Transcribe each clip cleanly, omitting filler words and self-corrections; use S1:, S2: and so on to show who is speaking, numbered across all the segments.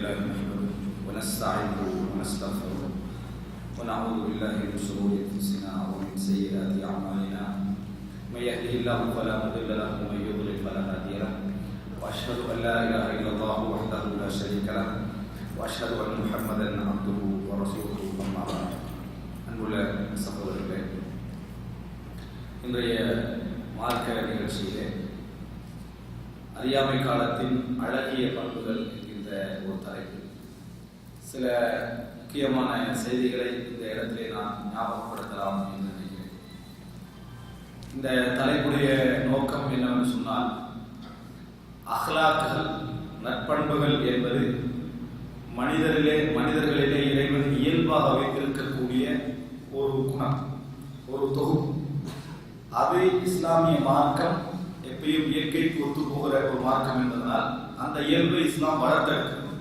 S1: لله نحمده ونستعينه ونستغفره ونعوذ بالله من شرور انفسنا ومن سيئات اعمالنا من يهده الله فلا مضل له ومن يضلل فلا هادي له واشهد ان لا اله الا الله وحده لا شريك له واشهد ان محمدا عبده ورسوله اما بعد. அன்புள்ள சகோதரர்களே, இன்றைய மார்க்க நிகழ்ச்சியிலே அறியாமை காலத்தின் அழகிய பண்புகள் என்கின்ற ஒரு தலைப்பு. சில முக்கியமான செய்திகளை இந்த இடத்திலே நான் ஞாபகப்படுத்தலாம் என்று நினைக்கிறேன். இந்த தலைப்புடைய நோக்கம் என்னவென்று சொன்னால், அஹ்லாக்குகள், நற்பண்புகள் என்பது மனிதர்களிலே இறைவன் இயல்பாக வைத்திருக்கக்கூடிய ஒரு குணம், ஒரு தொகுப்பு. அது இஸ்லாமிய மார்க்கம் எப்பயும் இயற்கைக்கு ஒத்து போகிற ஒரு மார்க்கம் என்பதனால் அந்த இயல்பை இஸ்லாம் வளர்த்தெடுக்கிறது,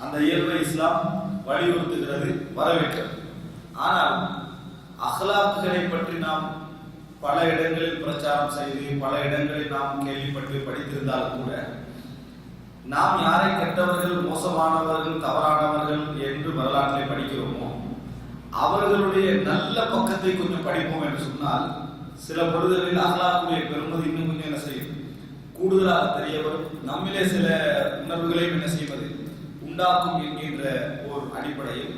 S1: அந்த இயல்பை இஸ்லாம் வலியுறுத்துகிறது, வரவேற்கிறது. ஆனால் அஹ்லாக்குகளை பற்றி நாம் பல இடங்களில் பிரச்சாரம் செய்து பல இடங்களில் நாம் கேள்விப்பட்டு படித்திருந்தாலும் கூட, நாம் யாரை கெட்டவர்கள், மோசமானவர்கள், தவறானவர்கள் என்று வரலாற்றை படிக்கிறோமோ அவர்களுடைய நல்ல பக்கத்தை கொஞ்சம் படிப்போம் என்று சொன்னால், சில பொழுதுகளில் அஹ்லாக்குடைய பெருமதி இன்னும் கொஞ்சம் என்ன செய்யும், கூடுதலாக தெரிய வரும். நம்மிலே சில உணர்வுகளையும் என்ன செய்வது உண்டாக்கும் என்கின்ற ஒரு அடிப்படையில்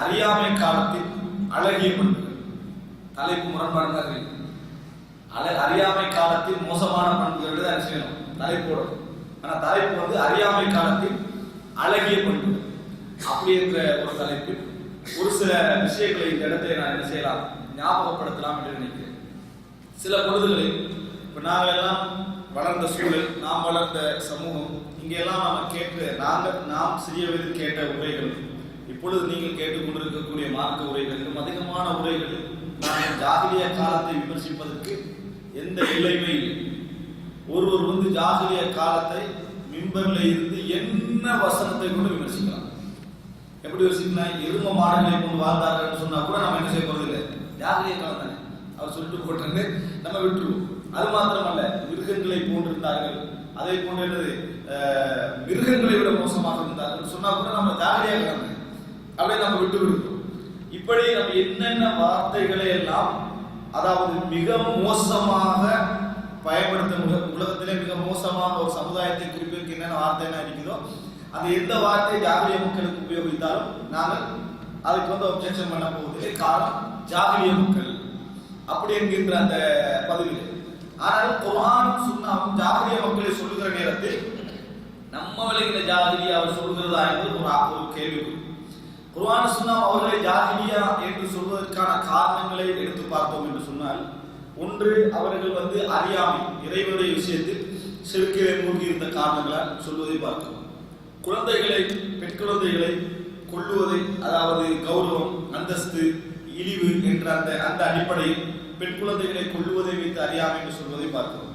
S1: அறியாமை காலத்தின் அழகிய பண்புகள், தலைப்பு முரண்பாடுகள், அறியாமை காலத்தின் மோசமான பண்புகள் தான் செய்யணும் தலைப்போடு. ஆனால் தலைப்பு வந்து அறியாமை காலத்தின் அழகிய பண்புகள் அப்படி என்ற ஒரு தலைப்பில் ஒரு சில விஷயங்களை இந்த இடத்தை நான் என்ன செய்யலாம், ஞாபகப்படுத்தலாம் என்று நினைக்கிறேன். சில பொழுதுகளில் இப்போ நாங்கள் எல்லாம் வளர்ந்த சூழல், நாம் வளர்ந்த சமூகம், இங்கெல்லாம் நாம் சிறிய வயதில் கேட்ட உரைகள், இப்பொழுது நீங்கள் கேட்டுக்கொண்டிருக்கக்கூடிய மார்க்க உரைகள், இன்னும் அதிகமான உரைகள் நாங்கள் ஜாகிலிய காலத்தை விமர்சிப்பதற்கு எந்த எல்லையுமே இல்லை. ஒருவர் வந்து ஜாகிலிய காலத்தை மிம்பர்ல இருந்து என்ன வசனத்தை கொண்டு விமர்சிக்கலாம். எப்படி யோசிக்கலாம், எரும மாடுகளை கொண்டு வாழ்ந்தார்கள் சொன்னா கூட நம்ம என்ன செய்ய போறது இல்லை, ஜாகிலிய காலம் தானே அவர் சொல்லிட்டு போட்டு நம்ம விட்டுருவோம். அது மாத்திரமல்ல, மிருகங்களை போன்றிருந்தார்கள், அதை போன்ற மிருகங்களை விட மோசமாக இருந்தார்கள் சொன்னா கூட நம்ம ஜாகிலியா காலம் அப்படியே நம்ம விட்டு விடுறோம். இப்படி நம்ம என்னென்ன வார்த்தைகளை எல்லாம், அதாவது மிக மோசமாக பயன்படுத்த, உலகத்திலே மிக மோசமாக ஒரு சமுதாயத்தை குறிப்பிற்கு என்னென்ன வார்த்தை என்ன இருக்குதோ, அந்த எந்த வார்த்தை ஜாகிலிய மக்களுக்கு உபயோகித்தாலும் நாங்கள் அதுக்கு வந்து ஒப்ஜெக்ஷன் பண்ண போவதில்லை. காரணம் ஜாகிலிய மக்கள் அப்படி என்கின்ற அந்த பதவியில். ஆனால் குர்ஆனும் சுன்னாவும் ஜாகிலிய மக்களை சொல்லுகிற நேரத்தில் நம்ம விளைகிற ஜாகிலியா அவர் சொல்கிறதா என்பது ஒரு கேள்வி. குர்ஆன் சுன்னா அவர்களை ஜாகிலியா என்று சொல்வதற்கான காரணங்களை எடுத்து பார்த்தோம் என்று சொன்னால், ஒன்று, அவர்கள் வந்து அறியாமை, இறைவனுடைய விஷயத்தில் சிறுக்கிலே மூழ்கி இருந்த காரணங்களால் சொல்வதை பார்க்கிறோம். குழந்தைகளை, பெண் குழந்தைகளை கொல்லுவதை, அதாவது கௌரவம், அந்தஸ்து, இழிவு என்ற அந்த அடிப்படையில் பெண் குழந்தைகளை கொல்லுவதை வைத்து அறியாமை என்று சொல்வதை பார்க்கிறோம்.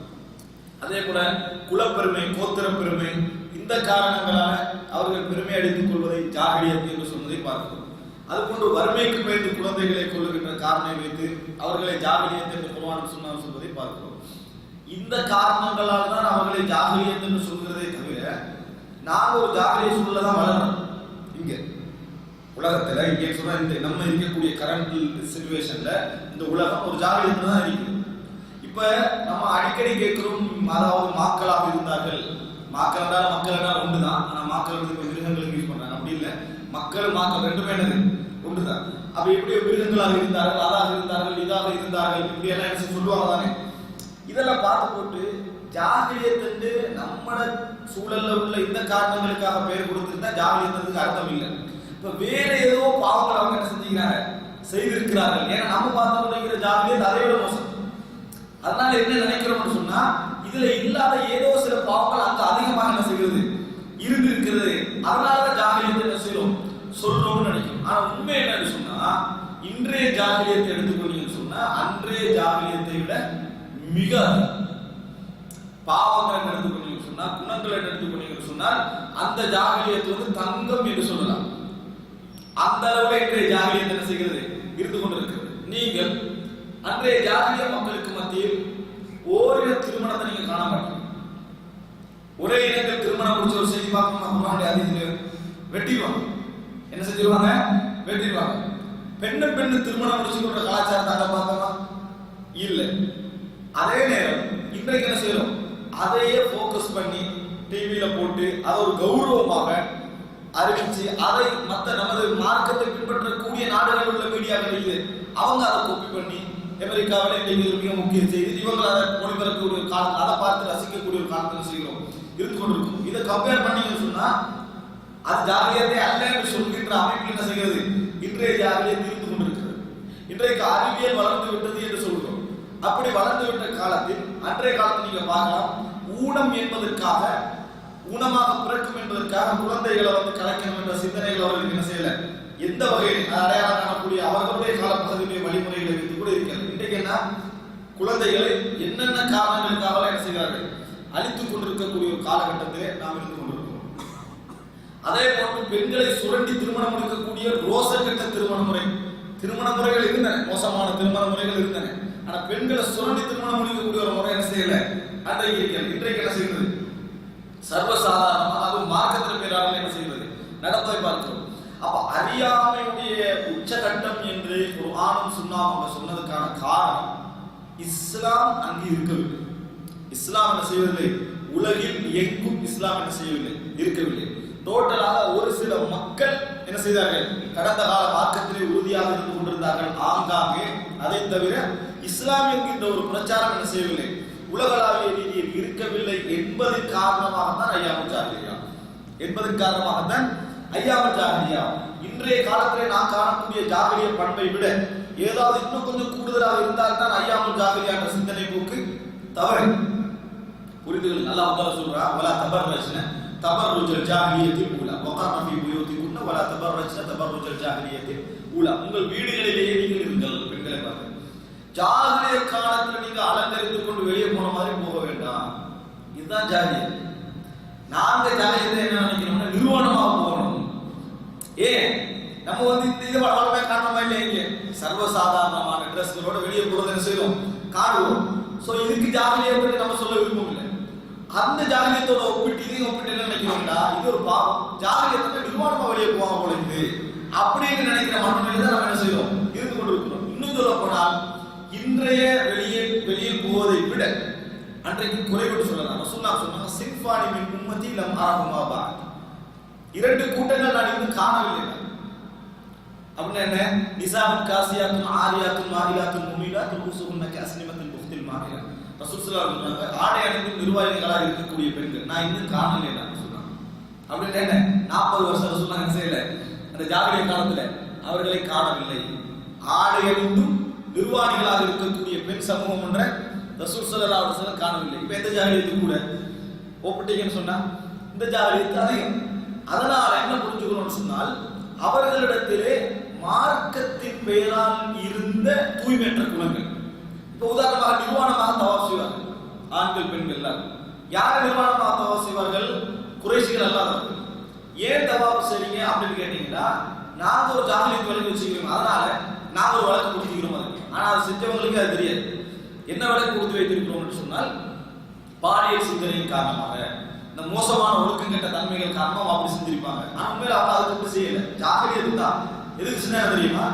S1: அதே போல குலப்பெருமை, கோத்திர பெருமை, இந்த காரணங்களால அவர்கள் பெருமை அடித்துக் கொள்வதை ஜாகிலியத் என்று சொன்னதை பார்க்கிறோம். அதுபோன்று வறுமைக்கு பயந்து குழந்தைகளை கொள்ளுகின்ற காரணத்தை வைத்து அவர்களை ஜாகிலியத் என்று குர்ஆன் சுன்னா சொல்வதை பார்க்கிறோம். இந்த காரணங்களால் தான் அவர்களை ஜாகிலியத் என்று சொல்கிறதே தவிர, நாங்கள் ஒரு ஜாகிலிய சூழல தான் வளர்றோம். இங்க உலகத்துல இங்கே சொன்னா, இந்த நம்ம இருக்கக்கூடிய கரண்ட் சிச்சுவேஷன்ல இந்த உலகம் ஒரு ஜாகிலியத்துல தான் இருக்குது. இப்ப நம்ம அடிக்கடி கேட்கிறோம், அதாவது மாக்களாக இருந்தார்கள். மக்கள் என்றால் ஒன்றுதான். ஆனா மக்கள் வந்து மிருகங்களுக்கு யூஸ் பண்றாங்க, அப்படி இல்லை. மக்கள் ரெண்டுமே என்னது ஒன்றுதான். அப்ப எப்படி மிருகங்களாக இருந்தார்கள், அதாக இருந்தார்கள், இதாக இருந்தார்கள், இப்படி எல்லாம் என்ன சொல்லுவாங்க தானே. இதெல்லாம் பார்த்து போட்டு ஜாகிலியத்து நம்ம சூழல்ல உள்ள இந்த காரணங்களுக்காக பெயர் கொடுத்திருந்தா ஜாகிலியத்துக்கு அர்த்தம் இல்லை. இப்ப வேற ஏதோ பாவங்கள் அவங்க என்ன செஞ்சுக்கிறாங்க, செய்திருக்கிறார்கள். ஏன்னா நம்ம பார்த்து கொண்டிருக்கிற ஜாகிலியத் அதை விட மோசம். அதனால என்ன நினைக்கிறோம்னு சொன்னா, இதுல இல்லாத ஏதோ சில பாவங்கள் அங்க அதிகமாக என்ன செய்கிறது, இருந்திருக்கிறது. அதனாலதான் ஜாகிலியத்தை என்ன செய்யறோம், சொல்றோம்னு நினைக்கிறோம். ஆனா உண்மை என்னன்னு சொன்னா, இன்றைய ஜாகிலியத்தை எடுத்துக்கொண்டீங்கன்னு சொன்னா, அன்றைய ஜாகிலியத்தை விட மிக பாவங்களை எடுத்துக்கொண்டீங்கன்னு சொன்னா, குணங்களை எடுத்துக்கொண்டீங்கன்னு சொன்னால், அந்த ஜாகிலியத்தை வந்து தங்கம் என்று சொல்லலாம். அந்த அளவுல இன்றைய ஜாகிலியத்தை என்ன செய்கிறது, இருந்து கொண்டிருக்கிறது. நீங்கள் அன்றைய ஜாகிலிய மக்களுக்கு மத்தியில் ஓரின திருமணத்தை நீங்க காண மாட்டீங்க. ஒரே இனங்கள் திருமணம் முடிச்ச ஒரு செய்தி பார்க்கணும். குர்ஆனுடைய ஹதீஸ்ல வெட்டிடுவாங்க. என்ன செஞ்சிருவாங்க? வெட்டிடுவாங்க. பெண்ணு திருமணம் முடிச்சு கொண்ட கலாச்சாரத்தை பார்த்தோமா? இல்லை. அதே நேரம் இன்றைக்கு என்ன செய்யறோம்? அதையே போக்கஸ் பண்ணி டிவியில போட்டு அதை ஒரு கௌரவமாக அறிவிச்சு அதை மற்ற நமது மார்க்கத்தை பின்பற்றக்கூடிய நாடுகளில் உள்ள மீடியாக்கள் இது அவங்க அதை காப்பி பண்ணி அமெரிக்காவில் இன்றைக்கு மிக முக்கிய செய்தி இவங்க அதை மொழிபெறக்கூடிய ஒரு காலம், அதை பார்த்து ரசிக்கக்கூடிய ஒரு காலத்தில் செய்கிறோம் இருந்து கொண்டிருக்கும். இதை கம்பேர் பண்ணீங்கன்னு சொன்னா அது ஜாகிலியத்தை அல்ல என்று சொல்கின்ற அமைப்பு என்ன செய்கிறது? இன்றைய ஜாகிலியத்தை இருந்து கொண்டிருக்கிறது. இன்றைக்கு அறிவியல் வளர்ந்து விட்டது என்று சொல்கிறோம். அப்படி வளர்ந்து விட்ட காலத்தில் அன்றைய காலத்தில் நீங்க பார்க்கலாம், ஊனம் என்பதற்காக ஊனமாக பிறக்கும் என்பதற்காக குழந்தைகளை கலைக்கணும் என்ற சிந்தனைகள் அவர்களுக்கு என்ன செய்யல, எந்த வகையில் அடையாளம் காணக்கூடிய அவர்களுடைய காலப்பகுதியுடைய வழிமுறைகளை வைத்து கூட இருக்கிறது. இன்றைக்கு என்ன, குழந்தைகளை என்னென்ன காரணங்களுக்காக என்ன செய்கிறார்கள், அழித்துக் கொண்டிருக்கக்கூடிய ஒரு காலகட்டத்திலே நாம் இருந்து கொண்டிருக்கிறோம். அதே போன்று பெண்களை சுரண்டி திருமணம் முடிக்கக்கூடிய ரோசக்கட்ட திருமண முறைகள் இருந்தன, மோசமான திருமண முறைகள் இருந்தன. ஆனா பெண்களை சுரண்டி திருமணம் முடிக்கக்கூடிய ஒரு முறை என்ன செய்யல அன்றைக்கு இருக்கிறது. இன்றைக்கு என்ன செய்கிறது, சர்வசாதாரணமாக அது மார்க்கத்தின் பேராக என்ன செய்வது நடப்பதை பார்க்கிறோம். அப்ப அறியாமையுடைய உச்சகட்டம் என்று குர்ஆனும் சுன்னாவும் சொன்னதுக்கான காரணம், இஸ்லாம் அங்கு இருக்கவில்லை. இஸ்லாம் என்ன செய்வதில்லை, உலகில் எங்கும் இஸ்லாம் என்ன செய்யவில்லை, இருக்கவில்லை. டோட்டலாக ஒரு சில மக்கள் என்ன செய்தார்கள், கடந்த கால மார்க்கத்திலே உறுதியாக இருந்து கொண்டிருந்தார்கள் ஆங்காங்கே. அதை தவிர இஸ்லாம் என்கின்ற ஒரு பிரச்சாரம் என்ன செய்யவில்லை, உலகளாவிய ரீதியில் இருக்கவில்லை என்பதன் காரணமாகத்தான் ஐயாமுல் ஜாஹிலியா. இன்றைய காலத்திலே நான் காணக்கூடிய ஜாஹிலிய பண்பை விட ஏதாவது இன்னும் கொஞ்சம் கூடுதலாக இருந்தால் தான் ஐயாமுல் ஜாஹிலியா என்ற சிந்தனை போக்கு தவறு. புரிந்துகள் நல்லா உட்கார சொல்றா, வலா தபர்ரஜ்ன தபர்ருஜல் ஜாஹிலியத்தில் ஊலா வகர்ன ஃபீ புயூதிகுன்ன வலா தபர்ரஜ்ன தபர்ருஜல் ஜாஹிலியத்தில் ஊலா. உங்கள் வீடுகளிலேயே நீங்கள் இருங்கள், பெண்களை பார்த்து ஜாகிலிய காலத்தில் நீங்க அலங்கரித்து கொண்டு வெளியே போன மாதிரி போக வேண்டாம். இதுதான் ஜாகிலியத். நாங்க ஜாகிலியத்தை என்ன நினைக்கிறோம்னா நிர்வாணமாக போகணும். ஏன் நம்ம இந்த வளமே காரணமா இல்லையே, சர்வசாதாரணமான ட்ரெஸ்களோட வெளியே போறது என்ன செய்யணும், காணுவோம். சோ இதுக்கு ஜாகிலியத்தை நம்ம சொல்ல விருப்பம் இல்லை. அந்த ஜாகிலியத்தோட ஒப்பிட்டு இதையும் ஒப்பிட்டு என்ன நினைக்கிறோம்டா, இது ஒரு பாவம், ஜாகிலியத்தை நிர்வாணமா வெளியே போக போல இருக்குது அப்படின்னு நினைக்கிற மனநிலையில தான் நம்ம என்ன செய்யறோம், இருந்து கொண்டிருக்கிறோம். இன்னும் சொல்ல போனால் இன்றைய வெளியில் போவதை விட அன்றைக்கு குறைவிட்டு சொல்லலாம். ரசூலுல்லாஹ் சொன்னாங்க, சின்ஃபானி மின் உம்மத்தி லம் அரஹுமா பஅத். இரண்டு கூட்டங்கள் நான் இன்னும் காணவில்லை. அப்படின்னா என்ன, நிசாவுன் காசியாத்துன் ஆரியாத்துன் மாரியாத்துன் முமீலாத்துன் உஸுஹுன்ன கஸ்னிமத்துல் புக்தில் மாரியா. ரசூல் ஸல்லல்லாஹு அலைஹி வஸல்லம் சொன்னாங்க, ஆடை அணிந்து நிர்வாகிகளாக இருக்கக்கூடிய பெண்கள் நான் இன்னும் காணவில்லை சொன்னாங்க. அப்படின்னா என்ன, 40 வருஷம் ரசூலுல்லாஹ் என்ன செய்யல, அந்த ஜாகிலிய காலத்துல அவர்களை காணவில்லை. ஆடை அணிந்தும் நிர்வாணிகளாக இருக்கக்கூடிய பெண் சமூகம் என்ற ரசூல் ஸல்லல்லாஹு அலைஹி வஸல்லம் காணவில்லை. இப்ப எந்த ஜாகிலியத்து கூட ஒப்பிட்டீங்கன்னு சொன்னா இந்த ஜாகிலியத்து அதிகம். அதனால என்ன புரிஞ்சுக்கணும்னு சொன்னால், அவர்களிடத்திலே மார்க்கத்தின் பெயரால் இருந்த தூய்மையற்ற குணங்கள். இப்ப உதாரணமாக நிர்வாணமாக தவாப் செய்வார்கள் ஆண்கள் பெண்கள் எல்லாரும். யார் நிர்வாணமாக தவாப் செய்வார்கள், குறைஷிகள் அல்லாதவர்கள். ஏன் தவாப் செய்றீங்க அப்படின்னு கேட்டீங்கன்னா, நாங்க ஒரு ஜாகிலியத் வழக்கு வச்சுக்கிறோம், அதனால நாங்க ஒரு வழக்கு கொடுத்துக்கிறோம் அதுக்கு. ஆனா அது செஞ்சவங்களுக்கு அது தெரியாது. என்ன வழக்கு கொடுத்து வைத்திருக்கிறோம் சொன்னால், பாலியல் சிந்தனையின் காரணமாக, இந்த மோசமான ஒழுக்கம் கெட்ட தன்மைகள் காரணமாக அப்படி செஞ்சிருப்பாங்க. ஆனா உண்மையில அவங்க அதுக்கு அப்படி செய்யல, ஜாகிலியத் தான். எதுக்கு சின்ன தெரியுமா,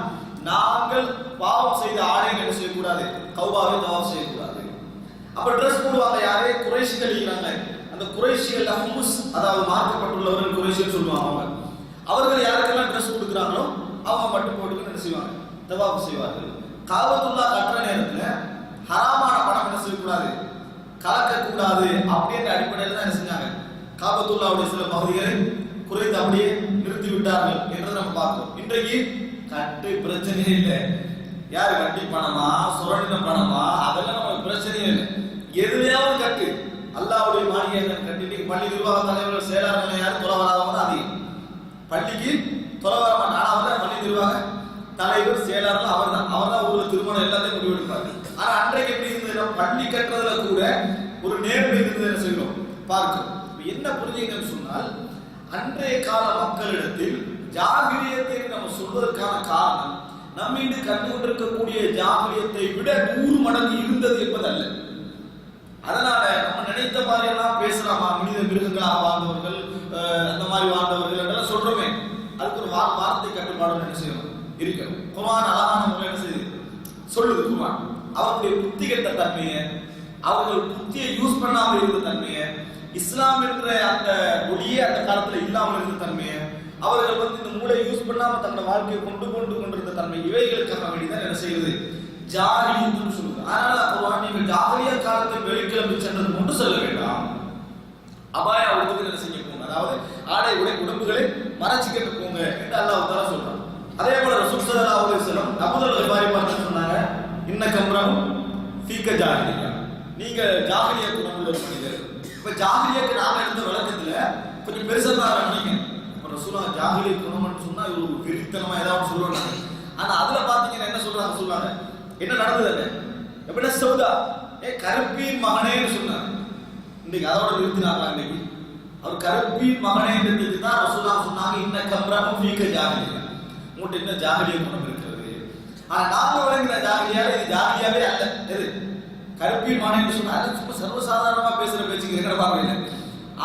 S1: நாங்கள் பாவம் செய்த ஆடைகள் என்ன செய்யக்கூடாது, கௌபாவை தவாப் செய்யக்கூடாது. அப்ப ட்ரெஸ் போடுவாங்க யாரே, குறைஷிகள் இருக்கிறாங்க. அந்த குறைஷிகள் ஹுமுஸ், அதாவது மார்க்கப்பட்டுள்ளவர்கள் குறைஷிகள் சொல்லுவாங்க. அவர்கள் யாருக்கெல்லாம் ட்ரெஸ் கொடுக்குறாங்களோ அவங்க மட்டும் போட்டு என்ன செய்வாங்க, தவாப் செய்வார்கள். காபத்துல்லாஹ் கட்டுற நேரத்துல ஹராமான பணம் என்ன செய்யக்கூடாது, கலக்கக்கூடாது அப்படின்ற அடிப்படையில் தான் என்ன செஞ்சாங்க, காபத்துல்லாவுடைய சில பகுதிகளை குறைத்து அப்படியே நிறுத்தி விட்டார்கள் என்று நம்ம பார்க்கிறோம். இன்றைக்கு கட்டு பிரச்சனையே இல்லை. யாரு வட்டி பணமா சுரண்டின பணமா அதெல்லாம் நமக்கு பிரச்சனையே இல்லை. எதுலையாவது கட்டு, அல்லாஹ்வுடைய மாளிகை கட்டி. பள்ளி நிர்வாக தலைவர்கள் செயலாளர்கள் யாரும் தொலை வராதவங்க அதிகம். பள்ளிக்கு தொலை வர மாட்டாங்க. பள்ளி நிர்வாக தலைவர் செயலாளர்கள் அவர் தான் ஊர்ல திருமணம் எல்லாத்தையும் முடிவெடுப்பாரு. ஆனா அன்றைக்கு எப்படி இருந்தது, பள்ளி கட்டுறதுல கூட ஒரு நேர்மை இருந்தது என்ன செய்யணும் பார்க்கிறோம். என்ன புரிஞ்சுக்கணும்னு சொன்னால், அன்றைய கால மக்களிடத்தில் ஜாகிலியத்தை நம்ம சொல்வதற்கான காரணம், நம்ம இன்று கண்டுகொண்டிருக்கக்கூடிய ஜாகிலியத்தை விட 100 மடங்கு இருந்தது என்பதல்ல. அதனால நம்ம நினைத்த மாதிரி எல்லாம் பேசலாமா, மனித மிருகங்களாக வாழ்ந்தவர்கள் அந்த மாதிரி வாழ்ந்தவர்கள் எல்லாம் சொல்றோமே, கட்டுப்பாடு என்ன செய்யணும் இருக்கணும். குர்ஆன் அழகான முறையில் என்ன செய்யுது சொல்லுது. குர்ஆன் அவருடைய புத்தி கெட்ட தன்மையை, அவர்கள் புத்தியை யூஸ் பண்ணாமல் இருந்த தன்மையை, இஸ்லாம் என்ற அந்த ஒளியே அந்த காலத்துல இல்லாமல் இருந்த தன்மையை, அவர்கள் இந்த மூளை யூஸ் பண்ணாம தன்னோட வாழ்க்கையை கொண்டிருந்த தன்மை, இவைகளுக்காக வேண்டிதான் என்ன செய்யுது ஜாஹிலியத்துன்னு சொல்லுது. அதனால குர்ஆன் நீங்கள் ஜாஹிலியா காலத்தில் வெளிக்கிளம்பி சென்றது கொண்டு சொல்ல வேண்டாம், அபாய உடுத்துக்கு என்ன செய்ய போங்க, அதாவது ஆடை உடம்புகளை மறைச்சிக்கிட்டு போங்க என்று அல்லாஹ் தஆலா சொல்றான். அதே போல ரசூல் ஸல்லல்லாஹு அலைஹி வஸல்லம் அபூதர் கிஃபாரி பார்த்து சொன்னாங்க, இன்னகம்ரம் ஃபீக ஜாஹிலியா, நீங்க ஜாஹிலியா குணமுள்ள மனிதர். இப்ப ஜாஹிலியாக்கு நாம எடுத்த விளக்கத்துல கொஞ்சம் பெருசா தான் நினைக்கிறேன். இப்ப ரசூலுல்லாஹ் ஜாஹிலியா குணம்னு சொன்னா ஒரு வெறித்தனமா ஏதாவது சொல்றாங்க. ஆனா அதுல பாத்தீங்கன்னா என்ன சொல்றாங்க என்ன நடந்தது எப்படின்னா சௌதா கருப்பின் மகனேன்னு சொன்னாங்க. இன்னைக்கு அதோட நிறுத்தினாங்களா? இன்னைக்கு அவர் கருப்பின் மகனே என்றதுக்கு தான் ரசூலுல்லாஹ் சொன்னாங்க, இன்னகம்ரம் ஃபீக ஜாஹிலியா, உங்கள்கிட்ட என்ன ஜாஹிலியா குணம் இருக்கிறது. ஆனா நாம வழங்கின ஜாஹிலியாவே இது ஜாஹிலியாவே அல்ல. எது கருப்பின் மகனே சொன்னாங்க சும்மா சர்வசாதாரணமா பேசுற பேச்சுக்கு எங்கட பார்வையில.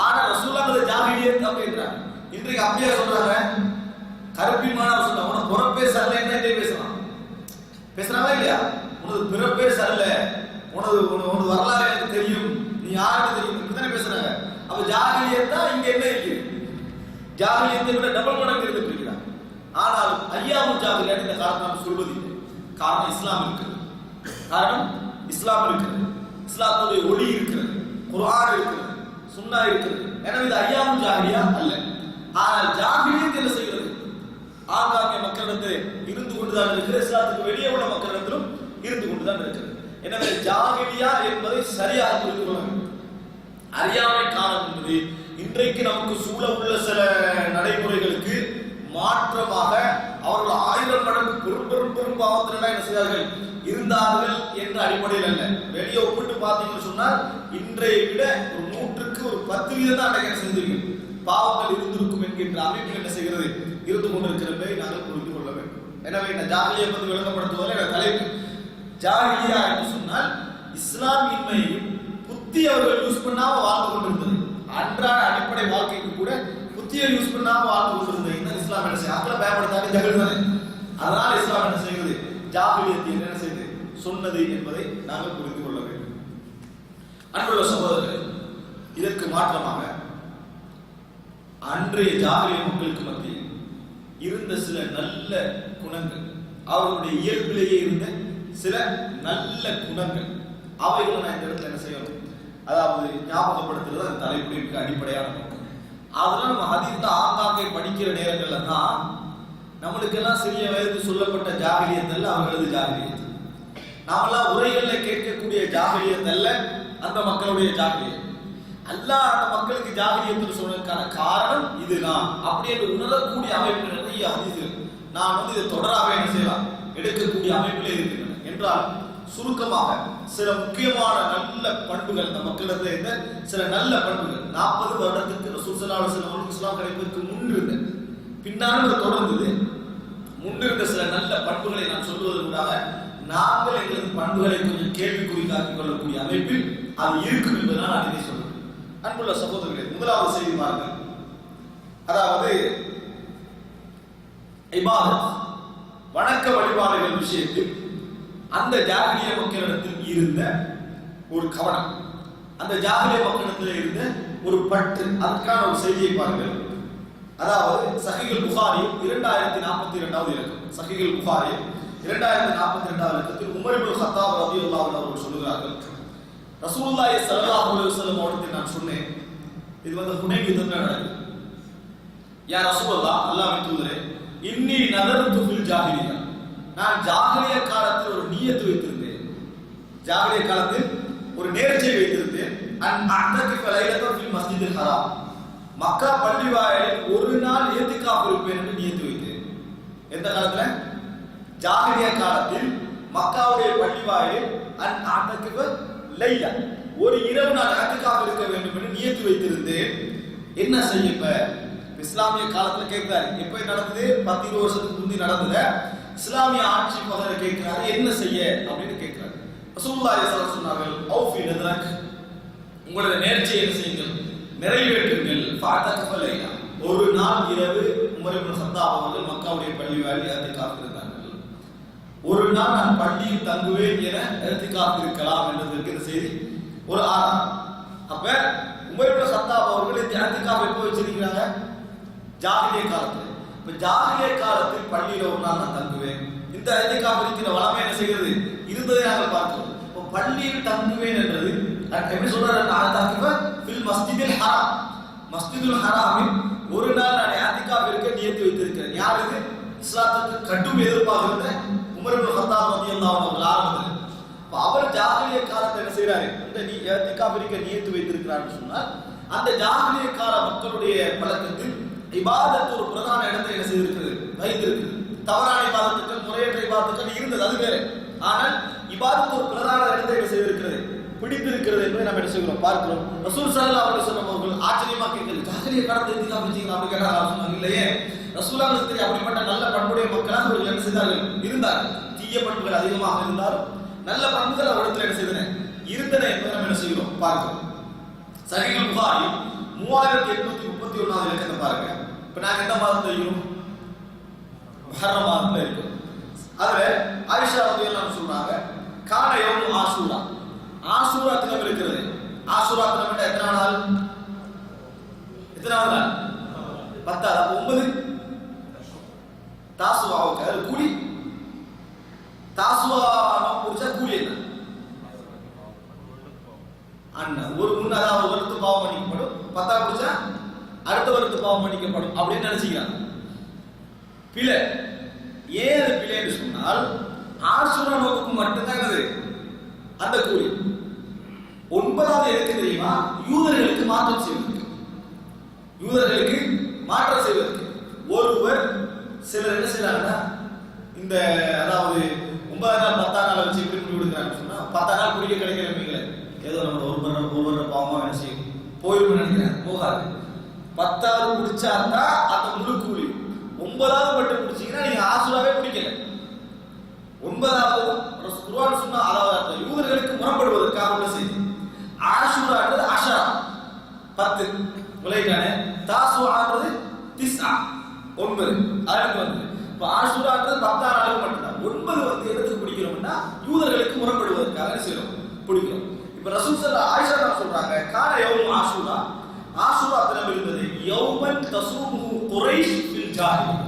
S1: ஆனா ரசூலுல்லாஹ் ஜாஹிலியத் அப்படின்றாங்க. இன்றைக்கு அப்படியே சொல்றாங்க, கருப்பின் மகன் சொல்றாங்க உனக்கு பிறப்பே சரியில்லை என்ன பேசுறாங்களா இல்லையா? உனது பிறப்பே சரியில்லை, உனது வரலாறு எனக்கு தெரியும், நீ யாருக்கு தெரியும், இப்படித்தானே பேசுறாங்க. அப்ப ஜாஹிலியத் தான் இங்க என்ன இருக்கு, ஜாஹிலியத்தை விட டபுள் மடங்கு இருக்கிறான். ஆனால் ஐயாமுல் ஜாஹிலியா இந்த காலத்தில் நாம் சொல்வது காரணம் இஸ்லாம் இருக்கிறது, காரணம் இஸ்லாம் இருக்கிறது, இஸ்லாத்துடைய ஒளி இருக்கிறது, குர்ஆன் இருக்கிறது, சுன்னா இருக்கிறது. எனவே இது ஐயாமுல் ஜாஹிலியா அல்ல. ஆனால் ஜாஹிலியத் என்ன செய்கிறது, ஆங்காங்கே மக்களிடத்தில் இருந்து கொண்டுதான் இருக்கிறது, இஸ்லாத்துக்கு வெளியே உள்ள மக்களிடத்திலும் இருந்து கொண்டுதான் இருக்கிறது. எனவே ஜாஹிலியா என்பதை சரியாக புரிந்து கொள்ள வேண்டும். அறியாமை காலம் என்பது இன்றைக்கு நமக்கு சூழ உள்ள சில நடைமுறைகளுக்கு மாற்றமாக அவர்கள் 1000 மடங்கு பெரும் பாவத்தில் என்ன செய்தார்கள் இருந்தார்கள் என்ற அடிப்படையில் அல்ல. வெளியே ஒப்பிட்டு பார்த்தீங்கன்னு சொன்னால் இன்றைய விட ஒரு 100க்கு ஒரு 10% தான் என்ன செஞ்சிருக்கும் பாவங்கள் இருந்திருக்கும் என்கின்ற அமைப்பு என்ன செய்கிறது இருந்து கொண்டிருக்கிறதை நாங்கள் புரிந்து கொள்ள வேண்டும். எனவே இந்த ஜாஹிலியா பற்றி விளங்கப்படுத்துவதில் தலைப்பு ஜாஹிலியா என்று சொன்னால் இஸ்லாமின்மை புத்தி அவர்கள் யூஸ் பண்ணாம வாழ்ந்து கொண்டிருந்தது. அன்றாட அடிப்படை வாழ்க்கைக்கு கூட புத்தியை யூஸ் பண்ணாம வாழ்ந்து கொண்டிருந்தது. இந்த இஸ்லாம் என்ன செய்ய அக்கறை பயன்படுத்தாது ஜகல் தானே. அதனால் இஸ்லாம் என்ன செய்கிறது ஜாஹிலியத்தை என்ன செய்து சொன்னது என்பதை நாங்கள் புரிந்து கொள்ள வேண்டும். அன்புள்ள சகோதரர்களே, இதற்கு மாற்றமாக அன்றைய ஜாஹிலிய மக்களுக்கு மத்தியில் இருந்த சில நல்ல குணங்கள், அவர்களுடைய இயல்பிலேயே இருந்த சில நல்ல குணங்கள், அவைகளை நான் இந்த இடத்துல என்ன செய்யணும், அதாவது ஞாபகப்படுத்துறது அந்த தலைப்புடைய அடிப்படையான நோக்கம். அதெல்லாம் நம்ம ஹதீஸ்ல ஆங்காங்கே படிக்கிற நேரங்கள்ல தான் நம்மளுக்கெல்லாம் சிறிய வயது சொல்லப்பட்ட ஜாஹிலியத்தல்ல அவர்களது ஜாஹிலியத், நாமெல்லாம் உரைகள்ல கேட்கக்கூடிய ஜாஹிலியத்தல்ல அந்த மக்களுடைய ஜாஹிலியத். அல்லாஹ் அந்த மக்களுக்கு ஜாஹிலியத்துன்னு சொன்னதுக்கான காரணம் இதுதான் அப்படி என்று உணரக்கூடிய அமைப்பு நிறைய ஹதீஸ்கள் நான் இதை தொடராக என்ன செய்யலாம் எடுக்கக்கூடிய அமைப்பிலே இருக்கின்றன. என்றால் சுருக்கமாக சில முக்கியமான நல்ல பண்புகள் இந்த மக்களிடத்தில் இருந்த சில நல்ல பண்புகள் 40 வருடத்துக்கு ரசூல் ஸல்லல்லாஹு அலைஹி வஸல்லம் இஸ்லாம் கிடைப்பதற்கு முன்னிருந்த பின்னாலும் தொடர்ந்தது முன்னிருந்த சில நல்ல பண்புகளை நான் சொல்வதற்காக நாங்கள் எங்களது பண்புகளை கொஞ்சம் கேள்விக்குறிக்காக்கிக் கொள்ளக்கூடிய அமைப்பில் அது இருக்கும் என்பதனால் நான் இதை சொல்றேன். அன்புள்ள சகோதரர்களே, முதலாவது செய்தி பாருங்கள், அதாவது இபாதத் வணக்க வழிபாடுகள் விஷயத்தில் அந்த ஜாஹிலிய மக்களிடத்தில் இருந்த ஒரு கவனம், அந்த ஜாஹிலிய மக்களிடத்தில் இருந்த ஒரு பற்று, அதற்கான ஒரு செய்தியை பாருங்கள். அதாவது சஹீஹுல் புகாரி 2042வது இலக்கம், சஹீஹுல் புகாரி 2042வது இலக்கத்தில் உமர் இப்னு கத்தாப் ரலியல்லாஹு அன்ஹு அவர்கள் சொல்கிறார்கள், ரசூலுல்லாஹி ஸல்லல்லாஹு அலைஹி வஸல்லம் அவர்களுக்கு நான் சொன்னேன், இது ஹுனைன் யுத்தத்தில் நடக்குது, யா ரசூலல்லாஹ் அல்லாஹ்வின் தூதரே, இன்னி நதர்து ஃபில் ஜாஹிலியா, நான் ஜாஹிலிய காலத்தில் ஒரு நியத்து வைத்திருந்தேன், ஜாஹிலிய காலத்தில் ஒரு நேர்ச்சை வைத்திருந்தேன், அன் அஅ்தகிஃப லைலத்தன் ஃபில் மஸ்ஜிதில் ஹராம், மக்கா பள்ளி வாயிலில் ஒரு நாள் இத்திகாஃப் இருப்பேன் என்று நியத்து வைத்தேன். எந்த காலத்துல? ஜாஹிலிய காலத்தில் மக்காவுடைய பள்ளி வாயிலில் அன் அஅ்தகிஃப லைலா, ஒரு இரவு நாள் இத்திகாஃப் இருக்க வேண்டும் என்று நியத்து வைத்திருந்தேன். என்ன செய்ய? இப்ப இஸ்லாமிய காலத்துல கேட்கிறாரு, எப்ப நடந்தது? 10-20 வருஷத்துக்கு முந்தி நடந்தது. இஸ்லாமிய ஆட்சி பகர கேட்கிறாரு, என்ன செய்ய அப்படின்னு கேட்கிறாரு. ரசூலுல்லாஹி ஸல்லல்லாஹு அலைஹி வஸல்லம் சொன்னார்கள், அவ்ஃபி நதரக், உங்களுடைய நேர்ச்சையை என்ன செய்யுங்கள், நிறைவேற்றுங்கள். ஃபாதகஃப லைலா, ஒரு நாள் இரவு உமர் இப்னு கத்தாப் அவர்கள் மக்காவுடைய பள்ளி வாயிலில் இஅ்திகாஃப் இருந்தார்கள். ஒரு நாள் நான் பள்ளியில் தங்குவேன் என இஅ்திகாஃப் இருக்கலாம் என்பதற்கு இந்த செய்தி ஒரு ஆதாரம். அப்ப உமர் இப்னு கத்தாப் அவர்கள் இந்த இஅ்திகாஃப் எப்போ வச்சிருக்கிறாங்க? ஜாஹிலிய காலத்தில். இப்ப ஜாஹிலிய காலத்தில் பள்ளியில ஒரு நாள் நான் தங்குவேன். இந்த இஅ்திகாஃப் இருக்கிற வளமை என்ன செய்கிறது? இருந்ததை நாங்கள் பார்க்கிறோம். இப்போ பள்ளியில் தங்குவேன் என்றது எப்படி சொல்றாரு? அஅ்திகாஃப ஃபில் மஸ்ஜிதில் ஹராம், மஸ்ஜிதுல் ஹராமில் ஒரு நாள் நான் இஅ்திகாஃப் இருக்க நியத்து வைத்திருக்கிறேன். யார் இது? இஸ்லாத்துக்கு கடும் எதிர்ப்பாக இருந்த உமர் இப்னு கத்தாப் ரலியல்லாஹு அன்ஹு ஆரம்பத்தில். அவர் ஜாஹிலிய காலத்தை என்ன செய்யறாரு? இந்த இஅ்திகாஃப் இருக்க நியத்து வைத்திருக்கிறார்னு சொன்னால் அந்த ஜாஹிலிய கால மக்களுடைய பழக்கத்தில் இபாதத் ஒரு பிரதான இடத்தை என்ன செய்திருக்கிறது? வைத்திருக்கிறது. தவறான இபாதத்துக்கள், முறையற்ற இபாதத்துக்கள் இருந்தது, அது வேற. ஆனால் இபாதத் ஒரு பிரதான இடத்தை என்ன செய்திருக்கிறது? பிடித்திருக்கிறது என்பதை நாம் என்ன செய்கிறோம்? பார்க்கிறோம். ரசூல் ஸல்லல்லாஹு அலைஹி வஸல்லம் அவர்கள் ஆச்சரியமா கேட்கிறார்கள், ஜாஹிலிய காலத்தை இஅ்திகாஃப் வச்சீங்களா? அப்படி கேட்டாங்க. சொன்னாங்க, இல்லையே, ரசூலுல்லாஹ்வுக்கு தெரியும் அப்படிப்பட்ட நல்ல பண்புடைய மக்களாக அவர்கள் என்ன செய்தார்கள்? இருந்தார்கள். தீய பண்புகள் அதிகமாக இருந்தாலும் நல்ல பண்புகள் அவரிடத்தில் என்ன செய்தன? இருந்தன என்பதை நாம் என்ன செய்கிறோம்? பார்க்கிறோம். சஹீஹுல் புகாரி 3831 இலக்கத்தை பாருங்க. இப்ப நாங்க எந்த மாதத்துல இருக்கிறோம்? முஹர்ரம் மாதத்துல இருக்கோம். அதுல ஆயிஷா ரலியல்லாஹு அன்ஹா சொல்றாங்க, கான யௌமு ஆஷூரா, ஆஷூரா தினம் இருக்கிறது. ஆஷூரா தினம் எத்தனை நாள்? எத்தனாவது நாள்? 10. அப்ப 9 தாசுவாவுக்கு அது கூலி. தாசுவா முடிச்சா கூலி என்ன? அண்ணன் ஒரு முன்னதாக வருத்து பாவம் மன்னிக்கப்படும், 10 முடிச்சா அடுத்த வருத்து பாவம் மன்னிக்கப்படும் அப்படின்னு நினைச்சுக்கிறாங்க. பிழை. ஏன் அது பிழைன்னு சொன்னால் ஆஷூரா நோக்குக்கு மட்டும்தான் அந்த கூலி. 9வது எதுக்கு தெரியுமா? யூதர்களுக்கு மாற்றம் செய்வதற்கு. யூதர்களுக்கு மாற்றம் செய்வதற்கு ஒருவர் சிலர் என்ன செய்யறாங்கன்னா, இந்த அதாவது 9 நாள் 10 நாள் வச்சு எப்படி முடிவு எடுக்கிறாங்கன்னு சொன்னா, 10 நாள் குடிக்க கிடைக்கிறவங்க ஏதோ நம்ம ஒருவர் பாவமா என்ன செய்யும் போயிடும் நினைக்கிறேன். போகாது. 10வது குடிச்சாதான் அந்த முழு கூலி. 9வது மட்டும் குடிச்சீங்கன்னா நீங்க ஆசுராவே குடிக்கல. 9வது குர்ஆன் சொன்னா அதாவது யூதர்களுக்கு முரண்படுவதற்காக உள்ள செய்தி. ஆஷூரான்றது அஷரா 10 முளைக்கானே, தாசுஆன்றது 9 அதுக்கு வந்து இப்ப ஆஷூரான்றது 10 நாளுக்கு மட்டும்தான். 9 வந்து எதுக்கு பிடிக்கிறோம்னா யூதர்களுக்கு முரண்படுவதற்காக செய்யறோம், பிடிக்கிறோம். இப்ப ரசூல் ஸல்லல்லாஹு ஆயிஷா தான் சொல்றாங்க, கான யௌம் ஆஷூரா, ஆஷூரா தினம் இருந்தது. யௌமன் தஸூமுஹு குரைஷ் ஃபில் ஜாஹிலிய்யா,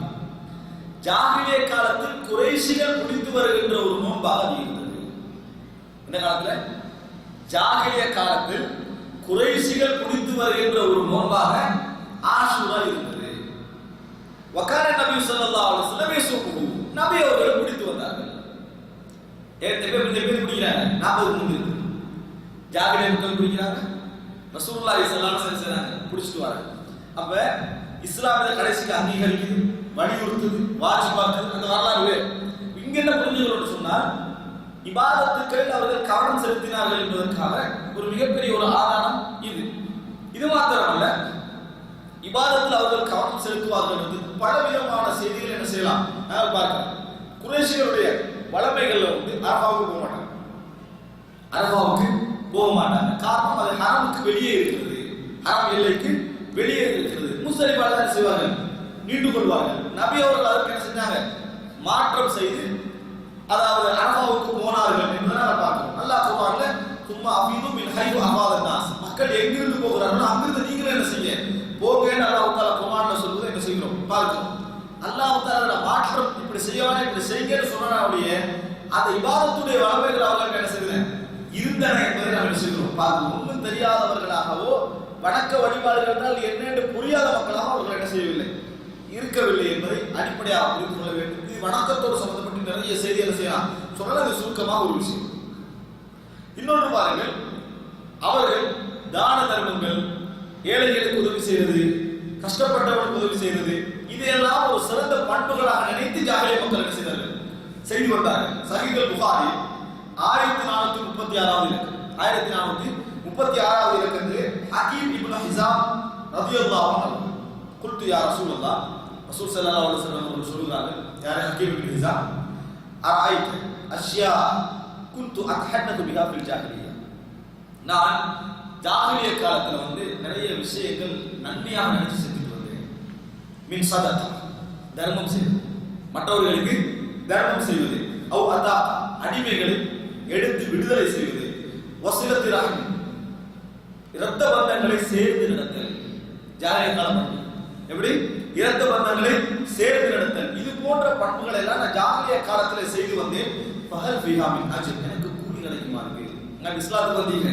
S1: ஜாஹிலிய காலத்தில் குறைஷிகள் பிடித்து வருகின்ற ஒரு நோன்பாக இருந்தது. இந்த காலத்துல ஜாஹிலிய காலத்தில் குறைஷிகள் பிடித்து வருகின்ற ஒரு நோன்பாக ஆஷூரா இருந்தது. வகான நபி ஸல்லல்லாஹு அலைஹி வஸல்லம் யஸூமுஹு, நபி அவர்கள் பிடித்து வந்தார்கள். எத்தனை பேர் பிடிக்கிறாங்க? 40 ஜாஹிலிய மக்கள் பிடிக்கிறாங்க. ரசூலுல்லாஹி ஸல்லல்லாஹு அலைஹி வஸல்லம் பிடிச்சிட்டு வராங்க. அப்ப இஸ்லாமிய கடைசிக்கு அங்கீகரிக்குது, வலியுறுத்துது, வாஜிபாக்குது, அந்த வரலாறு. இங்க என்ன புரிஞ்சுக்கணும்னு சொன்னால் இபாதத்துக்களில் அவர்கள் கவனம் செலுத்தினார்கள் என்பதற்காக ஒரு மிகப்பெரிய ஒரு ஆதாரம் இது. இது மாத்திரமல்ல, இபாதத்தில் அவர்கள் கவனம் செலுத்துவார்கள் என்று பலவிதமான செய்திகள் என்ன செய்யலாம் நாங்கள் பார்க்கலாம். குறைஷிகளுடைய வளமைகள்ல வந்து அரபாவுக்கு போக மாட்டாங்க. அரபாவுக்கு போக மாட்டாங்க. காரணம் அது ஹரமுக்கு வெளியே இருக்கிறது, ஹரம் எல்லைக்கு வெளியே இருக்கிறது. முஸ்தலிஃபால என்ன செய்வார்கள்? நீண்டு கொள்வார்கள். நபி அவர்கள் அதற்கு என்ன செஞ்சாங்க? மாற்றம் செய்து அதாவது அரபாவுக்கு போனார்கள் என்பதை நாம் பார்க்கிறோம். அல்லாஹ் குர்ஆன்ல சும்மா அஃபீது மின் ஹைது அஃபாதன் நாஸ், மக்கள் எங்கிருந்து போகிறார்களோ அங்கிருந்து நீங்களும் என்ன செய்ய போகன்னு அல்லாஹ் தஆலா குர்ஆன்ல சொல்வதை என்ன செய்கிறோம் பார்க்கிறோம். அல்லாஹ் தஆலா மாற்றம் இப்படி செய்யவானே இப்படி செய்யுங்கன்னு சொன்னாவுடைய அந்த இபாதத்துடைய வளமைகள் அவர்களுக்கு என்ன செய்யுது இருந்தன என்பதை நாம் என்ன செய்கிறோம் பார்க்கிறோம். ஒன்றும் தெரியாதவர்களாகவோ வணக்க வழிபாடுகள் என்னென்று புரியாத மக்களாக அவர்கள் என்ன செய்யவில்லை, இருக்கவில்லை என்பதை அடிப்படையாக புரிந்து கொள்ள வேண்டும். இது வணக்கத்தோடு சம்பந்தப்பட்டு நிறைய செய்திகளை செய்யலாம். சொன்னது சுருக்கமாக ஒரு விஷயம். இன்னொன்று பாருங்கள், அவர்கள் தான தர்மங்கள், ஏழைகளுக்கு உதவி செய்வது, கஷ்டப்பட்டவர்களுக்கு உதவி செய்வது, இதையெல்லாம் ஒரு சிறந்த பண்புகளாக நினைத்து ஜாஹிலிய மக்கள் என்ன செய்தார்கள், செய்து வந்தார்கள். சஹீஹுல் புகாரி 1436வது இலக்கம், 1436வது இலக்கத்தில் ஹக்கீம் இப்னு ஹிஸாம் ரலியல்லாஹு அன்ஹு குல்து யா ரசூலல்லாஹ், ரசூல் ஸல்லல்லாஹு அலைஹி வஸல்லம் அவர்கள் சொல்கிறார்கள், யாரே ஹக்கீம் இப்னு ஹிஸாம், அரைத அஷ்யா குன்து அத்ஹன்னது பிஹா ஃபில் ஜாஹிலிய்யா, நான் ஜாஹிலிய காலத்துல வந்து நிறைய விஷயங்கள் நன்மையாக நினைச்சு செஞ்சுட்டு வந்தேன். மின் சதகா, தர்மம் செய்வது, மற்றவர்களுக்கு தர்மம் செய்வது, அதா அடிமைகளை எடுத்து விடுதலை செய்வது, வசிலத்து ரஹம் இரத்த பந்தங்களை சேர்ந்து நடத்தல். ஜாலிய காலம் எப்படி இரத்த பந்தங்களை சேர்ந்து நடத்தல், இது போன்ற பண்புகளை எல்லாம் நான் ஜாலிய காலத்தில் செய்து வந்தேன். பகல் ஃபிஹாமின் அஜர், எனக்கு கூலி கிடைக்குமா இருக்கு, நான் இஸ்லாத்துக்கு வந்தீங்க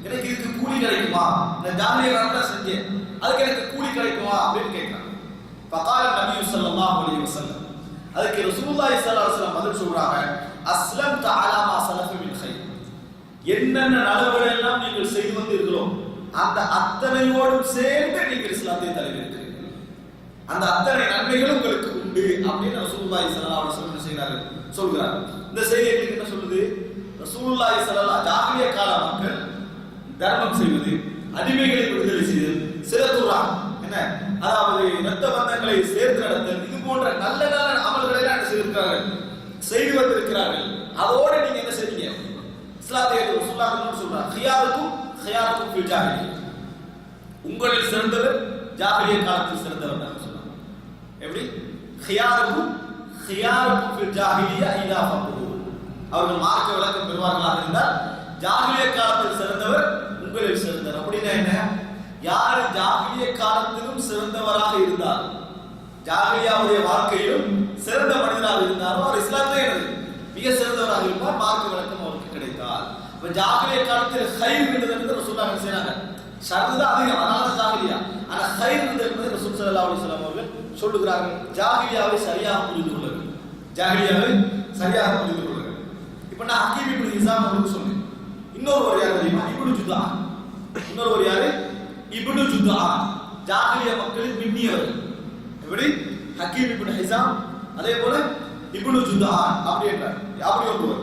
S1: எனக்கு இதுக்கு கூலி கிடைக்குமா, நான் ஜாலிய காலத்தில் செஞ்சேன் அதுக்கு எனக்கு கூலி கிடைக்குமா அப்படின்னு கேட்கிறாங்க. ஃபகால நபி ஸல்லல்லாஹு அலைஹி வஸல்லம், அதுக்கு ரசூலுல்லாஹி ஸல்லல்லாஹு அலைஹி வஸல்லம் பதில் சொல்றாங்க, அஸ்லம்த அலா மா ஸலஃப மின் கைர், என்னென்ன நலவுகள் எல்லாம் நீங்கள் செய்து வந்தீர்களோ அந்த அத்தனையோடும் சேர்ந்து நீங்கள் இஸ்லாத்தை தழுவியிருக்கிறீர்கள், அந்த அத்தனை நன்மைகளும் உங்களுக்கு உண்டு அப்படின்னு ரசூலுல்லாஹி ஸல்லல்லாஹு அலைஹி வஸல்லம் செய்கிறார்கள் சொல்கிறார். இந்த செய்தி எங்களுக்கு என்ன சொல்லுது? ரசூலுல்லாஹி ஸல்லல்லாஹு ஜாஹிலிய கால மக்கள் தர்மம் செய்வது, அடிமைகளை விடுதலை செய்தல், சிலத்துரா என்ன அதாவது இரத்த பந்தங்களை சேர்த்து நடத்தல், இது போன்ற நல்ல நல்ல அமல்களை எல்லாம் செய்திருக்கிறார்கள், செய்து வந்திருக்கிறார்கள். அதோட நீங்க என்ன செய்வீங்க? இஸ்லாத்தை ரசூலுல்லாஹி சொல்றாங்க, ஹியாருக்கும் ஹியாருக்கும் ஃபில் ஜாஹிலியா, உங்களில் சிறந்தவர் ஜாஹிலிய காலத்தில் சிறந்தவர் தான் சொல்றாங்க. எப்படி? ஹியாருக்கும் ஹியாருக்கும் ஃபில் ஜாஹிலியா இதா ஃபகு, அவர்கள் மார்க்க விளக்கம் பெறுவார்களாக இருந்தால் ஜாஹிலிய காலத்தில் சிறந்தவர் உங்களில் சிறந்தவர். அப்படின்னா என்ன? யார் ஜாஹிலிய காலத்திலும் சிறந்தவராக இருந்தார், ஜாஹிலியாவுடைய வாழ்க்கையிலும் சிறந்த மனிதராக இருந்தாரோ அவர் இஸ்லாத்திலே மிக சிறந்தவராக இருப்பார், மார்க்க விளக்கம் அவருக்கு கிடைத்தார். இப்ப ஜாஹிலிய காலத்தில் ஹைர் என்பது ரசூலுல்லாஹி என்ன செய்றாங்க? ஷர்து தான் அதிகம், அதனால ஜாஹிலியா. ஆனா ஹைர் என்பது ரசூல் ஸல்லல்லாஹு அலைஹி வஸல்லம் அவர்கள் சொல்லுகிறார்கள், ஜாஹிலியாவை சரியாக புரிந்து கொள்ளுங்கள், ஜாஹிலியாவை சரியாக புரிந்து கொள்ளுங்கள். இப்ப நான் ஹக்கீம் இப்னு ஹிஸாம் அவர்களுக்கு சொன்னேன், இன்னொரு யார் தெரியுமா? இப்னு ஜுதா. இன்னொரு யாரு? இப்னு ஜுதா, ஜாஹிலிய மக்களின் பின்னியவர். எப்படி? ஹக்கீம் இப்னு ஹிஸாம், அதே போல இப்னு ஜுதா அப்படி என்றார். அப்படி ஒருவர்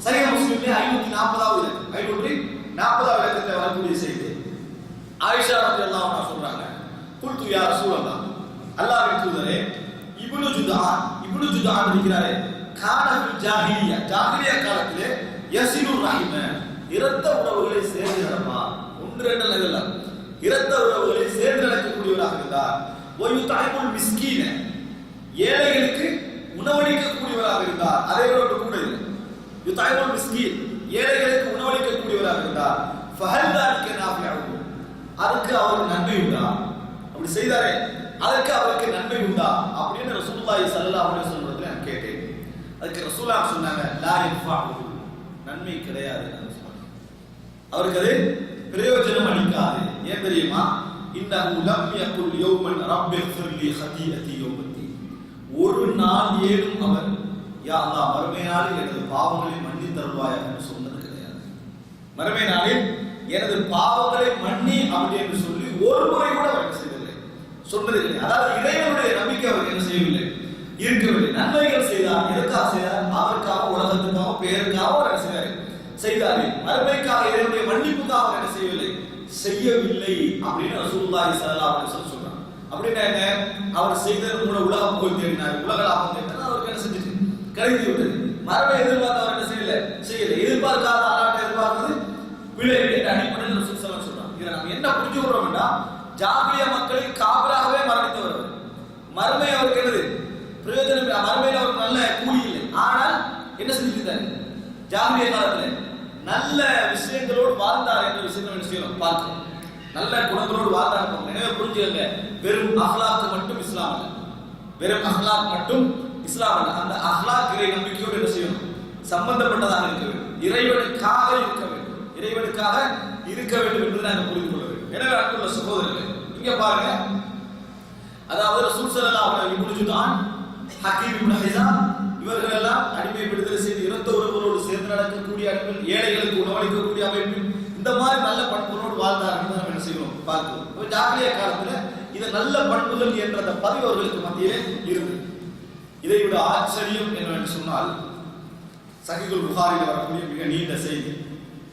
S1: சஹீஹ் முஸ்லிம்ல 540வது இலக்கம், 540வது இலக்கத்தில் வரக்கூடிய செய்தி. ஆயிஷா ரலியல்லாஹு அன்ஹா சொல்றாங்க, குல்து யா ரசூலல்லாஹ், அல்லாஹ்வின் தூதரே, இப்னு ஜுதா இருக்கிறாரே, கான ஃபில் ஜாஹிலியா, ஜாஹிலியா காலத்திலே யஸிலு ரஹிம, இரத்த உறவுகளை சேர்ந்து நடப்பார். ஒன்று ரெண்டு அல்ல, இரத்த உறவுகளை சேர்ந்து நடக்கக்கூடியவராக இருந்தார். வயுதஇமுல் மிஸ்கீன, ஏழைகளுக்கு உணவளிக்கக்கூடியவராக இருந்தார். அதே போல கூட யுதஇமுல் மிஸ்கீன், ஏழைகளுக்கு உணவளிக்கக்கூடியவராக இருந்தார். ஃபஹல் தாலிக நாஃபிஉ, அதுக்கு அவருக்கு நன்மை உண்டா? அப்படி செய்தாரே அதற்கு அவருக்கு நன்மை உண்டா அப்படின்னு ரசூலுல்லாஹி ஸல்லல்லாஹு அலைஹி வஸல்லம் நான் கேட்டேன். அதுக்கு ரசூலுல்லாஹ் சொன்னாங்க, லா யன்ஃபஉ, நன்மை கிடையாது, அவருக்கு அது பிரயோஜனம் அளிக்காது. ஏன் தெரியுமா? இன்னஹு லம் யகுல் யௌமன் ரப்பிக்ஃபிர் லி ஹதீஅதி யௌமத்தி, ஒரு நாள் ஏதும் அவர் யா அல்லாஹ் மறுமை நாளில் எனது பாவங்களை மன்னித் தருவாயாக என்று சொன்னது கிடையாது. மறுமை நாளில் எனது பாவங்களை மன்னி அப்படி என்று சொல்லி ஒரு முறை கூட அவர் செய்யவில்லை, சொன்னது கிடையாது. அதாவது இறைவனுடைய நம்பிக்கை அவருக்கு என்ன செய்யவில்லை, இருக்கவில்லை. நன்மைகள் செய்தார், எதற்காக செய்தார்? அவருக்காக, உலகத்துக்காக, பேருக்காக அவர் செய்தார். மறுமைக்காக, இறைவனுடைய மன்னிப்புக்காக அவர் என்ன செய்யவில்லை அப்படின்னு ரசூலுல்லாஹி ஸல்லல்லாஹு அலைஹி வஸல்லம் சொல்றாங்க. அப்படின்னா என்ன? அவர் செய்தது மூலம் உலக புகழ் தேடினார், உலக லாபம் தேடினார், அவருக்கு என்ன செஞ்சுட்டு கிடைத்து விட்டது. மறுமை எதிர்பார்த்து அவர் என்ன செய்யல. எதிர்பார்க்காத அல்லாஹ்வை எதிர்பார்க்கிறது பிழை என்ற அடிப்படையில் ரசூல் ஸல்லல்லாஹு அலைஹி வஸல்லம். இதை நம்ம என்ன புரிஞ்சுக்கிறோம்னா, ஜாஹிலியா மக்களில் காபிராகவே மரணித்தவர், மறுமை அவருக்கு என்னது பிரயோஜனம், மறுமையில் அவருக்கு நல்ல கூலி இல்லை. ஆனால் என்ன செஞ்சுட்டாரு? ஜாஹிலியா காலத்தில் நல்ல விஷயங்களோடு வாழ்ந்தார் என்ற விஷயத்தை என்ன செய்யணும் பார்க்கணும். நல்ல குணங்களோடு வாழ்ந்தார். நினைவு புரிஞ்சுக்கங்க, வெறும் அஹ்லாக் மட்டும் இஸ்லாம் அல்ல, வெறும் அஹ்லாக் மட்டும் இஸ்லாம் அல்ல. அந்த அஹ்லாக் இறை நம்பிக்கையோடு என்ன செய்யணும்? சம்பந்தப்பட்டதாக இருக்க வேண்டும், இறைவனுக்காக இருக்க வேண்டும், இறைவனுக்காக இருக்க வேண்டும் என்று நாங்கள் புரிந்து கொள்ள வேண்டும். எனவே அன்புள்ள சகோதரர்களே, இங்க பாருங்க, அதாவது ரசூல் ஸல்லல்லாஹு அலைஹி வஸல்லம், ஹக்கீம் இப்னு ஹிஸாம் இவர்கள் எல்லாம் அடிமை விடுதலை செய்து இரத்த உறவுகளோடு சேர்ந்து நடக்கக்கூடிய அடிமைகள், ஏழைகளுக்கு உணவளிக்கக்கூடிய அமைப்பு, இந்த மாதிரி நல்ல பண்புகளோடு வாழ்ந்தார்கள் நம்ம என்ன செய்யணும் பார்க்கிறோம். ஜாஹிலியா காலத்துல இது நல்ல பண்புகள் என்ற அந்த பதிவு அவர்களுக்கு மத்தியிலே இருக்கு. இதை விட ஆச்சரியம் என்னவென்று சொன்னால், சஹீஹுல் புகாரியில் வரக்கூடிய மிக நீண்ட செய்தி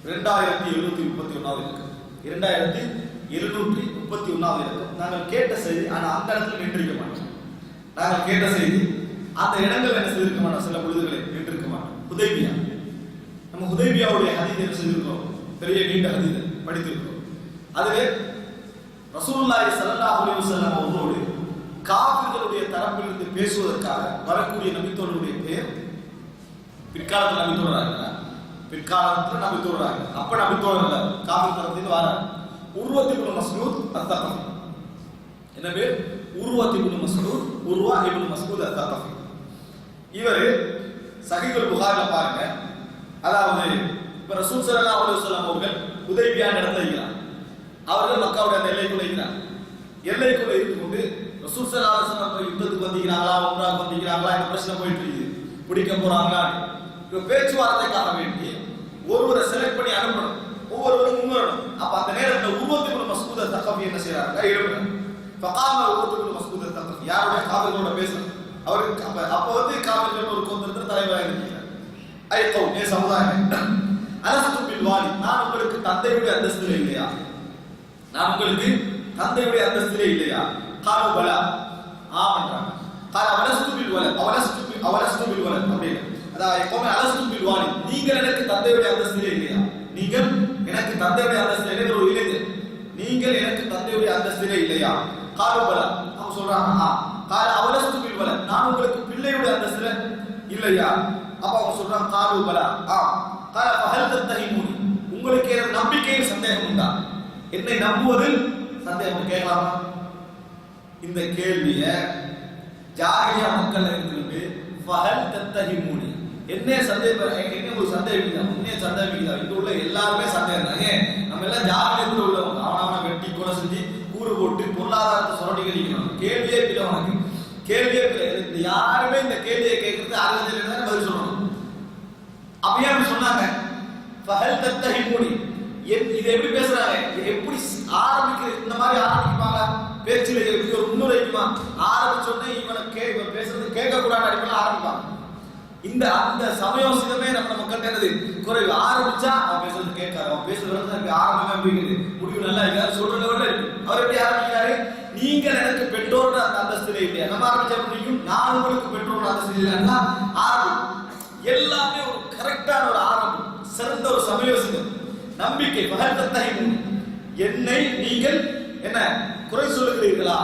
S1: 2731வது இலக்கம், 2731வது இலக்கம். நாங்கள் கேட்ட செய்தி, ஆனால் அந்த இடத்துல நின்றிருக்க மாட்டோம். நாங்கள் கேட்ட செய்தி அந்த இடங்கள் என்ன செய்திருக்க மாட்டோம், சில பொழுதுகளை நின்றிருக்க மாட்டோம். ஹுதைபியா, நம்ம ஹுதைபியாவுடைய ஹதீஸ் என்ன செய்திருக்கோம்? பெரிய நீண்ட ஹதீஸ் படித்திருக்கிறோம். அதுவே ரசூலுல்லாஹி ஸல்லல்லாஹு அலைஹி வஸல்லம் அவர்களோடு காஃபிர்களுடைய தரப்பிலிருந்து பேசுவதற்காக வரக்கூடிய நபித்தோழருடைய பெயர் பிற்காலத்தில் நபித்தோழராக பிற்காலத்தில் நபித்தோழராக அப்ப நபித்தோழர் காபிர் தரத்தில் வரார். உர்வத் இப்னு மஸ்ஊத் அத்-தகஃபி. என்ன பேர்? உர்வத் இப்னு மஸ்ஊத், உர்வா இப்னு மஸ்ஊத் அத்-தகஃபி. இவர் சஹீஹுல் புகாரில பாருங்க, அதாவது இப்ப ரசூல் ஸல்லல்லாஹு அலைஹி வஸல்லம் அவர்கள் ஹுதைபியா நடந்து இருக்கிறார். அவர்கள் மக்காவுடைய அந்த எல்லைக்குள்ள இருக்கிறார். எல்லைக்குள்ள இருந்து ரசூல் ஸல்லல்லாஹு அலைஹி வஸல்லம் யுத்தத்துக்கு வந்திருக்கிறாங்களா, உம்ராவுக்கு வந்திருக்கிறாங்களா, இந்த பிரச்சனை போயிட்டு இருக்குது, பிடிக்க போறாங்களா. இப்ப பேச்சுவார்த்தைக்காக வேண்டி ஒருவரை செலக்ட் பண்ணி அனுப்பணும், ஒவ்வொருவரும் முன்வரணும். அப்ப அந்த நேரத்தில் உர்வத் இப்னு மஸ்ஊத் அத்-தகஃபி என்ன செய்யறாங்க? எழுப்புறாங்க. ஃபகாம உர்வத் இப்னு மஸ்ஊத் அத்-தகஃபி, யாருடைய காபிர்களோட பேசுறாங்க. அவருக்கு அப்ப வந்து காபிர்கள் ஒரு கோத்திரத்தில் தலைவராக இருக்கிறார். ஐகௌம், ஏ சமுதாயம், அலஸ்து பில் வாலி, நான் உங்களுக்கு தந்தையுடைய அந்தஸ்திலே இல்லையா? நான் உங்களுக்கு தந்தையுடைய அந்தஸ்திலே இல்லையா? காலு பலா, ஆமன்றாங்க. கால அலஸ்து பில் வலத், அவலஸ்து பில் வலத் அப்படின்னு, அதாவது எப்பவுமே அலஸ்து பில் வாலி, நீங்கள் எனக்கு தந்தையுடைய அந்தஸ்திலே இல்லையா? நீங்கள் எனக்கு தந்தையுடைய அந்தஸ்திலே இல்லையா? ஒரு இளைஞர், நீங்கள் எனக்கு தந்தையுடைய அந்தஸ்திலே இல்லையா? காலு பலா, அவங்க சொல்றாங்க. கால அவலஸ்து பில் வலத், நான் உங்களுக்கு பிள்ளையுடைய அந்தஸ்திலே இல்லையா? அப்ப அவங்க சொல்றாங்க காலு பலா, கால ஃபஹல் தத்தஹிமுனி, உங்களுக்கு எனக்கு நம்பிக்கையில் சந்தேகம் உண்டா? என்னை நம்புவதில் சந்தேகம் கேட்கலாமா? இந்த கேள்விய ஜாஹிலியா மக்கள் இருந்து ஃபஹல் தத்தஹிமுனி, என்ன சந்தேகம், என்ன ஒரு சந்தேகம், உன்னே சந்தேகம். இங்க உள்ள எல்லாருமே சந்தேகம் தான். நம்ம எல்லாம் ஜாஹிலியத்துல உள்ளவங்க, அவனை வெட்டி கொலை செஞ்சு கூறு போட்டு பொருளாதாரத்தை சுரண்டி கழிக்கணும். கேள்வியே இல்லை உனக்கு, கேள்வியே இல்லை. யாருமே இந்த கேள்வியை கேட்கறது ஆர்வத்தில் தான் பதில் சொல்லணும். அப்படியே சொன்னாங்க ஃபஹல் தத்தஹிமுனி, இது எப்படி பேசுறாங்க, எப்படி ஆரம்பிக்கிற, இந்த மாதிரி ஆரம்பிப்பாங்க பேச்சில, எப்படி ஒரு முன்னுரைக்குமா ஆரம்பிச்சோடனே இவன் பேசுறது கேட்க கூடாது அடிப்படையில் ஆரம்பிப்பாங்க. இந்த அந்த சமயோசிதமே நம்ம மக்கள் என்னது குறைவு. ஆரம்பிச்சா அவன் பேசுறது கேட்காரு, அவன் பேசுறது ஆரம்பமே அப்படிங்கிறது முடிவு நல்லா இருக்காரு, சொல்றத விட இருக்கு. அவர் எப்படி ஆரம்பிக்கிறாரு? நீங்கள் எனக்கு பெற்றோர் அந்த அந்தஸ்திலே இல்லையா? நம்ம ஆரம்பிச்சா முடியும், நான் உங்களுக்கு பெற்றோர் அந்தஸ்திலே இல்லைன்னா ஆரம்பம் எல்லாமே ஒரு கரெக்டான ஒரு ஆரம்பம், சிறந்த ஒரு சமயோசிதம். நம்பிக்கை ஃபஹல் தத்தஹிமுனி, என்னை நீங்கள் என்ன குறை சொல்லுகிறீர்களா,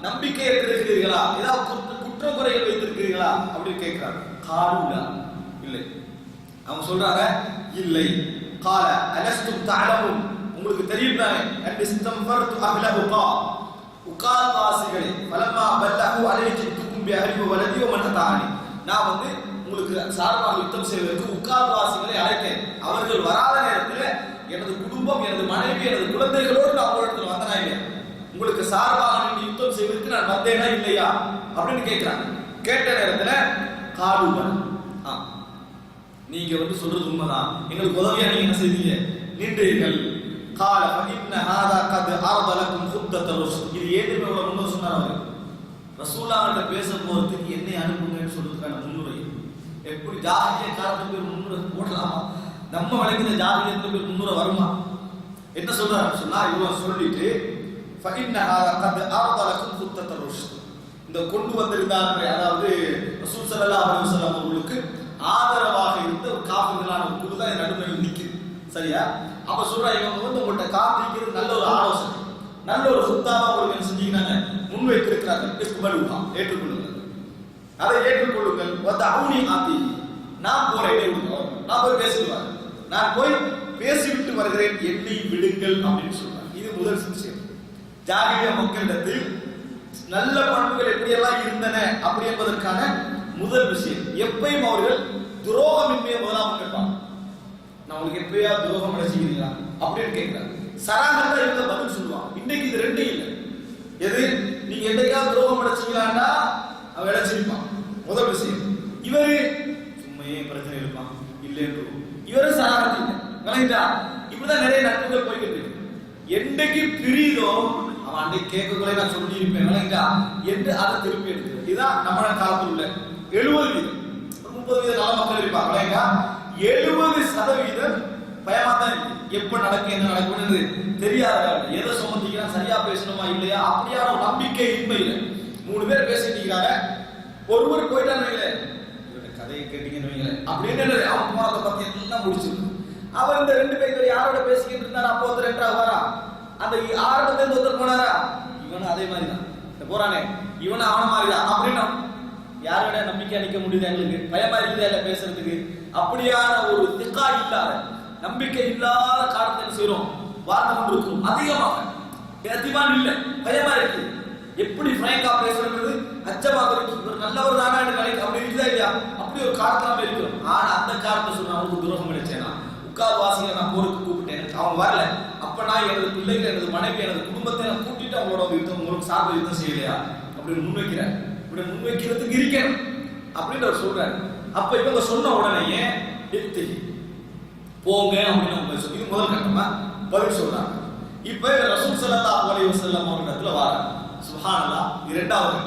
S1: நம்பிக்கை இருக்கிறீர்களா, ஏதாவது குற்றம் குறைகள் வைத்திருக்கிறீர்களா அப்படின்னு கேட்கிறாங்க. காலுலா, இல்லை. அவங்க சொல்றாங்க இல்லை. கால அலஸ்தும் தஅலமுன், உங்களுக்கு தெரியும் தானே, அன்இஸ்தம்ஃபர்து அஹ்ல உகால் வாசிகளே, ஃபலம்மா பல்லஹு அலைஜித்துக்கும் பிஅஹ்லி வலதி வமன் தஆனி, நான் வந்து உங்களுக்கு சார்பாக யுத்தம் செய்வதற்கு உக்கால் வாசிகளை அழைத்தேன். அவர்கள் வராத நேரத்தில் எனது குடும்பம், எனது மனைவி, எனது குழந்தைகளோடு நான் உங்களிடத்தில் வந்தனா இல்லையா? உங்களுக்கு சார்பாக நீங்க யுத்தம் செய்வதற்கு நான் வந்தேனா இல்லையா அப்படின்னு கேட்கிறாங்க. கேட்ட நேரத்தில் காலுவன், நீங்க வந்து சொல்றது உண்மைதான், எங்களுக்கு உதவியா நீங்க என்ன செய்தீங்க, நின்றீர்கள். கால ஃபஇன்ன ஹாதா கத் அர்த லக்கும் ஹுத்தத ருஷ்த், இது ஏதுமே முன்ன சொன்னார் அவர். ரசூலுல்லாஹ்கிட்ட பேச போறதுக்கு என்னை அனுப்புங்கன்னு சொல்றதுக்கான முன்னுரை. எப்படி ஜாஹிலிய காலத்துல பேர் முன்னுரை போடலாமா? நம்ம வழங்கின ஜாஹிலியத்துல பேர் முன்னுரை வருமா? என்ன சொல்றாரு சொன்னா, இவன் சொல்லிட்டு ஃபஇன்ன ஹாதா கத் அர்த லக்கும் ஹுத்தத ருஷ்த், இந்த கொண்டு வந்திருந்தார்கள், அதாவது ரசூல் ஸல்லல்லாஹு அலைஹி வஸல்லம் அவர்களுக்கு ஆதரவாக இருந்த ஒரு காஃபிர்களான ஒரு குழு தான் நடுமையில் நிக்குது. சரியா? அப்ப சொல்றா, இவங்க வந்து உங்கள்கிட்ட காப்பிக்கிறது நல்ல ஒரு ஆலோசனை, நல்ல ஒரு சுத்தாவா உங்களுக்கு என்ன செஞ்சீங்கன்னாங்க முன்வைத்திருக்கிறார்கள். ஏற்றுக்கொள்ளுங்கள், அதை ஏற்றுக்கொள்ளுங்கள். வதஊனி ஆதி, நான் போறேன், நான் போய் பேசிடுவாங்க, நான் போய் பேசிவிட்டு வருகிறேன், என்னை விடுங்கள் அப்படின்னு சொல்றாங்க. இது முதல் விஷயம். ஜாஹிலியா மக்களிடத்தில் நல்ல பண்புகள் எப்படியெல்லாம் இருந்தன அப்படி என்பதற்கான முதல் விஷயம். எப்பயும் அவர்கள் துரோகமின்மையை முதலாம் கேட்பாங்க. நான் உங்களுக்கு எப்பயா துரோகம் அடைச்சிக்கிறீங்களா அப்படின்னு கேட்கிறாங்க. சராகத்தா இருந்த பதில் சொல்லுவாங்க. இன்னைக்கு இது ரெண்டும் இல்லை. எது, நீங்க என்னைக்காவது துரோகம் அடைச்சிக்கலான்னா அவன் இழைச்சிருப்பான், முதல் விஷயம். இவரு சும்மையே பிரச்சனை இருப்பான் இல்லைன்னு, இவரு சராகத்து இல்லை, விளங்கிட்டா? இப்படிதான் நிறைய நட்புகள் போய்கிட்டு இருக்கு. என்னைக்கு பிரிதோ அவன் அன்னைக்கு கேட்கக்குள்ளே நான் சொல்லியிருப்பேன், விளங்கிட்டா என்று அதை திருப்பி எடுக்கிறது. இதுதான் நம்ம காலத்தில் உள்ள 70%, 30% நல்ல மக்கள் இருப்பாங்க, விளங்கிட்டா? 70% பயமா தான் இருக்கு. எப்ப நடக்கும் என்ன நடக்கும்னு தெரியாத, எதை சுமத்திக்கிறா, சரியா பேசணுமா இல்லையா அப்படியான ஒரு நம்பிக்கை இன்மை இல்லை. 3 பேர் பேசிட்டு இருக்காங்க, ஒருவர் போயிட்டான்னு வைங்களேன், கதையை கேட்டீங்கன்னு வைங்களேன், அப்படின்னு அவன் போனதை பத்தி எல்லாம் முடிச்சிருக்கு. அவர் இந்த 2 பேர் யாரோட பேசிக்கிட்டு இருந்தாரு, அப்போ ஒருத்தர் 2ஆவது வரா, அந்த ஆரம்பத்துல இருந்து ஒருத்தர் போனாரா, இவனும் அதே மாதிரி தான் போறானே, இவனும் அவன மாதிரிதான் அப்படின்னு யாரோட நம்பிக்கை அளிக்க முடியுது, எங்களுக்கு பயமா இருக்குதா இல்ல பேசுறதுக்கு. அப்படியான ஒரு திகா இல்லாத, நம்பிக்கை இல்லாத காரணத்தை செய்யறோம், வாழ்ந்து கொண்டிருக்கிறோம். அதிகமாக எத்திமான் இல்லை, பயமா இருக்கு. எப்படி பிராங்கா பேசுறது, அச்சமாக இருக்கு. ஒரு நல்லவர் தானே நினைக்க அப்படி இருக்குதா இல்லையா? அப்படி ஒரு காரணம் இருக்கிறோம். ஆனா அந்த காரணத்தை சொன்ன அவனுக்கு துரோகம் கிடைச்சேனா, உட்கார் வாசிகளை நான் போருக்கு கூப்பிட்டேன், அவங்க வரல. அப்ப நான் எனது பிள்ளைகள், எனது மனைவி, எனது குடும்பத்தை நான் கூட்டிட்டு அவங்களோட யுத்தம், உங்களுக்கு சார்பு யுத்தம் செய்யலையா அப்படின்னு முன்வைக்கிறேன். இப்படி முன்வைக்கிறதுக்கு இருக்கணும் அப்படின்னு அவர் சொல்றாரு. அப்ப இவங்க சொன்ன உடனேயே போங்க அப்படின்னு அவங்க சொல்லி முதல் கட்டமா பதில் சொல்றாங்க. இப்ப ரசூல் ஸல்லல்லாஹு அலைஹி வஸல்லம் அவர்களிடத்துல வராங்க. சுப்ஹானல்லாஹ். இரண்டாவது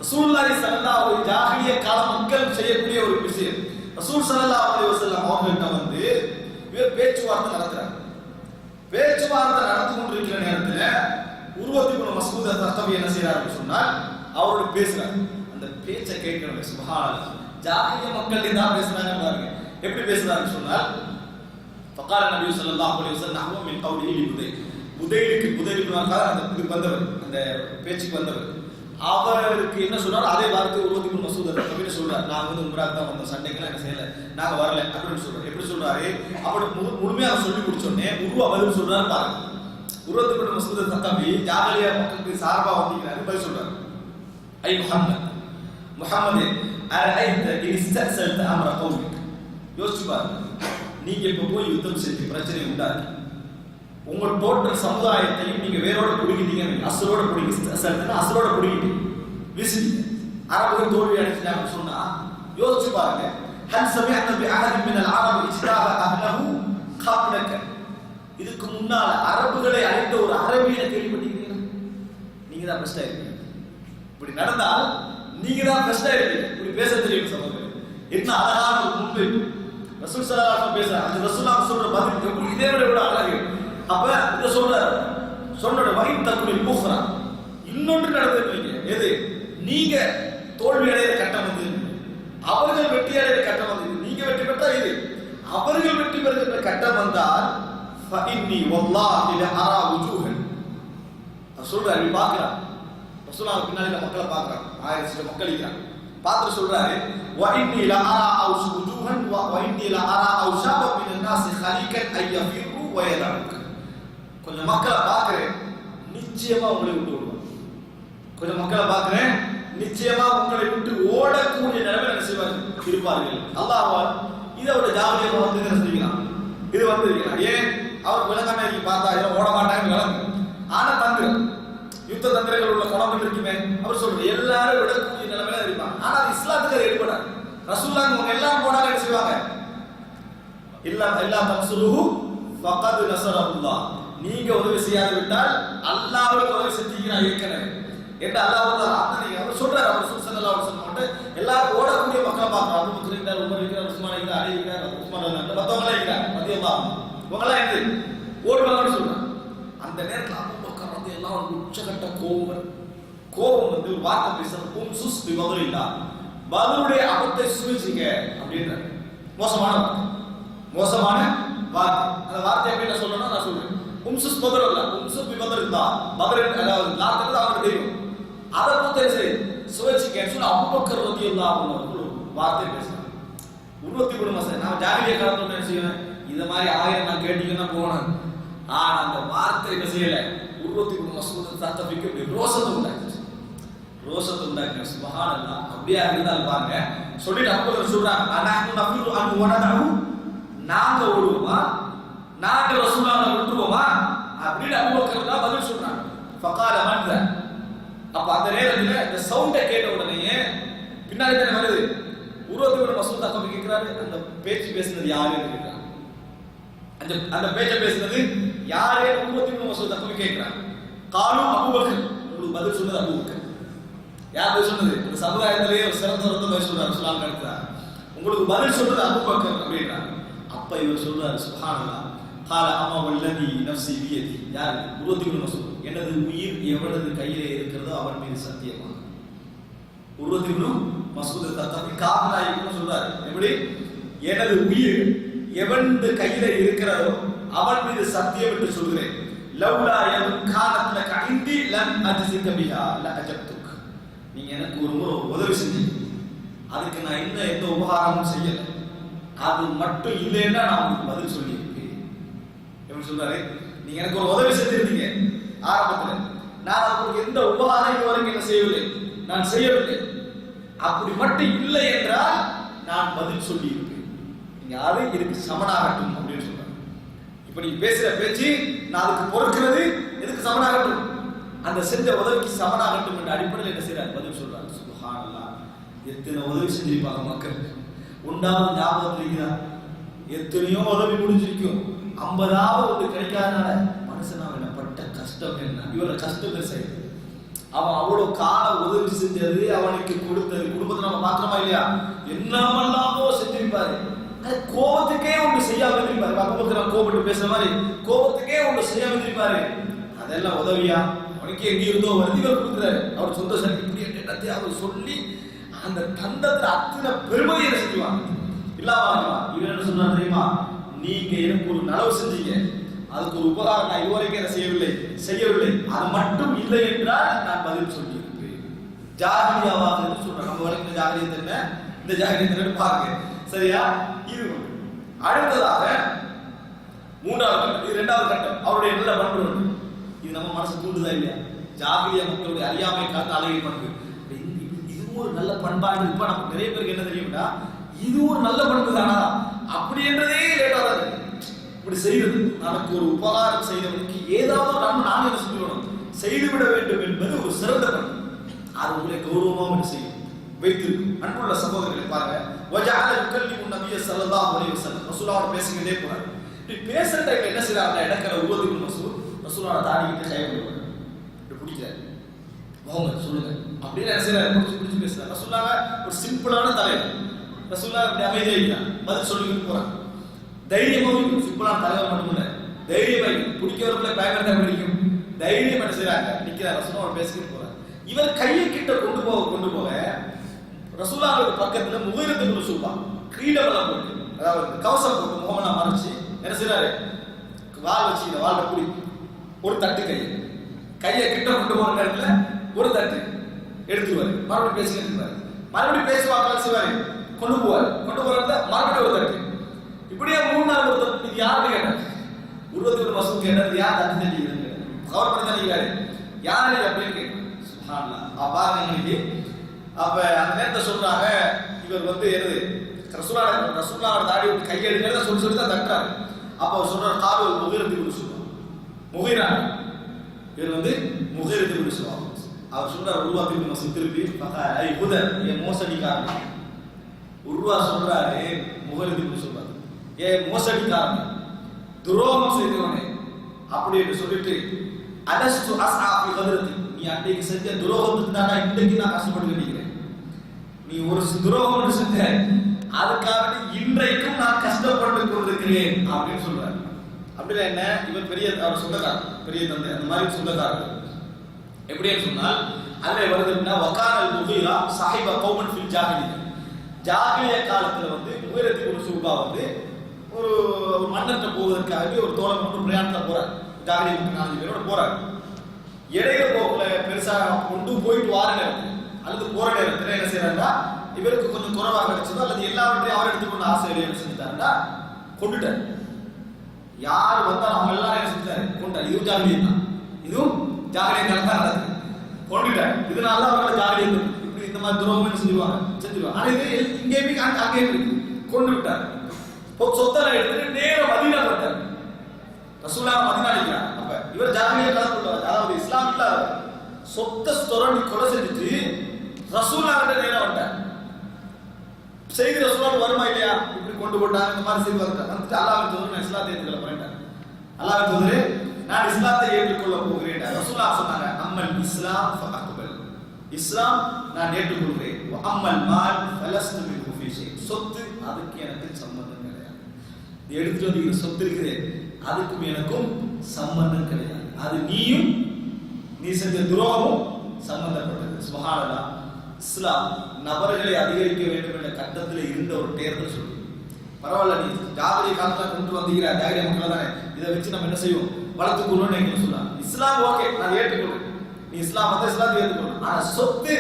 S1: ரசூலுல்லாஹி ஸல்லல்லாஹு அலைஹி ஜாஹிலிய கால மக்கள் செய்யக்கூடிய ஒரு விஷயம். ரசூல் ஸல்லல்லாஹு அலைஹி வஸல்லம் அவர்களிடம் வந்து இவர் பேச்சுவார்த்தை நடத்துறாங்க. பேச்சுவார்த்தை நடந்து கொண்டிருக்கிற நேரத்துல உர்வத் இப்னு மஸ்ஊத் அத்-தகவி என்ன செய்யறாரு சொன்னால், அவரோட பேசுறாங்க. அந்த பேச்சை கேட்கணும். சுப்ஹானல்லாஹ். ஜாஹிலிய மக்கள் என்ன பேசுறாங்க பாருங்க. எப்படி பேசுறாங்க சொன்னால், فقال النبي صلى الله عليه وسلم نحو من قوله لبديل. புதைலுக்கு அந்த வந்தவர், அந்த பேச்சுக்கு வந்தவர், அவருக்கு என்ன சொல்றாரு அதே வார்த்தை உர்வத் இப்னு மஸ்ஊத் அத்-தகவி சொல்றாரு. நான் வந்து உம்ராக்கு தான் வந்த, சண்டைக்கெல்லாம் என்ன செய்யல, நாங்க வரல அப்படின்னு சொல்றாரு. எப்படி சொல்றாரு? அப்படி முழுமையாக சொல்லி முடிச்சோடனே உருவா பதில் சொல்றாரு பாருங்க. உர்வத் இப்னு மஸ்ஊத் அத்-தகவி ஜாஹிலியா மக்களுக்கு சார்பா வந்திருக்காரு. பதில் சொல்றாரு, ஐ முஹம்மதே அரஐத இஸ்தஸல்த அம்ர கௌமிக். யோசிச்சு பாருங்க, நீங்க இப்ப போய் யுத்தம் செஞ்சு பிரச்சனை உண்டாக்கி உங்க டோட்டல் சமுதாயத்தையும் நீங்க வேரோட பிடிக்கிட்டீங்க, அசலோட பிடிக்கிட்டீங்க, அசலோட பிடிக்கிட்டீங்க, விசிட்டீங்க. அரபுகள் தோல்வி அடைஞ்சிட்டாங்கன்னு சொன்னா யோசிச்சு பாருங்க. ஹல் சமிஅத பி அஹத் மின் அல் அரப் இஜ்தாஹ அஹ்லஹு கப்லக. இதுக்கு முன்னால அரபுகளை அழைத்த ஒரு அரபியை கேள்விப்பட்டீங்களா? நீங்க தான் பெஸ்டா இருக்கீங்க. இப்படி நடந்தால் நீங்க தான் பெஸ்டா இருக்கீங்க. இப்படி பேச தெரியும் சகோதரர்களே. என்ன அழகான ஒரு முன்வைப்பு ரசூல் ஸல்லல்லாஹு அலைஹி வஸல்லம் பேசுறாங்க. அந்த ரசூலுல்லாஹ் சொல்ற பதில் இதே விட அழகு. அப்ப இத சொல்றாரு, சொன்னோட வகையின் தக்குனில் புஹ்ரா. இன்னொன்று நடந்துருக்கீங்க. எது? நீங்க தோல்வி அடைகிற கட்டம் வந்து, அவர்கள் வெற்றி அடைகிற கட்டம் வந்து, நீங்க வெற்றி பெற்றா இது, அவர்கள் வெற்றி பெறுகிற கட்டம் வந்தால் ஃபஇன்னி வல்லாஹி லஅரா வுஜூஹன். சொல்றாரு, பார்க்கறான் ரசூலுல்லாஹ் பின்னால மக்களை பார்க்கறான். 1000 மக்கள் இருக்காங்க. பார்த்து சொல்றாரு, வஇன்னி லஅரா அவுஸ் வுஜூஹன் வஇன்னி லஅரா அவுஷாப மினன் நாஸ் ஹலீகன் ஐயஃபிரு வயதஅக். கொஞ்சம் மக்களை பார்க்கிறேன், நிச்சயமா உங்களை விட்டு ஓடுவாங்க. கொஞ்சம் மக்களை பார்க்கிறேன், நிச்சயமா உங்களை விட்டு ஓடக்கூடிய நிலைமை என்ன செய்வார்கள், இருப்பார்கள். அல்லாஹ்வால் இதை ஒரு ஜாலியாக வந்து என்ன செய்யலாம், இது வந்து ஏன் அவர் விளங்காம இருக்கு பார்த்தா இதை ஓட மாட்டாங்க விளங்கு. ஆனா தந்திரம், யுத்த தந்திரங்கள் உள்ள குணம் இருக்குமே, அவர் சொல்றது எல்லாரும் விடக்கூடிய நிலைமையில இருப்பாங்க. ஆனா அது இஸ்லாத்துக்கு அது ஏற்படாது. ரசூலுல்லாஹ் அவங்க எல்லாரும் போனாலும் என்ன செய்வாங்க, இல்லா தன்சுருஹு ஃபகத் நஸரல்லாஹ். நீங்க உதவி செய்யாது விட்டால் அல்லாஹ்வுக்கு உதவி செஞ்சீங்கன்னா ஏற்கனவே என்று அல்லாஹ் அவர் சொல்றாரு. அவர் ஸல்லல்லாஹு அலைஹி வஸல்லம் மட்டும் எல்லாரும் ஓடக்கூடிய மக்களை பார்க்கறாங்க. அபூ பக்கர் இருக்கிறார், உமர் இருக்கிறார், உஸ்மான் இருக்கிறார், அலி இருக்கிறார், உஸ்மான் இருக்கிறார், மத்தவங்க இருக்கிறார், ரலியல்லாஹு அன்ஹு. இவங்கெல்லாம் எது ஓடுவாங்கன்னு சொல்றாங்க. அந்த நேரத்தில் அபூ பக்கர் ரலியல்லாஹு அன்ஹு உச்சகட்ட கோபம் வந்து ஒரு வார்த்தை பேசுறது, சுஸ் பி பத்ரில்லா, பத்ருடைய அபத்தை சுவிச்சிங்க அப்படின்றார். மோசமான வார்த்தை. அந்த வார்த்தை எப்படி நான் சொல்லணும், நான் சொல்றேன். உம்சுஸ் பத்ரல்ல, உம்சுஸ் பி பத்ரில்லா, பத்ர் அதாவது லாத்தது அவருக்கு தெரியும். அதை பத்தி சரி சுவிச்சிங்க சொல்ல அபூ பக்கர் ரலியல்லாஹு அன்ஹு வார்த்தை பேசுறாங்க. உர்வத் இப்னு மஸ்ஊத், நான் ஜாஹிலியா காலத்துல என்ன செய்வேன், இந்த மாதிரி 1000 நான் கேட்டீங்கன்னா போனேன். ஆனா அந்த வார்த்தை என்ன செய்யல, உர்வத் இப்னு மஸ்ஊத் தத்தபிக்கு ரோசத்தை உண்டாக்கி சுப்ஹானல்லாஹ். அப்படியே இருந்தால் பாருங்க, சொல்லிட்டு அபூபக்கர் சொல்றாங்க, அனஹு நஃபிரு அன் வனதஹு, நாங்க ஓடுவோமா, நாங்க ரசூலுல்லாஹ் விட்டுருவோமா அப்படின்னு அபூபக்கர் தான் பதில் சொல்றாங்க. ஃபகால மன்த. அப்ப அந்த நேரத்துல இந்த சவுண்டை கேட்ட உடனே பின்னாடி தானே வருது, உர்வத் இப்னு மஸ்ஊத் தத்தபி கேக்குறாரு, அந்த பேச்சு பேசுனது யாருன்னு கேக்குறாங்க. அந்த பேச்சை பேசுனது யாரே உர்வத் இப்னு மஸ்ஊத் தத்தபி கேக்குறாங்க. காலு அபூபக்கர், உங்களுக்கு பதில் சொன்னது அபூபக்கர். யார் பதில் சொன்னது, இந்த சமுதாயத்திலேயே ஒரு சிறந்த பதில் சொல்றாரு ரசூலுல்லாஹ் கருத்தார், உங்களுக்கு பதில் சொல்றது அபூபக்கர் அப்படின்றாங்க. அப்ப இவர் சொல்றாரு, சுப்ஹானல்லாஹ், قال اما والذي نفسي بيدي. யார்? உர்வத் இப்னு மஸ்ஊத். எனது உயிர் எவனது கையிலே இருக்கிறதோ அவன் மீது சத்தியமாக. உர்வத் இப்னு மஸ்ஊத் தத்தபி காஃபிலாயின்னு சொல்றாரு. எப்படி? எனது உயிர் எவனது கையிலே இருக்கிறதோ அவன் மீது சத்தியம் என்று சொல்கிறேன். லவ்லா யதுன் கானத் லக இந்தி லன் அஜ்ஸிக பிஹா லஅஜப்துக். நீங்க எனக்கு ஒரு முறை உதவி செஞ்சீங்க, அதுக்கு நான் இன்னும் எந்த உபகாரமும் செய்யலை, அது மட்டும் இல்லைன்னா நான் உங்களுக்கு பதில் சொல்லியிருக்கேன். எப்படி சொல்றாரு, நீங்க எனக்கு ஒரு உதவி செஞ்சிருந்தீங்க ஆரம்பத்துல, நான் உங்களுக்கு எந்த உபகாரம் இதுவரைக்கும் என்ன செய்யவில்லை, நான் செய்யவில்லை. அப்படி மட்டும் இல்லை என்றால் நான் பதில் சொல்லி இருப்பேன், நீங்க அது இதுக்கு சமனாகட்டும் அப்படின்னு சொல்றாங்க. இப்ப நீ பேசுற பேச்சு நான் அதுக்கு பொறுக்கிறது எதுக்கு சமனாகட்டும், அந்த செஞ்ச உதவிக்கு சமனாகட்டும் என்ற அடிப்படையில் என்ன செய்யறாரு, பதில் சொல்றாரு. சுப்ஹானல்லாஹ், எத்தனை உதவி செஞ்சிருப்பாங்க மக்கள், உண்டாவது ஞாபகம் இருக்கிறா, எத்தனையோ உதவி முடிஞ்சிருக்கும், 50வது ஒன்று கிடைக்காதனால மனுஷன் அவன் பட்ட கஷ்டம் என்ன, இவர கஷ்டம் செய்யுது, அவன் அவ்வளவு கால உதவி செஞ்சது, அவனுக்கு கொடுத்தது, குடும்பத்தை நம்ம மாத்திரமா இல்லையா, என்னமெல்லாமோ செஞ்சிருப்பாரு. கோபத்துக்கே ஒன்று செய்யாம இருந்திருப்பாரு, அபூபக்கர் கோபப்பட்டு பேசுற மாதிரி கோபத்துக்கே ஒன்று செய்யாம இருந்திருப்பாரு. அதெல்லாம் உதவியா, அவனுக்கு எங்க இருந்தோ வருது, இவர் கொடுக்குறாரு, அவர் சொந்த சக்தி இப்படி என்னத்தை அவர் சொல்லி அந்த தந்தத்துல அத்தனை பெருமையை செஞ்சுவாங்க. இல்லாம இவர் என்ன சொன்னா தெரியுமா, நீங்க எனக்கு ஒரு நலவு செஞ்சீங்க, அதுக்கு ஒரு உபகாரம் நான் இதுவரைக்கும் என்ன செய்யவில்லை, அது மட்டும் இல்லை என்றால் நான் பதில் சொல்லியிருப்பேன். ஜாகிலியாவாக சொல்றேன், நம்ம வரைக்கும் ஜாகிலியத் என்ன, இந்த ஜாகிலியத் பாருங்க சரியா. இது அடுத்ததாக மூன்றாவது கட்டம், இது இரண்டாவது கட்டம், அவருடைய நல்ல பண்பு. இது நம்ம மனசு தூண்டுதா இல்லையா, ஜாகிலியா மக்களுடைய அறியாமை காத்த அழகிய பண்பு, இது ஒரு நல்ல பண்பாடு. இப்ப நமக்கு நிறைய பேருக்கு என்ன தெரியும்னா, இது ஒரு நல்ல பண்பு தானா அப்படி என்றதே லேட்டா தான் இருக்கு. இப்படி செய்வது, நமக்கு ஒரு உபகாரம் செய்தவனுக்கு ஏதாவது நானே என்ன சொல்லிவிடணும், செய்துவிட வேண்டும் என்பது ஒரு சிறந்த பண்பு. அது உங்களை கௌரவமாக என்ன செய்யும் வைத்திருக்கும். அன்புள்ள சகோதரர்களை பாருங்க, வஜஅல யுகல்லிமு நபிய ஸல்லல்லாஹு அலைஹி வஸல்லம், ரசூலுல்லாஹ் பேசிக்கிட்டே போறாரு. இப்படி பேசுற டைம்ல என்ன செய்யறாங்க, இடக்கல உபதிக்கு ரசூலுல்லாஹ் தாடிக்கிட்ட கை வைக்கிறார், இப்படி பிடிக்கிறார், முஹம்மத் சொல்லுங்க அப்படின்னு என்ன செய்யறாரு, பிடிச்சு பேசுறாரு. ரசூலுல்லாஹ் ஒரு சிம்பிளான தலைவர், ரசூலுல்லாஹ் அப்படி அமைதியா இருக்கிறார், பதில் சொல்லிட்டு போறாங்க. தைரியமாக சிம்பிளான தலைவர் மட்டும் இல்ல, தைரியமாக பிடிக்கிறவர்களை பயங்கரத்தை பிடிக்கும், தைரியம் என்ன செய்யறாங்க, நிக்கிறார், ரசூலுல்லாஹ் பேசிக்கிட்டு போறார். இவர் கையை கிட்ட கொண்டு போக ரசூலுல்லாஹ் பக்கத்துல முகீரத் இப்னு ஷுபா கிரீடமெல்லாம் போட்டு, அதாவது கவசம் போட்டு முகமெல்லாம் மறைச்சு என்ன செய்யறாரு, வாள் வச்சு இந்த வாளை புடி ஒரு தட்டு கையை கிட்ட கொண்டு போற நேரத்துல ஒரு தட்டு எடுத்துருவாரு, மறுபடியும் பேசிக்கிட்டு இருப்பாரு, மறுபடியும் பேசுவாங்க செய்வாரு, கொண்டு போவாரு, கொண்டு போறதுல மறுபடியும் ஒரு தட்டு, இப்படியே 3 ஒரு தட்டு. இது யாருன்னு கேட்டாரு, உருவத்துக்கு மசூத் கேட்டாரு, யார் தட்டு தட்டிக்கிறாங்க, கவர் பண்ணி தட்டிக்கிறாரு, யாரு அப்படின்னு கேட்க. அப்ப அந்த நேரத்தை சொல்றாங்க, இவர் வந்து எது ரசூலுல்லாஹ் தாடி விட்டு கையெடுக்கிறத சொல்லி தான் தட்டுறாரு. அப்ப அவர் சொல்றாரு, காபு முகீரத் இப்னு ஷுபா, முகீரா இவர் வந்து முகீரத் இப்னு ஷுபா. அவர் சொல்றாரு, உருவா திருப்பி திருப்பி ஐ புதர் ஏ மோசடிக்காரன், உருவா சொல்றாரு முகீரத் இப்னு ஷுபா, ஏ மோசடிக்காரன், துரோகம் செய்தவனே அப்படி என்று சொல்லிட்டு, அலஸ்து அஸ்ஆ ஃபி கத்ரதி, நீ அன்றைக்கு செஞ்ச துரோகத்துக்கு தான் நான் இன்றைக்கு நான் கஷ்டப்பட்டு நிற்கிறேன், நீ ஒரு துரோகம் செஞ்ச அதுக்காக இன்றைக்கும் நான் கஷ்டப்பட்டு கொண்டிருக்கிறேன் அப்படின்னு சொல்றாரு. அப்படின்னா என்ன, இவர் பெரிய அவர் சொந்தக்காரர், பெரிய தந்தை அந்த மாதிரி சொந்தக்காரர். எப்படின்னு சொன்னால் அதுல வருதுன்னா, வகானல் முகீரா சாஹிப கௌமன் ஃபில் ஜாஹிலியா, ஜாஹிலியா காலத்துல வந்து முகீரத் இப்னு ஷுபா வந்து ஒரு மன்னர்கிட்ட போவதற்காக ஒரு தோழன் மட்டும் பிரயாணத்தை போறார், ஜாஹிலியா 4 பேரோட போறாரு. இடையில போகல பெருசா கொண்டு போயிட்டு வார நேரத்தில் அல்லது போற நேரத்தில் என்ன செய்யறாருன்னா, இவருக்கு கொஞ்சம் குறைவாக கிடைச்சதோ அல்லது எல்லாவற்றையும் அவர் எடுத்துக்கொண்டு ஆசையில என்ன செஞ்சுட்டாருன்னா கொண்டுட்டார். யார் வந்தாலும் அவங்க எல்லாரும் என்ன செஞ்சாரு, கொண்டார். இதுவும் ஜாகிலியம் தான், இதுவும் ஜாகிலியம் தான் நடக்குது, கொண்டுட்டார். இதனால அவர்களை ஜாகிலியம் இப்படி இந்த மாதிரி துரோகம் செஞ்சுருவாங்க. ஆனா இது இங்கேயுமே அங்கே இருக்கு, கொண்டு விட்டார். சொத்தரை எடுத்துட்டு நேரம் மதீனா வந்தார், ரசூலுல்லாஹ் மதீனா இருக்கிறார். அப்ப இவர் ஜாகிலியா காலத்துல, அதாவது இஸ்லாம் இல்ல, சொத்த ஸ்தொரணி கொலை செஞ்சுட்டு ரசூலுல்லாஹ் கிட்ட நேரா வந்தார். செய்தி ரசூலுல்லாஹ் வருமா இல்லையா, இப்படி கொண்டு போட்டாங்க, இந்த மாதிரி செய்தி வந்துட்டாங்க. அல்லாஹ்வின் தூதர் நான் இஸ்லாத்தை ஏற்றுக்கொள்ள போறேன், அல்லாஹ்வின் தூதரே நான் இஸ்லாத்தை ஏற்றுக்கொள்ள போகிறேன். ரசூலுல்லாஹ் சொன்னாங்க, அம்மல் இஸ்லாம் ஃபஅக்பல், இஸ்லாம் நான் ஏற்றுக்கொள்கிறேன், அம்மல் மால் ஃபலஸ்து மின்ஹு ஃபீ ஷை, சொத்து அதுக்கு எனக்கு சம்பந்தம் கிடையாது, எடுத்துட்டு வந்து சொத்து இருக்குது அதுக்கும் எனக்கும் சம்பந்தம் கிடையாது, அது நீயும் நீ செஞ்ச துரோகமும் சம்பந்தப்பட்டது. சுப்ஹானல்லாஹ், இஸ்லாம் நபர்களை அதிகரிக்க வேண்டும் என்ற கட்டத்தில் இருந்த ஒரு தேர்தல் சொல்லு. பரவாயில்ல, நீ ஜாகிலிய காலத்துல கொண்டு வந்தீங்க, ஜாகிலிய மக்கள் தானே, இதை வச்சு நம்ம என்ன செய்வோம், வளர்த்துக்கணும்னு நீங்க சொல்லலாம். இஸ்லாம் ஓகே, நான் ஏற்றுக்கொள்றேன், நீ இஸ்லாம் மத இஸ்லாத்தை ஏற்றுக்கொள்ளணும், ஆனா சொத்து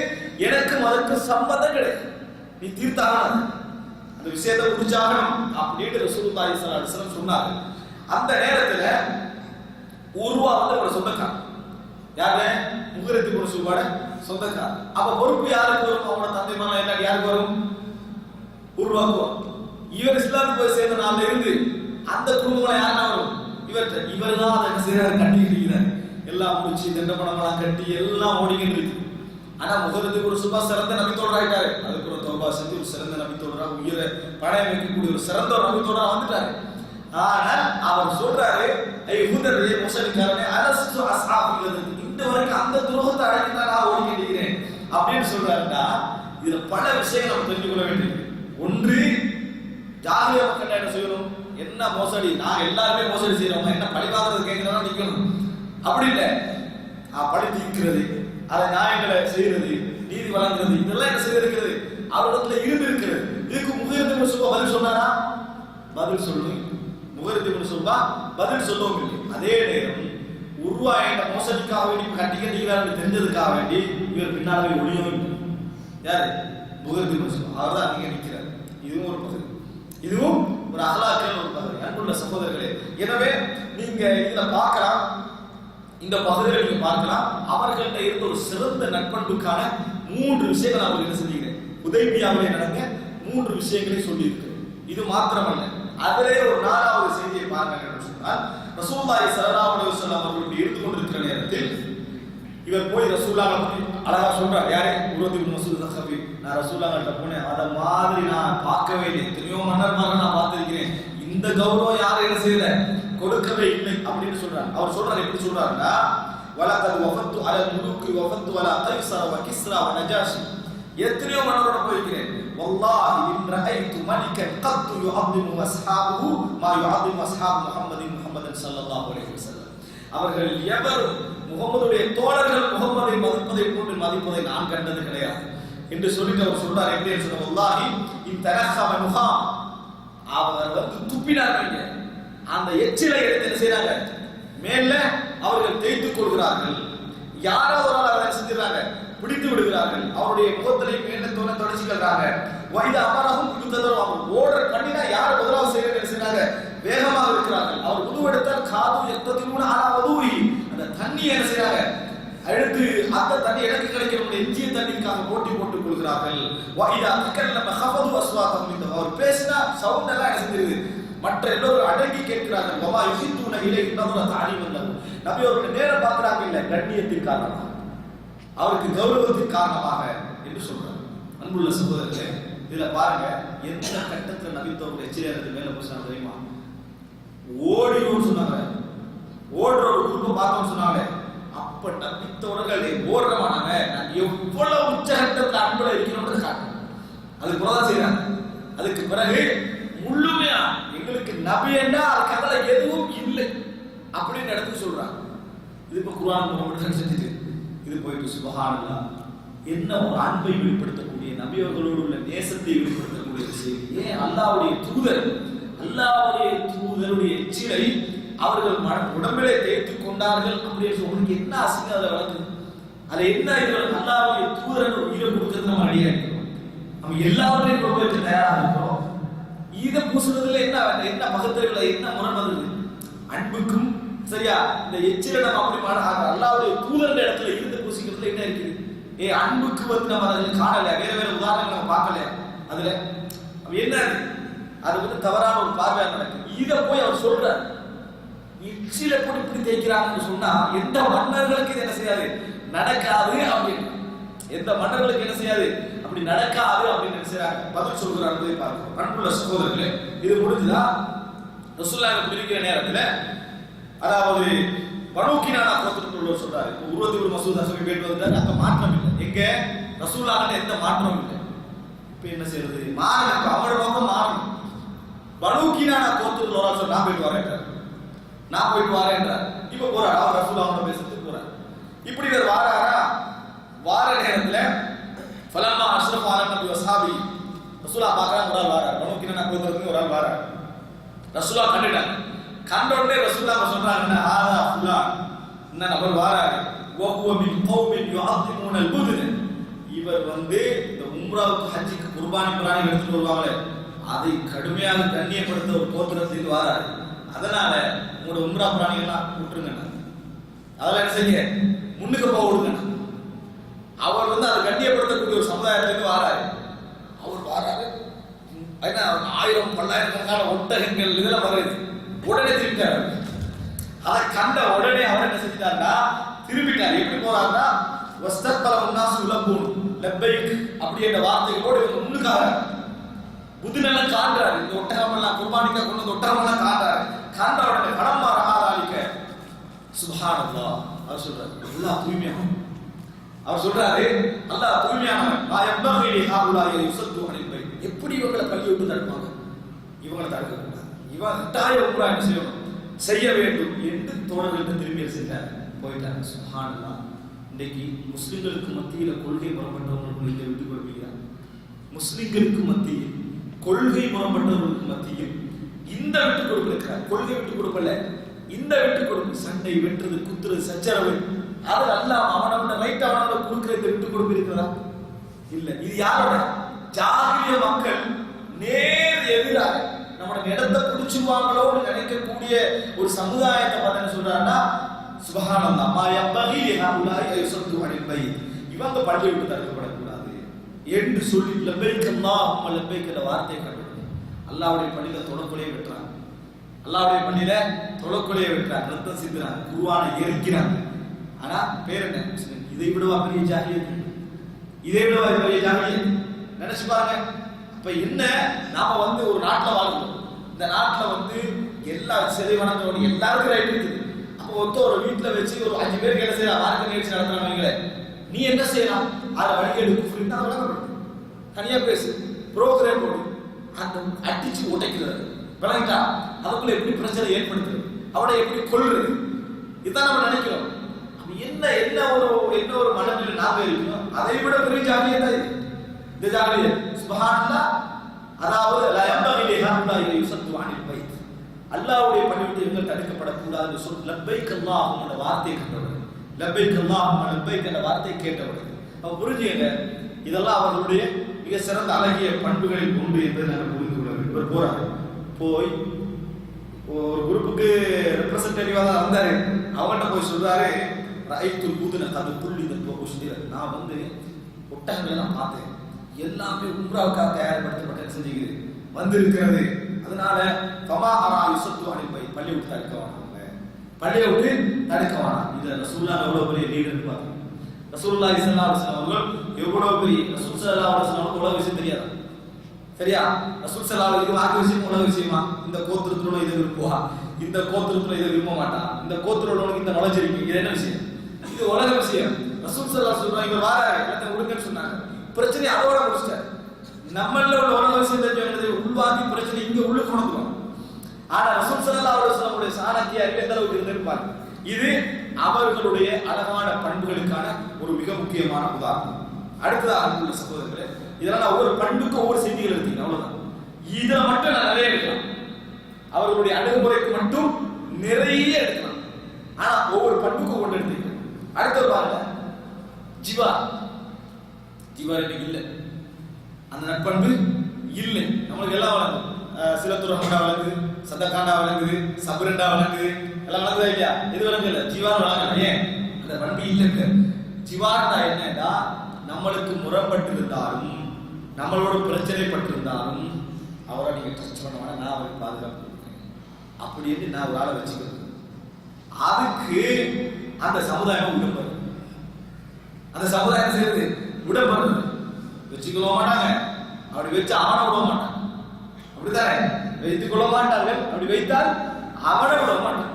S1: எனக்கும் அதற்கு சம்பந்தம் கிடையாது, நீ தீர்த்தாகணும், அந்த விஷயத்தை முடிச்சாகணும் அப்படின்னு ரசூலுல்லாஹி ஸல்லல்லாஹு அலைஹி வஸல்லம் சொன்னாங்க. அந்த நேரத்துல உருவா வந்து ஒரு சொந்தக்காரன், யாரு? முகரத்தி இப்னு ஷுபாட சொந்தக்காரன். அப்ப பொறுப்பு யாருக்கு வரும்? அவனோட தந்தை மகன் எல்லாம் யாருக்கு வரும்? உருவாக்கு. இவர் இஸ்லாமுக்கு போய் சேர்ந்த நாள்ல இருந்து அந்த குடும்பம் யாருன்னா வரும்? இவர் தான் அதை செய்யறாரு, கட்டி இருக்கிறார், எல்லாம் முடிச்சு தண்டப்பணமெல்லாம் கட்டி எல்லாம் ஓடிக்கிட்டு இருக்கு. ஆனா முகரத்தி இப்னு ஷுபா சிறந்த நபித்தோடர் ஆயிட்டாரு. அதுக்கு ஒரு தௌபா செஞ்சு ஒரு சிறந்த நபித்தோடரா, உயிரை பணம் வைக்கக்கூடிய ஒரு சிறந்த ஒரு நபித்தோடரா வந்துட்டாரு. ஆனா அவர் சொல்றாரு, யூதரே முஸ்லிம்காரனே அலஸ்து அஸ்ஹாபில், இந்த வரைக்கும் அந்த துரோகத்தை அடக்கி தான் நான் ஓடிக்கிட்டு இருக்கிறேன் அப்படின்னு சொல்றாருன்னா, இதுல பல விஷயங்கள் நம்ம தெரிஞ்சு கொள்ள வேண்டியது. ஒன்று, ஜாகிலியா மக்கள் என்ன செய்யணும்? என்ன மோசடி, நான் எல்லாருமே மோசடி செய்யறவங்க, என்ன பழி வாங்குறது கேட்கிறதா நிக்கணும். அப்படி இல்லை, பழி தீர்க்கிறது, அதை நியாயங்களை செய்யறது, நீதி வழங்குறது, இதெல்லாம் என்ன செய்திருக்கிறது? அவரிடத்துல இருந்து இருக்கிறது. இதுக்கு முகரத்தி இப்னு ஷுபா பதில் சொன்னாரா? பதில் சொல்லுங்க. முகரத்தி இப்னு ஷுபா பதில் சொல்லவும் இல்லை. அதே நேரம் உருவாயிட்ட மோசடிக்காக வேண்டி கட்டிக்கிறாரு தெரிஞ்சதுக்காக வேண்டி இவர் பின்னாலே ஒளியவும் இல்லை. யாரு? முகரத்தி இப்னு ஷுபா. அவர் தான் அங்கே நிற்கிறார். இதுவும் ஒரு பகுதி, இதுவும் ஒரு அகலாக்கல் ஒரு பகுதி. அன்புள்ள சகோதரர்களே, எனவே நீங்க இதுல பார்க்கலாம், இந்த பகுதியில் நீங்க பார்க்கலாம், அவர்கள்ட்ட இருந்த ஒரு சிறந்த நட்பண்புக்கான 3 விஷயங்கள் அவர்கள் என்ன செஞ்சீங்க? ஹுதைபியாவிலே நடந்த 3 விஷயங்களை சொல்லி இருக்கு. இது மாத்திரமல்ல, அதிலே ஒரு 4வது செய்தியை பார்க்க என்று சொன்னால், ரசூலுல்லாஹி ஸல்லல்லாஹு அலைஹி வஸல்லம் அவர்கள் இருந்து கொண்டிருக்கிற நேரத்தில் இவர் போய் ரசூலுல்லாஹ் அழகா சொல்றார். யாரே? உருவத்தி இப்னு மஸ்ஊத் ஸஹாபி. நான் ரசூலுல்லாஹ்ட்ட போனேன், அத மாதிரி நான் பார்க்கவே இல்லை, எத்தனையோ மன்னர்மார்கள் நான் பார்த்திருக்கிறேன், இந்த கௌரவம் யாரும் என்ன செய்யல, கொடுக்கவே இல்லை அப்படின்னு சொல்றாரு. அவர் சொல்றாரு, எப்படி சொல்றாருன்னா, வலகத் வஃபத்து அலல் முலூக் வஃபத்து அலா கைஸர வ கிஸ்ரா வ நஜாஷி, எத்தனையோ மன்னரோட போயிருக்கிறேன், வல்லாஹி இன் ரஅய்து மலிகன் கத் யுஅظிமு அஸ்ஹாபுஹு மா யுஅظிமு அஸ்ஹாபு முஹம்மதன் ஸல்லல்லாஹு அலைஹி வஸல்லம், அவர்கள் எவரும் முகமதுடைய தோழர்கள் முகமதை மதிப்பதை போன்று மதிப்பதை நான் கண்டது கிடையாது என்று சொல்லிட்டு அவர் சொல்றார். எப்படி சொல்ற? வல்லாஹி இன் தரஹம முஹாம், அவர் வந்து துப்பினார்கள், அந்த எச்சிலை எடுத்து என்ன செய்யறாங்க? மேல அவர்கள் தேய்த்துக் கொள்கிறார்கள். யாராவது ஒரு ஆள் அதை செஞ்சிடறாங்க, பிடித்து விடுகிறார்கள், அவருடைய முகத்திலே மேல தோண தொடச்சிக்கிறாங்க. வைத அமரகும் கொடுத்ததும் அவர் ஓடர் பண்ணினா யார் முதலாவது செய்யறது செய்யறாங்க? வேகமாக இருக்கிறார்கள். அவர் உருவெடுத்தால் காது எத்தத்தின் ஆனாவதூரி, அந்த தண்ணி என்ன செய்யறாங்க? அடுத்து அந்த தண்ணி எனக்கு கிடைக்கிற எஞ்சிய தண்ணிக்காக போட்டி போட்டுக் கொள்கிறார்கள். வைதா தக்கல்லம ஹஃபது அஸ்வாதஹும், இந்த அவர் பேசினா சவுண்ட் எல்லாம் என்ன செஞ்சிருது? மற்ற எல்லோரும் அடங்கி கேட்கிறார்கள். வமா யுஹித்துன இலைஹி நظرة تعليم له, நபி அவர்கள் நேரம் பார்க்கறாங்க இல்ல, கண்ணியத்தின் காரணமாக, அவருக்கு கௌரவத்தின் காரணமாக என்று சொல்றாங்க. அன்புள்ள சகோதரர்களே, இதுல பாருங்க, எந்த கட்டத்துல நபித்தோட எச்சரிக்கை மேல போச்சாங்க தெரியுமா? ஓடிடும் சொன்னாங்க, ஓடுற ஒரு குரூப்பை பார்த்தோம்னு சொன்னாங்க. அப்ப நபித்தோடர்கள் ஓடுறவானாங்க, நான் எவ்வளவு உச்சகட்டத்துல அன்புல இருக்கிறோம்னு காட்டணும். அதுக்கு பிறகுதான் செய்யறாங்க. அதுக்கு பிறகு முழுமையா எங்களுக்கு நபி என்றா அதுக்கு அதுல எதுவும் இல்லை அப்படின்னு இடத்துக்கு சொல்றாங்க. இது இப்ப குர்ஆன் மூலமா செஞ்சுட்டு இது போயிட்டு சுப்ஹானல்லாஹ், என்ன ஒரு அன்பை வெளிப்படுத்தக்கூடிய, நபி அவர்களோடு உள்ள நேசத்தை வெளிப்படுத்தக்கூடிய செய்தி. ஏன் அல்லாஹ்வுடைய தூதருடைய எச்சிலை அவர்கள் உடம்பிலே தேய்த்துக் கொண்டார்கள் அப்படின்னு உங்களுக்கு என்ன அசிங்கம் அதை வளர்க்குது? அது என்ன? இவர்கள் அல்லாஹ்வுடைய தூதர் உயிரை கொடுக்கறது நம்ம அடியா இருக்கிறோம், நம்ம எல்லாவற்றையும் கொண்டு வைக்க தயாராக இருக்கிறோம். இதை பூசுறதுல என்ன மகத்தறிவுல என்ன முரண் வருது? அன்புக்கும் சரியா இந்த எச்சில நம்ம அப்படி அல்லாஹ்வுடைய தூதர் இடத்துல இருந்து பூசிக்கிறதுல என்ன இருக்குது? அன்புக்கு வந்து நம்ம அதை காணல, வேற உதாரணங்கள் நம்ம பார்க்கல. அதுல என்ன அது வந்து தவறான ஒரு பார்வையா நடக்குது. இதை போய் அவர் சொல்றார், எச்சில போட்டு இப்படி தேய்க்கிறாங்கன்னு சொன்னா எந்த மன்னர்களுக்கு இது என்ன செய்யாது, நடக்காது அப்படின்னு. எந்த மன்னர்களுக்கு என்ன செய்யாது, அப்படி நடக்காது அப்படின்னு என்ன செய்யறாங்க, பதில் சொல்கிறாங்க. பார்க்கிறோம். அன்புள்ள சகோதரர்களே, இது முடிஞ்சுதா? ரசூலுல்லாஹ் பிரிக்கிற நேரத்துல, அதாவது பனூ கினானா கோத்திரத்தில் உள்ளவர் சொல்றாரு, உருவத்தி இப்னு மஸ்ஊத் ஸஹாபி போயிட்டு வந்தார், அங்க மாற்றம் இல்லை. எங்க ரசூலுல்லாஹ்ல எந்த மாற்றமும் இல்லை. இப்ப என்ன செய்யறது? மாறணும், அவரோட நோக்கம் மாறணும். பனூ கினானா கோத்திரத்தில் ஒரு சொல்ல, நான் போயிட்டு வரேன்றார். இப்ப போறார், அவர் ரசூலுல்லாஹ் பேசுறதுக்கு போறார். இப்படி வேற வாராரா? வார நேரத்துல ஃபலம்மா அஷ்ரஃப அலா நபி வஸ்ஹாபி, ரசூலுல்லாஹ் பார்க்கறாங்க, ஒரு ஆள் வாரார், பனூ கினானா கோத்திரத்துக்கு ஒரு ஆள் வாரார். ரசூலுல்லாஹ் கண்டுட்டாங்க. கண்ட உடனே ரசூலுல்லாஹ் சொல்றாங்க, ஹாதா ஃபுலான், இந்த நபர் வாராரு, வஹுவ மின் கௌமின் யுஅظிமுன அல்-புத்ன, இவர் வந்து இந்த உம்ராவுக்கு ஹஜ்ஜுக்கு குர்பானி பிராணி எடுத்துட்டு வருவாங்களே, அதை கடுமையாக கண்ணியப்படுத்த ஒரு கோத்திரத்துக்கு வராது. அதனால உங்களோட உம்ரா பிராணிகள்லாம் விட்டுருங்க, அதெல்லாம் என்ன செய்ய முன்னுக்கு போக விடுங்க. அவர் வந்து அதை கண்ணியப்படுத்தக்கூடிய ஒரு சமுதாயத்துக்கு வாராரு. அவர் வாராரு, ஏன்னா 1000 பல்லாயிரக்கணக்கான ஒட்டகங்கள் இதெல்லாம் வருது. உடனே திரும்பிட்டாரு. அதை கண்ட உடனே அவர் என்ன செஞ்சிட்டாருன்னா திரும்பிட்டார். எப்படி போறாருன்னா அப்படி என்ற வார்த்தைகளோடு இவங்க முன்னுக்காக புதுநெல்லாம் காண்றாரு. இந்த ஒட்டகமெல்லாம் குர்பானிக்கா கொண்டு வந்து ஒட்டகமெல்லாம் காண்றாரு. காண்ட உடனே கடம்பா ரகாதாலிக்க சுப்ஹானல்லாஹ் அவர் சொல்றாரு, அல்லாஹ் தூய்மையானவன். அவர் சொல்றாரு, அல்லாஹ் தூய்மையானவன். நான் எவ்வளவு ஹாவுலாயை யுஸத்து அனில் பைத். எப்படி இவங்களை பள்ளி விட்டு தடுப்பாங்க? இவங்களை தடுக்க கூடாது. இவன் கட்டாய உம்ரா என்ன செய்யணும், செய்ய வேண்டும் என்று தோழர்கள்ட்ட திரும்பி செஞ்சார், போயிட்டாங்க. சுப்ஹானல்லாஹ். இன்றைக்கு முஸ்லிம்களுக்கு மத்தியில் கொள்கை முரண்பட்டவர்கள் இதை விட்டுக் கொடுக்கிறார். முஸ்லிம்களுக்கு மத்தியில் கொள்கை முரண்பட்டவர்களுக்கு மத்தியில் இந்த விட்டுக் கொடுப்பு இருக்கிறார். கொள்கை விட்டுக் கொடுப்பல, இந்த விட்டுக் கொடுப்பு, சண்டை வெட்டுறது, குத்துறது, சச்சரவு, அது அல்லாம அவனோட ரைட் அவனோட கொடுக்கிற இந்த விட்டுக் கொடுப்பு இருக்கிறதா? இல்ல. இது யாரோட? ஜாகிலிய மக்கள் நேர் எதிராக நம்மளோட இடத்தை பிடிச்சுவாங்களோடு நினைக்கக்கூடிய ஒரு சமுதாயத்தை பார்த்து சொல்றாருன்னா சுப்ஹானல்லாஹ் மா யம்பகி லிஹாஉலாஇ யுஸத்து அனில் பைத். இவங்க பள்ளியை விட்டு தடுக்கப்படக்கூடாது என்று சொல்லி லப்பைக் அல்லாஹும்ம லப்பைக் என்ற வார்த்தையை கண்டுபிடிச்சு அல்லாஹ்வுடைய பள்ளியில தொழக்கொலையை வெட்டுறாங்க. அல்லாஹ்வுடைய பள்ளியில தொழக்கொலையை வெட்டுறாங்க, ரத்தம் சிந்துறாங்க, குர்ஆனை எரிக்கிறாங்க. ஆனா பேர் என்ன? இதை விடவா பெரிய ஜாஹிலியத்? இதை விடவா பெரிய ஜாஹிலியத்? நினைச்சு பாருங்க. அப்ப என்ன, நாம வந்து ஒரு நாட்டுல வாழ்றோம். இந்த நாட்டுல வந்து எல்லா சிலை வணங்கோட எல்லாருக்கும் ரைட் இருக்குது. அப்போ ஒரு வீட்டுல வச்சு ஒரு 5 பேர் என்ன செய்யலாம், மார்க்க நிகழ்ச்சி நடத்துறாங்க. நீ என்ன செய்யலாம்? அதை வழிகேடு குஃப்ரின் தான் விளங்கப்படுது. தனியா பேசு, ப்ரோக்ராம் போடு, அந்த அடிச்சு உடைக்கிறது விளங்கிட்டா, அதுக்குள்ள எப்படி பிரச்சனை ஏற்படுத்துறது, அவனை எப்படி கொள்றது, இதான் நம்ம நினைக்கிறோம். என்ன என்ன ஒரு மனநிலை நாம இருக்கணும். அதை விட பெரிய ஜாலியா இந்த ஜாலியா சுப்ஹானல்லாஹ். அதாவது லா யம்பகி லிஹாஉலாஇ யுஸத்து அனில் பைத். அல்லாஹ்வுடைய பள்ளியை இவங்க தடுக்கப்படக்கூடாது என்று சொல்லி லப்பைக் அல்லாஹும்ம என்ற வார்த்தையை கேட்டவர்கள், லப்பைக் அல்லாஹும்ம லப்பைக் என்ற வார்த்தையை கேட்டவர்கள். அப்ப புரிஞ்சுங்க, இதெல்லாம் அவர்களுடைய மிக சிறந்த அழகிய பண்புகளில் ஒன்று என்பதை நாங்கள் புரிந்து கொள்ள வேண்டும். இவர் போறாரு, போய் ஒரு குரூப்புக்கு ரெப்ரசன்டேட்டிவா தான் வந்தாரு. அவங்கள்ட்ட போய் சொல்றாரு, ரைத்துல் புதுன கது புள்ளி நான் வந்து ஒட்டகங்கள் எல்லாம் பார்த்தேன், எல்லாமே உம்ராவுக்காக தயார்படுத்தப்பட்ட செஞ்சுக்குது வந்திருக்கிறது. அதனால ஃபமா அரா யுஸத்து அனில் பைத், பள்ளியை விட்டு தடுக்க வேணாம், பள்ளியை விட்டு தடுக்க வேணாம். இது ரசூலுல்லாஹ் எவ்வளவு பெரிய லீடர் பாருங்க. ரசூலுல்லாஹி ஸல்லல்லாஹு அலைஹி வஸல்லம் அவர்கள் எவ்வளவு பெரிய, ரசூல் ஸல்லல்லாஹு அலைஹி வஸல்லம் உலக விஷயம் தெரியாது, சரியா? ரசூல் ஸல்லல்லாஹு அலைஹி வஸல்லம் வாக்கு விஷயம் உலக விஷயமா? இந்த கோத்திரத்துல இதை விரும்புவா, இந்த கோத்திரத்துல இதை விரும்ப மாட்டான், இந்த கோத்திரத்தோட இந்த நுழைஞ்சிருக்கு, இது என்ன விஷயம்? இது உலக விஷயம். ரசூல் ஸல்லல்லாஹு அலைஹி வஸல்லம் இவர் வாராரு, எல்லாத்தையும் விடுங்கன்னு சொன்னாங்க. பிரச்சனை அதோட முடிச்சிட்டாரு. நம்மள உள்ள உலக விஷயம் தெரிஞ்சது உள்வாங்கி பிரச்சனை இங்க உள்ள கொண்டுறோம். ஆனா ரசூல் ஸல்லல்லாஹு அலைஹி வஸல்லம் உடைய சாணக்கிய அறிவு எந்த அளவுக்கு இருந்திருப்பாங்க. இது அவர்களுடைய அழகான பண்புகளுக்கான ஒரு மிக முக்கியமான உதாரணம். அடுத்ததாக அன்புள்ள சகோதரர்களே, இதெல்லாம் நான் ஒவ்வொரு பண்புக்கும் ஒவ்வொரு செய்திகள் எடுத்தீங்க, அவ்வளவுதான். இதை மட்டும் நான் நிறைய எடுக்கலாம், அவர்களுடைய அணுகுமுறைக்கு மட்டும் நிறைய எடுக்கலாம். ஆனா ஒவ்வொரு பண்புக்கும் ஒன்று எடுத்தீங்க. அடுத்தது பாருங்க, ஜிவார் இன்னைக்கு இல்லை, அந்த நட்பண்பு இல்லை. நம்மளுக்கு எல்லாம் வழங்குது, சிலத்துரகண்டா வழங்குது, சதக்காண்டா வழங்குது, சபரண்டா வழங்குது, எல்லாம் வழங்குதா இல்லையா? இது வழங்கல, ஜிவார் வழங்கல. ஏன்? அந்த பண்பு இல்லைங்க. ஜிவார்னா என்னன்னா, நம்மளுக்கு முரண்பட்டிருந்தாலும், நம்மளோட பிரச்சனைப்பட்டிருந்தாலும் அவரை நீங்க டச் பண்ண வேணா, நான் அவருக்கு பாதுகாப்பு கொடுக்குறேன் அப்படின்னு நான் ஒரு ஆளை வச்சுக்கிறேன். அதுக்கு அந்த சமுதாயம் உடம்பு, அந்த சமுதாயம் செய்யறது உடம்பு வச்சுக்கொள்ள மாட்டாங்க. அப்படி வச்சு அவனை விட மாட்டாங்க, அப்படித்தானே? வைத்துக் கொள்ள மாட்டார்கள். அப்படி வைத்தால் அவனை விட மாட்டாங்க.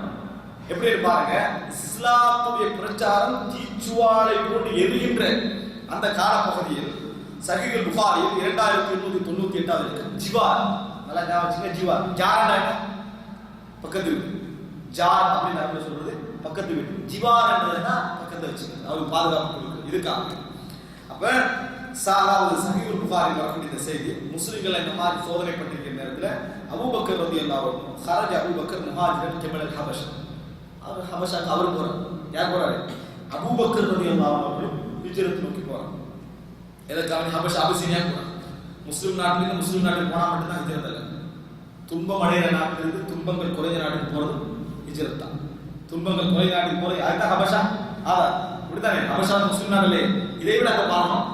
S1: எப்படி இருப்பாருங்க, இஸ்லாத்துடைய பிரச்சாரம் தீச்சுவாலை போட்டு எரிகின்ற அந்த காலப்பகுதியில் சஹீஹுல் புகாரியில் 2898 இருக்கு. ஜிவார், நல்லா ஞாபகம், ஜிவார் ஜாரா பக்கத்து வீடு, ஜார் அப்படின்னு நம்ம சொல்றது பக்கத்து வீடு. ஜிவார் என்றதுன்னா பக்கத்தை வச்சுக்கிறது, அவருக்கு பாதுகாப்பு கொடுக்குறது, இதுக்காக. அப்ப சாலாவது சஹீஹுல் புகாரில் வரக்கூடிய இந்த செய்தி, முஸ்லிம்கள் இந்த மாதிரி சோதனைப்பட்டிருக்கிற நேரத்தில் அபூபக்கர் ரலியல்லாஹு அன்ஹு خرج அபூபக்கர் முஹாஜிரன் ஜபல் ஹபஷா, அவர் ஹபஷாக்கு அவர் போறார். யார் போறாரு? அபூபக்கர் ரலியல்லாஹு அன்ஹு ஹிஜ்ரத் நோக்கி போறார். எதற்காக ஹபஷா அபிசீனியா போறான். முஸ்லிம் நாட்டிலிருந்து முஸ்லிம் நாட்டுக்கு போனா மட்டும்தான் ஹிஜ்ரத் அல்ல. துன்பம் அடைகிற நாட்டிலிருந்து துன்பங்கள் குறைஞ்ச நாட்டுக்கு போறது ஹிஜ்ரத் தான். துன்பங்கள் குறைஞ்ச நாட்டுக்கு போறது அதுதான் ஹபஷா. ஆதார் இப்படித்தானே ஹபஷா முஸ்லிம் நாடு இல்லையே, இதை விட அங்க பாக்கணும்,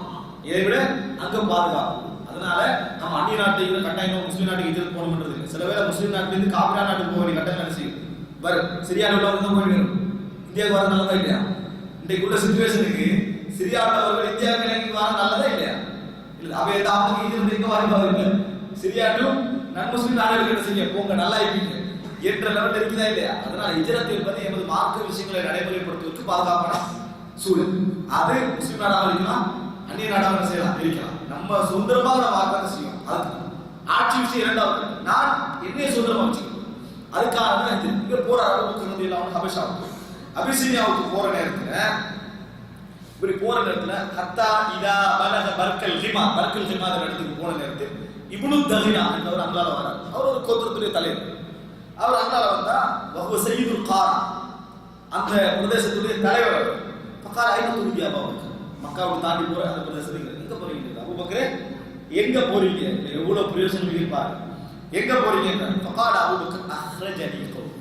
S1: இதை விட அங்க பாதுகாப்பு. அதனால நம்ம அந்நிய நாட்டுக்கு கட்டாயம் முஸ்லிம் நாட்டுக்கு ஹிஜ்ரத் போகணும்ன்றது இல்லை. சில வேளை முஸ்லிம் நாட்டிலிருந்து காபிரா நாட்டுக்கு போக வேண்டிய கட்டாயம் என்ன செய்யும் வரும். சிரியாவில் உள்ளவங்க தான் போய் வேணும், இந்தியாவுக்கு வர நல்லதா இல்லையா? இன்றைக்கு உள்ள சிச்சுவேஷனுக்கு சிரியாவில் அவர்கள் இந்தியாவுக்கு வர நல்லதா இல்லையா? இல்ல அவை அவங்க ஹிஜ்ரத் எங்க வருவாங்க? சிரியாவிலும் நன் முஸ்லிம் நாடுகளுக்கு என்ன செய்ய போங்க நல்லா இருப்பீங்க என்ற லெவலில் இருக்குதா இல்லையா? அதனால ஹிஜ்ரத் என்பது எமது மார்க்க விஷயங்களை நடைமுறைப்படுத்துவதற்கு பாதுகாப்பான சூழல். அது முஸ்லிம் நாடாக இருக்கலாம், அந்நிய நாடாக செய்யலாம் இருக்கலாம். நம்ம சுதந்திரமாக நம்ம மார்க்கத்தை செய்யும். அதுக்கு ஆட்சி விஷயம் இரண்டாவது, நான் என்னைய சுதந்திரமா வச்சுக்கணும். அதுக்காக தான் இங்க போற அளவுக்கு எல்லாம் ஹபஷாவுக்கு அபிசீனியாவுக்கு போற நேரத்துல இப்படி போற நேரத்துல ஹத்தா இதா பலக பர்கல் ஹிமா இடத்துக்கு போன நேரத்தில் இப்னு தஹினா என்றவர் அங்கால வரார். அவர் ஒரு கோத்திரத்துடைய தலைவர். அவர் அங்கால வந்தா வஹுவ சய்யிதுல் காரா, அந்த பிரதேசத்துடைய தலைவர் அவர். ஃபகால ஐன துரியா அபூபக்கர், மக்காவை தாண்டி போற அந்த பிரதேசத்துக்கு எங்க போறீங்க அபூபக்கரே, எங்க போறீங்க? எவ்வளவு பிரயோஜனம் இருப்பார், எங்க போறீங்க? ஃபகால அபூபக்கர் அஹ்ரஜனி கௌம்,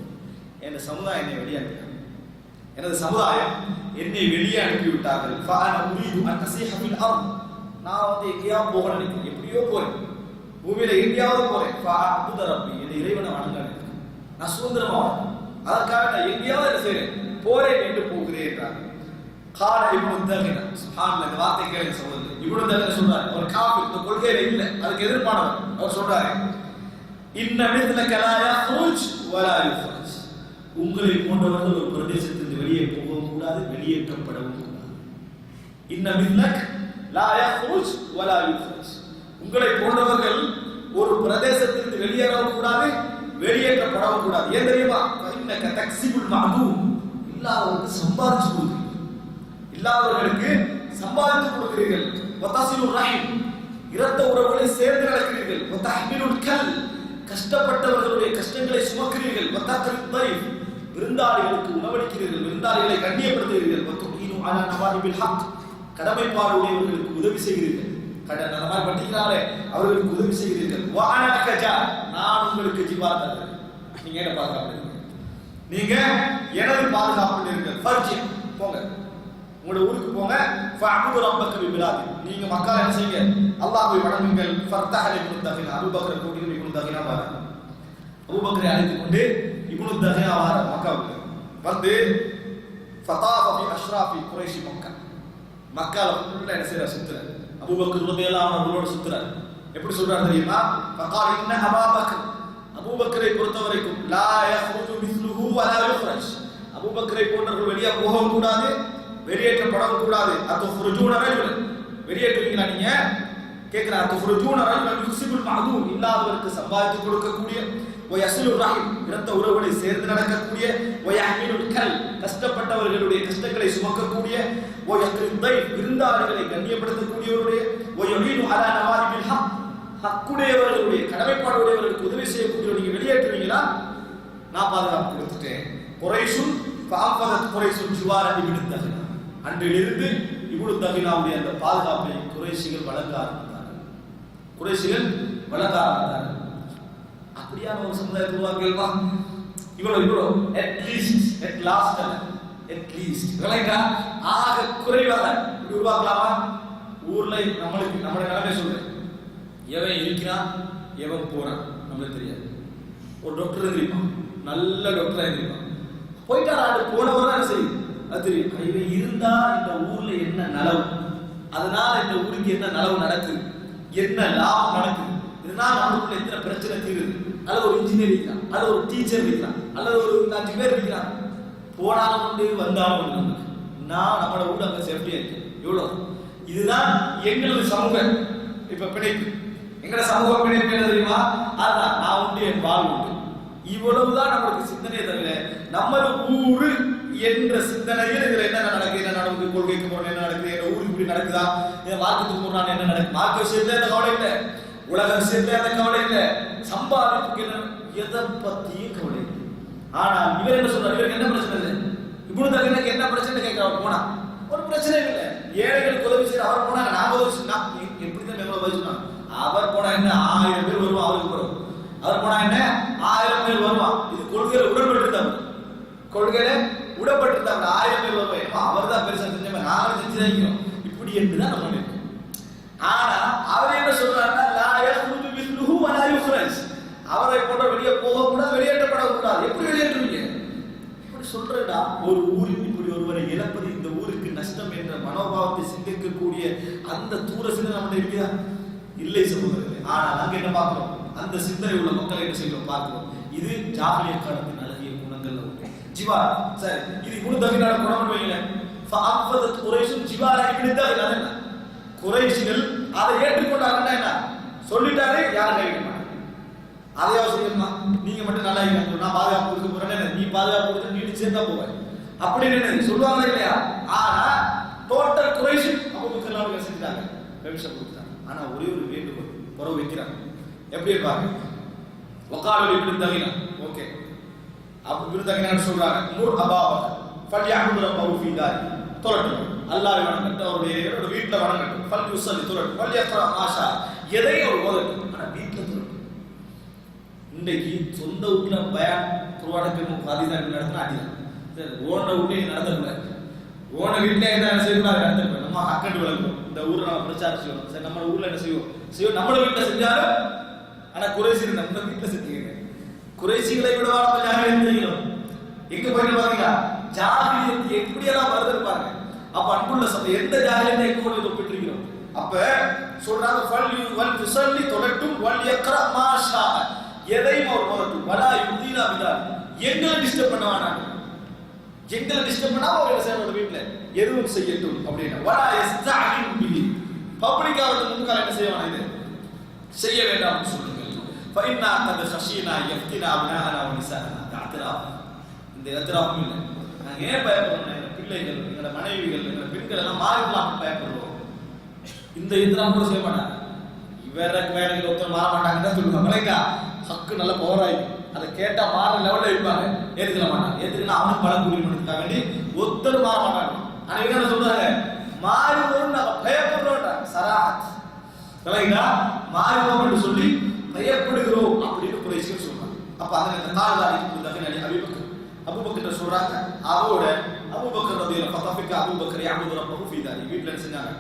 S1: என் சமுதாயம் என்னை வெளியாக்கிட்டாங்க, எனது சமுதாயம் என்னை வெளியே அனுப்பி விட்டார்கள். ஃபஅன உரீது அன் அஸீஹ ஃபில் அர்த், நான் வந்து எங்கேயா போக நினைக்கிறேன், எப்படியோ போறேன், பூமியில எங்கேயாவது போறேன். ஃபஅபுத ரப்பி, என் இறைவனை வணங்க நினைக்கிறேன், நான் சுதந்திரமா வரேன், அதற்காக நான் எங்கேயாவது என்ன செய்றேன், போறேன் என்று போகிறேன் என்றார். கால இப்னு தஹினா, சுப்ஹானல்லாஹ், இந்த வார்த்தை கேளுங்க சகோதரர்களே. இப்னு தஹினா சொல்றார், அவர் காஃபிர், இந்த கொள்கையில இல்ல, அதுக்கு எதிர்ப்பானவர். அவர் சொல்றாரு, இன்ன மித்லக லா யஹ்ருஜ் வலா யுஃப்ரஜ், உங்களை போன்றவர்கள் ஒரு பிரதேசத்திலிருந்து வெளியே போகவும் கூடாது, வெளியேற்றப்படவும் கூடாது. இன்ன மித்லக் லா யஹ்ருஜ் வலா யுஃப்ரஜ், உங்களை போன்றவர்கள் ஒரு பிரதேசத்திலிருந்து வெளியேறவும் கூடாது, வெளியேற்றப்படவும் கூடாது. ஏன் தெரியுமா? இன்னக தக்ஸிபுல் மஅதூம், இல்லாதவர்களுக்கு சம்பாதிச்சு கொடுக்கிறீர்கள், இல்லாதவர்களுக்கு சம்பாதித்து கொடுக்கிறீர்கள். வதஸிலுர் ரஹீம், இரத்த உறவுகளை சேர்ந்து நடக்கிறீர்கள். வதஹ்மிலுல் கல், கஷ்டப்பட்டவர்களுடைய கஷ்டங்களை சுமக்கிறீர்கள். வதக்ரித் தைஃப், விருந்தாளிகளுக்கு உணவளிக்கிறீர்கள், விருந்தாளிகளை கண்ணியப்படுத்துகிறீர்கள். வதுஈனு அலா நவாஇபில் ஹக், கடமைப்பாடுடையவர்களுக்கு உதவி செய்கிறீர்கள், கடன் அந்த மாதிரி பட்டிக்கிறாங்களே அவர்களுக்கு உதவி செய்கிறீர்கள். வஅன கஜா, நான் உங்களுக்கு ஜிவார் தருகிறேன், நீங்க என்ன பாதுகாப்பு, நீங்க எனது பாதுகாப்பு இருங்கள். ஃபர்ஜி, போங்க உங்களுடைய ஊருக்கு போங்க. ஃபஅபுது ரப்பக பிபிலாதி, நீங்க மக்கால என்ன செய்யுங்க, அல்லாஹ்வை வணங்குங்கள். ஃபர்தஹல் இப்னு தஹினா, அபூபக்கர் கூட்டிட்டு இப்னு தஹினா வர, அபூபக்கரை அழைத்து கொண்டு இப்னு தஹினா வர மக்காவுக்கு வந்து ஃபதாஃப ஃபி அஷ்ராஃபி குரைஷி மக்கா, மக்கால ஃபுல்லா என்ன செய்யற சுத்துற. அபூபக்கர் ரலியல்லாஹு அன்ஹு சுத்துறார். எப்படி சொல்றாரு தெரியுமா? ஃபகால் இன்ன அபூபக்கர், அபூபக்கரை பொறுத்தவரைக்கும் லா யஹ்ருஜு மிஸ்லுஹு வலா யுஃப்ரஜ், அபூபக்கரை போன்றவர்கள் வெளியே போகவும் கூடாது, வெளியேற்றப்படவும் கூடாது. அதுஃப்ருஜூன ரஜுல், வெளியேற்றுவீங்களா நீங்க கேக்குறா? அதுஃப்ருஜூன ரஜுல் யுஸிபுல் மஅதூம், இல்லாதவருக்கு சம்பாதித்து கொடுக்கக்கூடிய, வயஸ்லுர் ரஹீம், இரத்த உறவுகளை சேர்ந்து நடக்கக்கூடிய, வயஹ்மிலுல் கல், கஷ்டப்பட்டவர்களுடைய கஷ்டங்களை சுமக்கக்கூடிய, வயக்ரித் தைஃப், விருந்தாளிகளை கண்ணியப்படுத்தக்கூடியவருடைய, வயுஈனு அலா நவாஇபில் ஹக், ஹக்குடையவர்களுடைய கடமைப்பாடுடையவர்களுக்கு உதவி செய்யக்கூடிய நீங்க வெளியேற்றுவீங்களா? நான் பாதுகாப்பு கொடுத்துட்டேன். குரைஷுன் ஃபஅஃபதத் குரைஷுன் ஜுவார இப்னு தஹினா, அன்றிலிருந்து இப்னு தஹினாவுடைய அந்த பாதுகாப்பை குறைஷிகள் வழங்க ஆரம்பித்தார்கள், குறைஷிகள் வழங்க ஆரம்பித்தார்கள். அப்படியான ஒரு சமுதாயத்தை உருவாக்கலாமா? இவ்வளோ அட் லீஸ்ட் விளையா ஆக குறைவாக இப்படி உருவாக்கலாமா? ஊர்ல நம்மளுக்கு நம்மளோட நிலைமை சொல்றேன், எவன் இருக்கிறான் எவன் போறான் நம்மளுக்கு தெரியாது. ஒரு டாக்டர் இருப்பான், நல்ல டாக்டரா இருப்பான், போயிட்டாரா போனவர் தான் செய்யும், அது தெரியும். இவன் இருந்தா இந்த ஊர்ல என்ன நலவு, அதனால இந்த ஊருக்கு என்ன நலவு நடக்குது, என்ன லாபம் நடக்குது, இதனால நம்மளுக்குள்ள எத்தனை பிரச்சனை தீருது, அல்லது ஒரு இன்ஜினியர் இருக்கிறான், அல்லது ஒரு டீச்சர் இருக்கிறான், அல்லது ஒரு 5 பேர் இருக்கிறான், போனாலும் உண்டு வந்தாலும் உண்டு, நான் நம்மளோட ஊர் அங்க சேஃப்டியா இருக்கு. இவ்வளவு இதுதான் எங்களது சமூக இப்ப பிணைப்பு. எங்களோட சமூக பிணைப்பு என்ன தெரியுமா? அதான் நான் உண்டு என் வாழ் உண்டு, இவ்வளவுதான் நம்மளுக்கு சிந்தனை தவிர நமது ஊரு என்ற சிந்தனையில் இதுல என்ன நடக்குது, என்ன நடக்குது, கொள்கைக்கு போறோம் என்ன நடக்குது, என்ன ஊருக்கு இப்படி நடக்குதா, என் மார்க்கத்துக்கு போறான் என்ன நடக்குது, மார்க்க விஷயத்துல அந்த கவலை இல்லை, உலக விஷயத்துல அந்த கவலை இல்லை, சம்பாதிப்புக்கு எதை பத்தியும் கவலை இல்லை. ஆனா இவர் என்ன சொல்றாரு, இவருக்கு என்ன பிரச்சனை இல்லை, இப்னு தஹினாக்கு என்ன பிரச்சனை கேட்கிறார் போனா, ஒரு பிரச்சனை இல்லை. ஏழைகளுக்கு உதவி செய்ய அவர் போனாங்க, நாம உதவி எப்படிதான் எவ்வளவு வச்சுக்கணும். அவர் போனா என்ன 1000 பேர் வருவான் அவருக்கு போறோம். அவர் போனா என்ன 1000 பேர் வருவான். இது கொள்கையில உடன்பட்டிருந்தாங்க, கொள்கையில உடன்பட்டிருந்தாங்க. 1000 பேர் வருவான். அவர் தான் பெருசா செஞ்சவங்க, நாங்களும் செஞ்சுதான் இப்படி என்றுதான் நம்ம நினைக்கிறோம். ஆனா அவர் என்ன சொல்றாருன்னா லா யஹ்ருஜு மிஸ்லுஹு வ லா யுக்ரஜ். அவரை போன்ற வெளியே போகக்கூடாது, வெளியேற்றப்படக்கூடாது. எப்படி வெளியேற்றுவீங்க? இப்படி சொல்றா ஒரு ஊரில் இப்படி ஒருவரை இழப்பது இந்த ஊருக்கு நஷ்டம் என்ற மனோபாவத்தை சிந்திக்கக்கூடிய அந்த தூர சிந்தனை நம்மகிட்ட இருக்குதா? இல்லை சகோதரர்களே. ஆனால் அங்க என்ன பார்க்கிறோம்? அந்த சிந்தனை உள்ள மக்களை என்ன செய்யறோம் பார்க்கிறோம். இது ஜாஹிலியத் காலத்தின் அழகிய குணங்கள்ல ஒன்று. ஜிவார் சரி, இது குண தகுதியான குணம் வைங்களேன். ஃபஅஃபதத் குரைஷும் ஜிவாரா இப்படி தான் என்ன குறைஷிகள் அதை ஏற்றுக்கொண்டாங்கன்னா என்ன சொல்லிட்டாரு, யாரும் கைவிட மாட்டாங்க. அதே அவசியம் தான். நீங்க மட்டும் நல்லா இருக்கணும், நான் பாதுகாப்பு கொடுக்க போறேன், நீ பாதுகாப்பு கொடுத்து நீ சேர்ந்தா போவேன் அப்படின்னு சொல்லுவாங்க இல்லையா? ஆனா டோட்டல் குறைஷி அபூபக்கர் எல்லாம் செஞ்சுட்டாங்க, பெர்மிஷன் கொடுத்தாங்க. ஆனா ஒரே ஒரு வேண்டுகோள் புறவு வைக்கிறாங்க. எப்படி இருப்பாங்க? வகாலு இப்னு தகினா, ஓகே அபு இப்னு தகினா சொல்றாங்க முர் அபாபக்கர் ஃபல்யஅபுது ரப்பஹு ஃபீ தாரி, தொழட்டும் அல்லாஹ்வை வணங்கட்டும், அவருடைய வீட்டுல வணங்கட்டும். ஃபல் யுஸல்லி தொழட்டும், ஃபல் யக்ரா மாஷா, எதையும் ஒரு ஓதட்டும், ஆனா வீட்டுல தொழட்டும். இன்னைக்கு சொந்த வீட்டுல பயான் குர்ஆனுக்கு ஹதீஸ் நடத்தினா அடிதான். சரி, ஓன வீட்லயே நடத்தக்கூடாது, ஓன வீட்லயே என்ன செய்யக்கூடாது நடத்தக்கூடாது. நம்ம ஹக்கண்டு வளர்க்கணும், இந்த ஊரை நம்ம பிரச்சாரம் செய்யணும். சரி, நம்ம ஊர்ல என்ன செய்வோம் நம்ம வீட்டுல செஞ்சாலும், ஆனா குறைசி நம்ம வீட்டுல செஞ்சீங்க. குறைசிகளை விடவா நம்ம ஜாகிலியத் செய்யணும். எங்க போயிட்டு பாத்தீங்களா ஜாகிலியத் எப்படியெல்லாம் வருது பாருங்க. அப்ப அன்புள்ள சபை எந்த ஜாகிலியத்தை எங்க கொண்டு ஒப்பிட்டிருக்கிறோம். அப்ப சொல்றாங்க ஃபல் யுஸல்லி தொழட்டும் வல் யக்ரா மாஷா, எதையும் அவர் ஓதட்டும். வலா யுதீனா பிதா, எங்களை டிஸ்டர்ப் பண்ண வேணாம், எங்களை டிஸ்டர்ப் பண்ணா அவர் சேரோட வீட்டுல எதுவும் செய்யட்டும் அப்படின்னா. வலா யஸ்தஅலின் பிஹி, பப்ளிக்கா வந்து முன்கால என்ன செய்ய வேணாம், இது செய்ய வேண்டாம்னு சொல்லுங்க. ஃபஇன்னா கத் ஹஷீனா யஃப்தினா அப்னாஅனா வ நிசாஅனா தஅத்ராஃப். இந்த எத்ராஃப் இல்ல, நாங்க ஏன் பயப்படுறோம்? எங்க பிள்ளைகள், எங்க மனைவிகள், எங்க பெண்கள் எல்லாம் மாறிடலாம் பயப்படுறோம். இந்த எத்ராஃப் கூட செய்ய மாட்டாங்க. இவருக்கு வேலைக்கு ஒருத்தர் மாற மாட்டாங்கன்னு சொல்லுவாங்க. மலைக்கா ஹக்கு நல்ல பவராய் அதை கேட்டா மாற லெவல்ல இருப்பாங்க, ஏத்துக்க மாட்டாங்க. ஏத்துக்கணும் அவனுக்கு பல கூலி பண்ணுறதுக்காக வேண்டி ஒருத்தர் மாற மாட்டாங்க. ஆனா இவங்க என்ன சொல்றாங்க? மாறுவோம் நாங்க பயப்படுறோம். சராத் மலைக்கா மாறுவோம் என்று சொல்லி பயப்படுகிறோம் அப்படின்னு குறைசிகள் சொல்றாங்க. அப்ப அந்த காலதாரிக்கு தகனடி அபூபக்கர் சொல்றாங்க. அதோட அபூபக்கர் ரலியல்லாஹு ஃபதஃபிக அபூபக்கர் யஅபுது ரப்பஹு ஃபீ தாரி, வீட்ல என்ன செஞ்சாங்க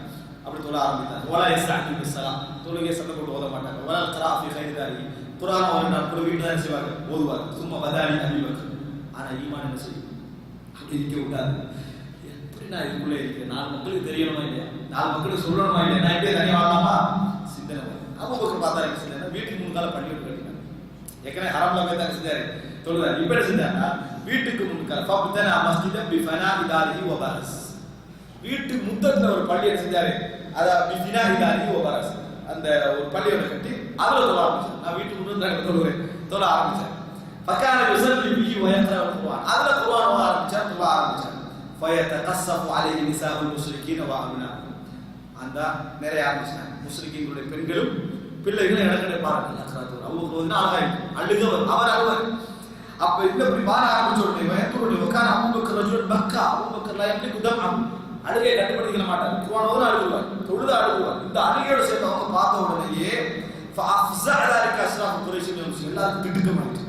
S1: அப்படி தொழ ஆரம்பித்தாங்க. வலா யஸ்தஅதி பிஸ்ஸலாம், தொழுகை சத்தம் போட்டு ஓத மாட்டாங்க. வலா க்ரா ஃபீ கைரி தாரி, குர்ஆன் ஒரு நாள் கூட வீட்ல தான் செய்வாங்க, ஓதுவாங்க. சும்மா பதாலி அபூபக்கர். ஆனா ஈமான் என்ன செய்யும்? அப்படி இருக்க விட்டாது. எப்படி நான் இதுக்குள்ள இருக்கேன், நாலு மக்களுக்கு தெரியணுமா இல்லையா, நாலு மக்களுக்கு சொல்லணுமா இல்லையா, நான் எப்படி தனியா வாழலாமா சிந்தனை. அபூபக்கர் பார்த்தா என்ன செஞ்சாங்க? வீட்டுக்கு முன்கால பள்ளி கட்டினாங்க. ஏற்கனவே ஹரம்ல போய் தான் செஞ்சாரு தொழுதாரு. இப்ப என்ன செஞ்சாங்க? வீட்டுக்கு முன்கால ஃபபதனா மஸ்ஜிதன் பிஃபனாஇ தாரிஹி வ பரஸ், வீட்டு முத்தத்துல ஒரு பள்ளியை செஞ்சாரு. அத பிஃபனாஇ தாரிஹி வ பரஸ், அந்த ஒரு பள்ளியை கட்டி அதுல தொழ ஆரம்பிச்சார். நான் வீட்டுக்கு முன்னாடி தொழ ஆரம்பிச்சேன். ஃபகான யுஸல்லி பிஹி வ யக்ரா அல்-குர்ஆன், அதுல குர்ஆன் ஓத ஆரம்பிச்சார், தொழ ஆரம்பிச்சார். ஃபயதகஸ்ஸஃபு அலைஹி நிசாஉல் முஸ்லிகீன வ அப்னாஹும், அந்த நிறைய ஆரம்பிச்சாங்க. முஸ்லிகீன்களுடைய பெண்களும் பிள்ளைகளும் இடங்களை பாருங்க. அவ்வளவு அழுகவர், அவர் அழுவர். அப்ப இந்த இப்படி மாற ஆரம்பிச்ச உடனே வயத்துடைய உட்கார அபூபக்கர் ரஜுல் பக்கா, அபூபக்கர் லைப்லி குதம் அழுகையை கட்டுப்படுத்திக்க மாட்டார். குர்ஆன் ஓத அழுகுவார், தொழுத அழுகுவார். இந்த அழுகையோட சேர்த்து அவங்க பார்த்த உடனேயே ஃபஅஃஸஅலாரிக அஸ்ராஃப் குறைஷ் எல்லாரும் திடுக்கமாயிட்டு,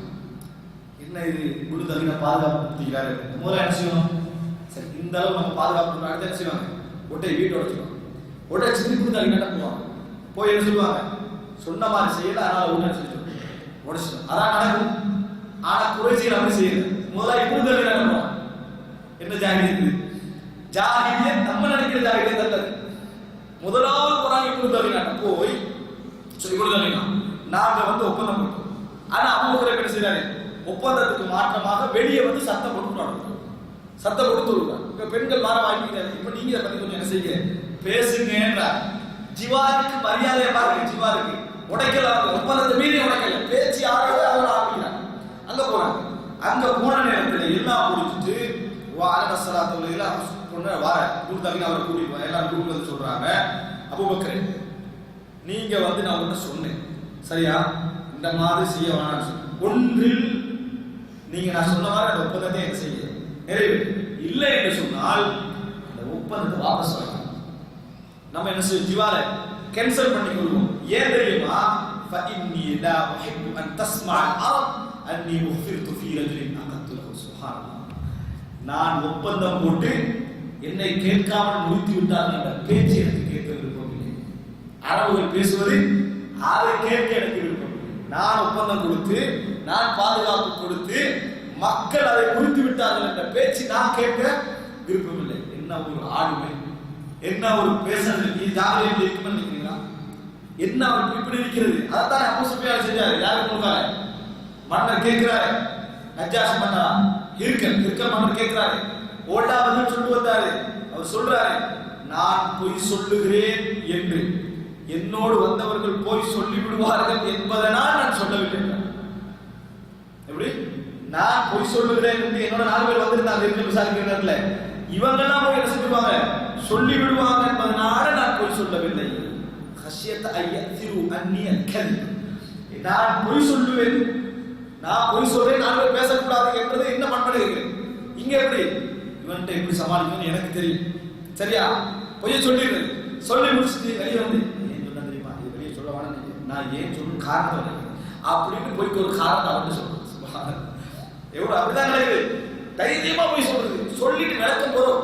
S1: என்ன இது குழு தகுந்த பாதுகாப்புறாரு. முதல்ல என்ன செய்யணும்? சரி, இந்த அளவு நம்ம பாதுகாப்பு அடுத்து என்ன செய்வாங்க? ஒட்டை வீட்டை உடைச்சிடுவாங்க. ஒட்டை சிந்தி குழு தகுந்த போவாங்க. போய் என்ன சொல்லுவாங்க? சொன்ன மாதிரி செய்யல, அதனால ஒன்று செஞ்சு உடைச்சிடும். அதான் நடக்கும். ஆனா குறைசிகள் அப்படி செய்யல. முதல்ல இப்படி நடக்கும். என்ன ஜாகிலியத்? ஜாகிலியத் நம்ம நினைக்கிற ஜாகிலியத் அல்ல. முதலாவது குரான் இப்படி தவிர போய் சொல்லி கொடுத்தாங்க, நாங்க வந்து ஒப்பந்தம் போட்டோம். ஆனா அபூபக்கர் என்ன செய்யறாரு? ஒப்பந்தத்துக்கு மாற்றமாக வெளியே வந்து சத்தம் போட்டு சத்தம் போட்டு சொல்லுவாங்க. இப்ப பெண்கள் மாற வாங்கிக்கிறாங்க. இப்ப நீங்க இதை பத்தி கொஞ்சம் என்ன செய்ய பேசுங்கன்றார். ஜிவாருக்கு மரியாதையை பாருங்க. ஜிவாருக்கு உடைக்கல, ஒப்பந்தத்தை மீறி உடைக்கல, பேச்சு ஆரோட அவர் ஆரம்பிக்கிறாங்க. அங்க போறாங்க. அங்க போன நேரத்தில் எல்லாம் முடிச்சுட்டு வாரசலாத்துல எல்லாம் பொண்ணு வார கூடுதாங்க அவரை கூட்டிட்டு எல்லாரும் கூட்டு வந்து சொல்றாங்க, அபூபக்கர் நீங்க வந்து நான் ஒண்ணு சொன்னேன் சரியா, இந்த மாதிரி செய்ய வேணாம்னு சொல்லி ஒன்றில் நீங்க நான் சொன்ன மாதிரி அந்த ஒப்பந்தத்தை என்ன செய்ய நிறைவேற்று, இல்லை என்று சொன்னால் அந்த ஒப்பந்தத்தை வாபஸ் வாங்கலாம். நம்ம என்ன செய்ய ஜிவாலை கேன்சல் பண்ணி கொள்வோம். ஏன் தெரியுமா? فإني لا أحب أن تسمع العرب أني أخفرت في رجل أقتله. سبحان الله. நான் ஒப்பந்தம் போட்டு என்னை கேட்காமல் முடித்து விட்டார்கள் என்ற பேச்சு எனக்கு கேட்க விருப்பமில்லை. அரபுகள் பேசுவது அதை கேட்க எனக்கு விருப்பமில்லை. நான் ஒப்பந்தம் கொடுத்து நான் பாதுகாப்பு கொடுத்து மக்கள் அதை முடித்து விட்டார்கள் என்ற பேச்சு நான் கேட்க விருப்பமில்லை. என்ன ஒரு ஆளுமை, என்ன ஒரு பேசுறது! நீ ஜாகிலியத்தில் இருக்குன்னு நினைக்கிறீங்களா? என்ன அவர் இப்படி இருக்கிறது? அதான் அபூ சுஃபியான் செஞ்சாரு. யாருக்கு முன்னால மன்னர் கேட்கிறாரு, நஜ்ஜாஷி மன்னரா, இருக்கல் மன்னர் கேட்கிறாரு, ஓட்டா வந்து சொல்லிட்டு வந்தாரு. அவர் சொல்றாரு, நான் பொய் சொல்லுகிறேன் என்று என்னோடு வந்தவர்கள் போய் சொல்லி விடுவார்கள் என்பதனால் நான் சொல்லவில்லை. எப்படி? நான் பொய் சொல்லுகிறேன் என்று என்னோட 4 பேர் வந்திருந்தாங்க இருக்கல் விசாரிக்கிறதுல, இவங்கெல்லாம் போய் என்ன செஞ்சுவாங்க? சொல்லி விடுவாங்க என்பதனால நான் பொய் சொல்லவில்லை. ஹஷ்யத ஐயதிரு அன்னி அல்கذب. நான் பொய் சொல்லுவேன், நான் பொய் சொல்றேன், 4 பேர் பேசக்கூடாது என்பது என்ன பண்படுகிறது? இங்க எப்படி இவன்ட்ட எப்படி சமாளிக்கணும்னு எனக்கு தெரியும். சரியா? பொய்ய சொல்லிடுறது. சொல்லி முடிச்சுட்டு வெளியே வந்து ஏன் சொன்ன தெரியுமா? இது வெளியே சொல்ல வேணாம், நான் ஏன் சொல்லணும் காரணம் அப்படின்னு போய்க்கு ஒரு காரணத்தை அவன் சொல்றேன். எவ்வளவு அப்படிதான் கிடையாது. தைரியமா போய் சொல்றது, சொல்லிட்டு விளக்கம் போறோம்.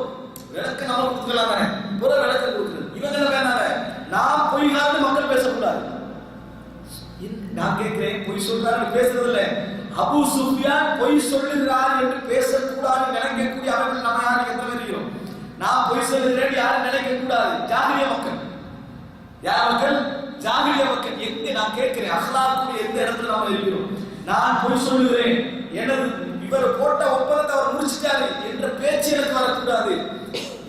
S1: விளக்கம் நம்ம கொடுக்கலாம் தானே, புற விளக்கம் கொடுக்குறது. இவங்க என்ன வேணாங்க, நான் பொய்காது மக்கள் பேசக்கூடாது. நான் கேட்கிறேன், பொய் சொல்றாரு பேசுறது இல்ல. அபூ சுஃபியான் பொய் சொல்லுகிறார் என்று பேசக்கூடாது நினைக்கக்கூடிய அவர்கள் நம்ம யாருக்கு எத்தனை பேர் இருக்கிறோம்? நான் பொய் சொல்லுகிறேன் யாரும் நினைக்க கூடாது. ஜாகிலிய மக்கள். யார் மக்கள்? ஜாகிலிய மக்கள். எங்க நான் கேட்கிறேன், அஹ்லாக்குடைய எந்த இடத்துல நாம இருக்கிறோம்? நான் பொய் சொல்லுகிறேன், எனது இவர் போட்ட ஒப்பந்தத்தை அவர் முடிச்சிட்டாரு என்ற பேச்சு எனக்கு வரக்கூடாது.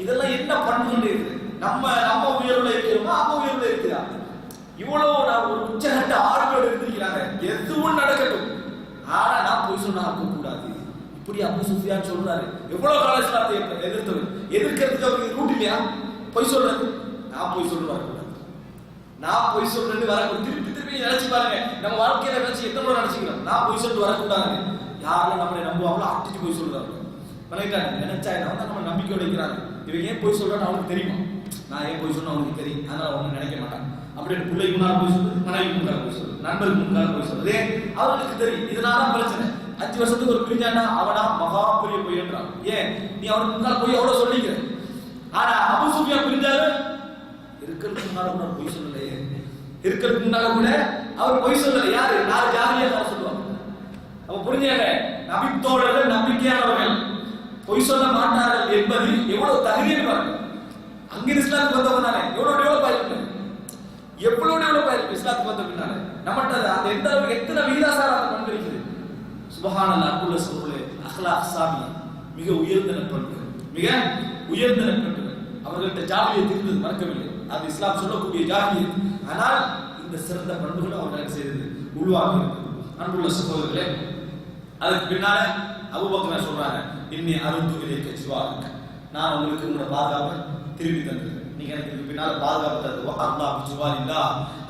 S1: இதெல்லாம் என்ன பண்புகள் இருக்கு? நம்ம உயர்வுல இருக்கிறோமா, அவங்க உயர்வுல இருக்கிறா? இவ்வளவு நான் ஒரு உச்சகட்ட ஆர்வலோடு இருந்திருக்கிறாங்க. எதுவும் நடக்கட்டும், ஆனா நான் பொய் சொன்னா கூடாது. இப்படி அபூ சுஃபியான் சொல்றாரு. எவ்வளவு கால இஸ்லாத்தை எதிர்த்தவர், எதிர்க்கிறதுக்கு அவருக்கு ரூட் இல்லையா? பொய் சொல்றது. நான் பொய் சொல்றது வரக்கூடாது, நான் பொய் சொல்றது வரக்கூடாது. திருப்பி நினைச்சு பாருங்க, நம்ம வாழ்க்கையில நினைச்சு எத்தனை முறை நினைச்சுக்கிறோம், நான் பொய் சொல்லிட்டு வரக்கூடாது. யாரெல்லாம் நம்மளை நம்புவாங்களோ அட்டிட்டு போய் சொல்றாங்க. பண்ணிட்டாங்க நினைச்சா என்ன நம்ம நம்பிக்கை வைக்கிறாங்க. இவன் ஏன் போய் சொல்றான்னு அவனுக்கு தெரியுமா? நான் ஏன் போய் சொன்னா அவனுக்கு தெரியும், அதனால அவனு நினைக்க மாட்டான். அப்படின்னு பிள்ளைக்கு முன்னால போய் சொல்றது, மனைவி முன்னால போய் சொல்றது, நண்பருக்கு முன்னால போய் சொல்றது அவனுக்கு தெரியும். இதனால பிரச்சனை. 5 வருஷத்துக்கு ஒரு பிரிஞ்சானா அவனா மகா பெரிய பொய்ன்றான். ஏன் நீ அவனுக்கு முன்னால போய் எவ்வளவு சொல்லிக்கிற? ஆனா அபூ சுஃபியான் பிரிஞ்சாரு, இருக்கிறதுக்கு முன்னால கூட பொய் சொல்லலையே. இருக்கிறதுக்கு முன்னால கூட அவர் பொய் சொல்லல. யாரு? 4 ஜாகிலியா சொல்லுவாங்க. அவ புரிஞ்சாங்க, நபித்தோழர்கள் நம்பிக்கையானவர்கள் பொய் சொல்ல மாட்டார்கள் என்பது எவ்வளவு தகுதியை பாருங்க. அங்க இஸ்லாத்துக்கு வந்தவங்க தானே எவ்வளவு பாயிருக்கு, எவ்வளவு பாயிருக்கு இஸ்லாத்துக்கு வந்த பின்னால நம்மகிட்ட அந்த எந்த அளவுக்கு எத்தனை விகிதாசார பண்பு இருக்குது. சுப்ஹானல்லாஹ். அக்குள்ள சொல்லுலே அஹ்லாக் சாமி, மிக உயர்ந்த நட்பண்புகள், மிக உயர்ந்த நட்பண்புகள். அவர்கள்ட்ட ஜாகிலியத் இருந்தது, மறக்கவில்லை. அது இஸ்லாம் சொல்லக்கூடிய ஜாகிலியத். ஆனால் இந்த சிறந்த பண்புகள் அவர்கள் செய்தது உள்வாங்கி இருக்கு. அன்புள்ள சகோதரர்களே, அதுக்கு பின்னால அபூபக்கர் சொல்றாங்க, இன்னி அருது இலைக்க ஜிவாரக, நான் உங்களுக்கு உங்களோட பாதுகாப்பை திருப்பி தந்துருக்கேன். நீங்க எனக்கு பின்னால பாதுகாப்பு தருவா. அல்லாஹ் ஜிவாரில்லா,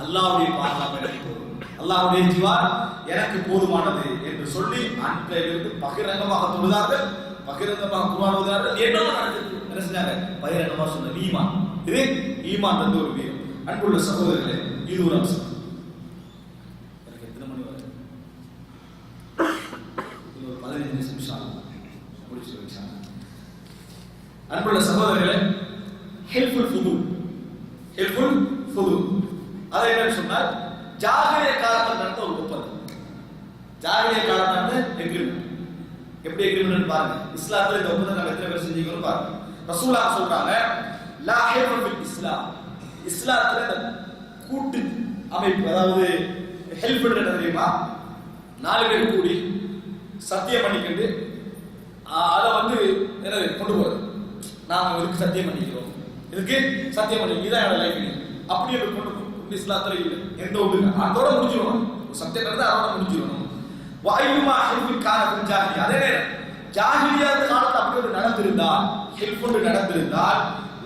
S1: அல்லாஹ்வுடைய பாதுகாப்பு எனக்கு போதும், அல்லாஹ்வுடைய ஜிவார் எனக்கு போதுமானது என்று சொல்லி அன்றையிலிருந்து பகிரங்கமாக தொழுதார்கள், பகிரங்கமாக குர்ஆன் ஓதினார்கள். என்ன நடக்குது? என்ன செஞ்சாங்க? பகிரங்கமாக சொன்ன ஈமான். இது ஈமான் தந்த ஒரு வீரம். அன்புள்ள சகோதரர்களே, இது ஒரு அம்சம். எத்தனை மணி வரை? 15 நிமிஷம் முடிச்சு வச்சாங்க. அன்புள்ள சகோதரர்களே, ஹெல்ப்ஃபுல் ஃபுது அதை என்ன சொன்னால், ஜாகிலிய காலத்தில் நடந்த ஒரு ஒப்பந்தம். ஜாகிலிய காலத்தில் நடந்த எக்ரிமெண்ட். எப்படி எக்ரிமெண்ட் பாருங்க. இஸ்லாத்துல இந்த ஒப்பந்தம் நம்ம எத்தனை பேர் செஞ்சீங்கன்னு பாருங்க. ரசூலுல்லாஹ் சொல்றாங்க, லா ஹில்ஃப ஃபில் இஸ்லாம். இஸ்லாத்துல இந்த கூட்டு அமைப்பு, அதாவது ஹெல்ப் என்ன தெரியுமா? 4 பேர் கூடி சத்தியம் பண்ணிக்கிட்டு அதை வந்து என்ன கொண்டு போறது. நாம இதுக்கு சத்தியம் பண்ணிக்கிறோம், இதுக்கு சத்தியம் பண்ணி இதான் என்னோட லைஃப் அப்படி கொண்டு இஸ்லாத்துல இல்லை. எந்த ஒரு அதோட முடிஞ்சிடணும். சத்தியம் நடந்தா அதோட முடிஞ்சிடணும். வாயுமா ஹெல்பின் காலத்தில் ஜாகிலியா, அதே நேரம் ஜாகிலியா காலத்தில் அப்படி ஒரு நடந்திருந்தால், ஹெல்ப் ஒன்று நடந்திருந்தால்,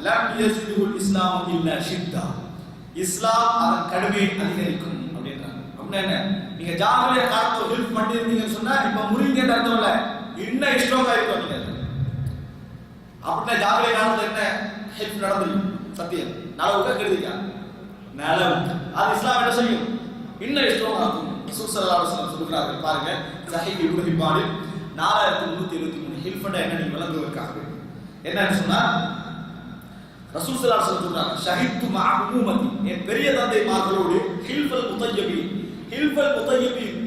S1: லம் யஸிதுல் இஸ்லாம் இல்லா ஷித்தா, இஸ்லாம் அதன் கடுமையை அதிகரிக்கும் அப்படின்றாங்க. அப்படின்னா என்ன? நீங்க ஜாகிலியா காலத்துல ஹெல்ப் பண்ணிருந்தீங்கன்னு சொன்னா இப்ப முறிங்கன்ற அர்த்தம் இல்ல, இன்னும் ஸ்ட்ராங்கா இருக்கும். அப்படின்னா ஜாகிலியா காலத்துல என்ன ஹெல்ப் நடந்துருக்கு சத்தியம் நலவுக்கு கெடுதிக்கா நலவுக்கு அது இஸ்லாம் என்ன செய்யும் இன்னும் ஸ்ட்ராங் ஆகும். ரசூல் ஸல்லல்லாஹு அலைஹி வஸல்லம் சொல்கிறார்கள் பாருங்க சஹீஹ் இப்னு ஹிப்பான் 4373 ஹில்ஃபண்டா என்ன நீங்க விளங்குவதற்காக என்னன்னு சொன்னா ரசூல் ஸல்லல்லாஹு அலைஹி வஸல்லம் சொல்றாங்க ஷஹீத்து மஅ உம்மதி என் பெரிய தந்தைமார்களோடு ஹில்ஃபல் முத்தய்யிபின்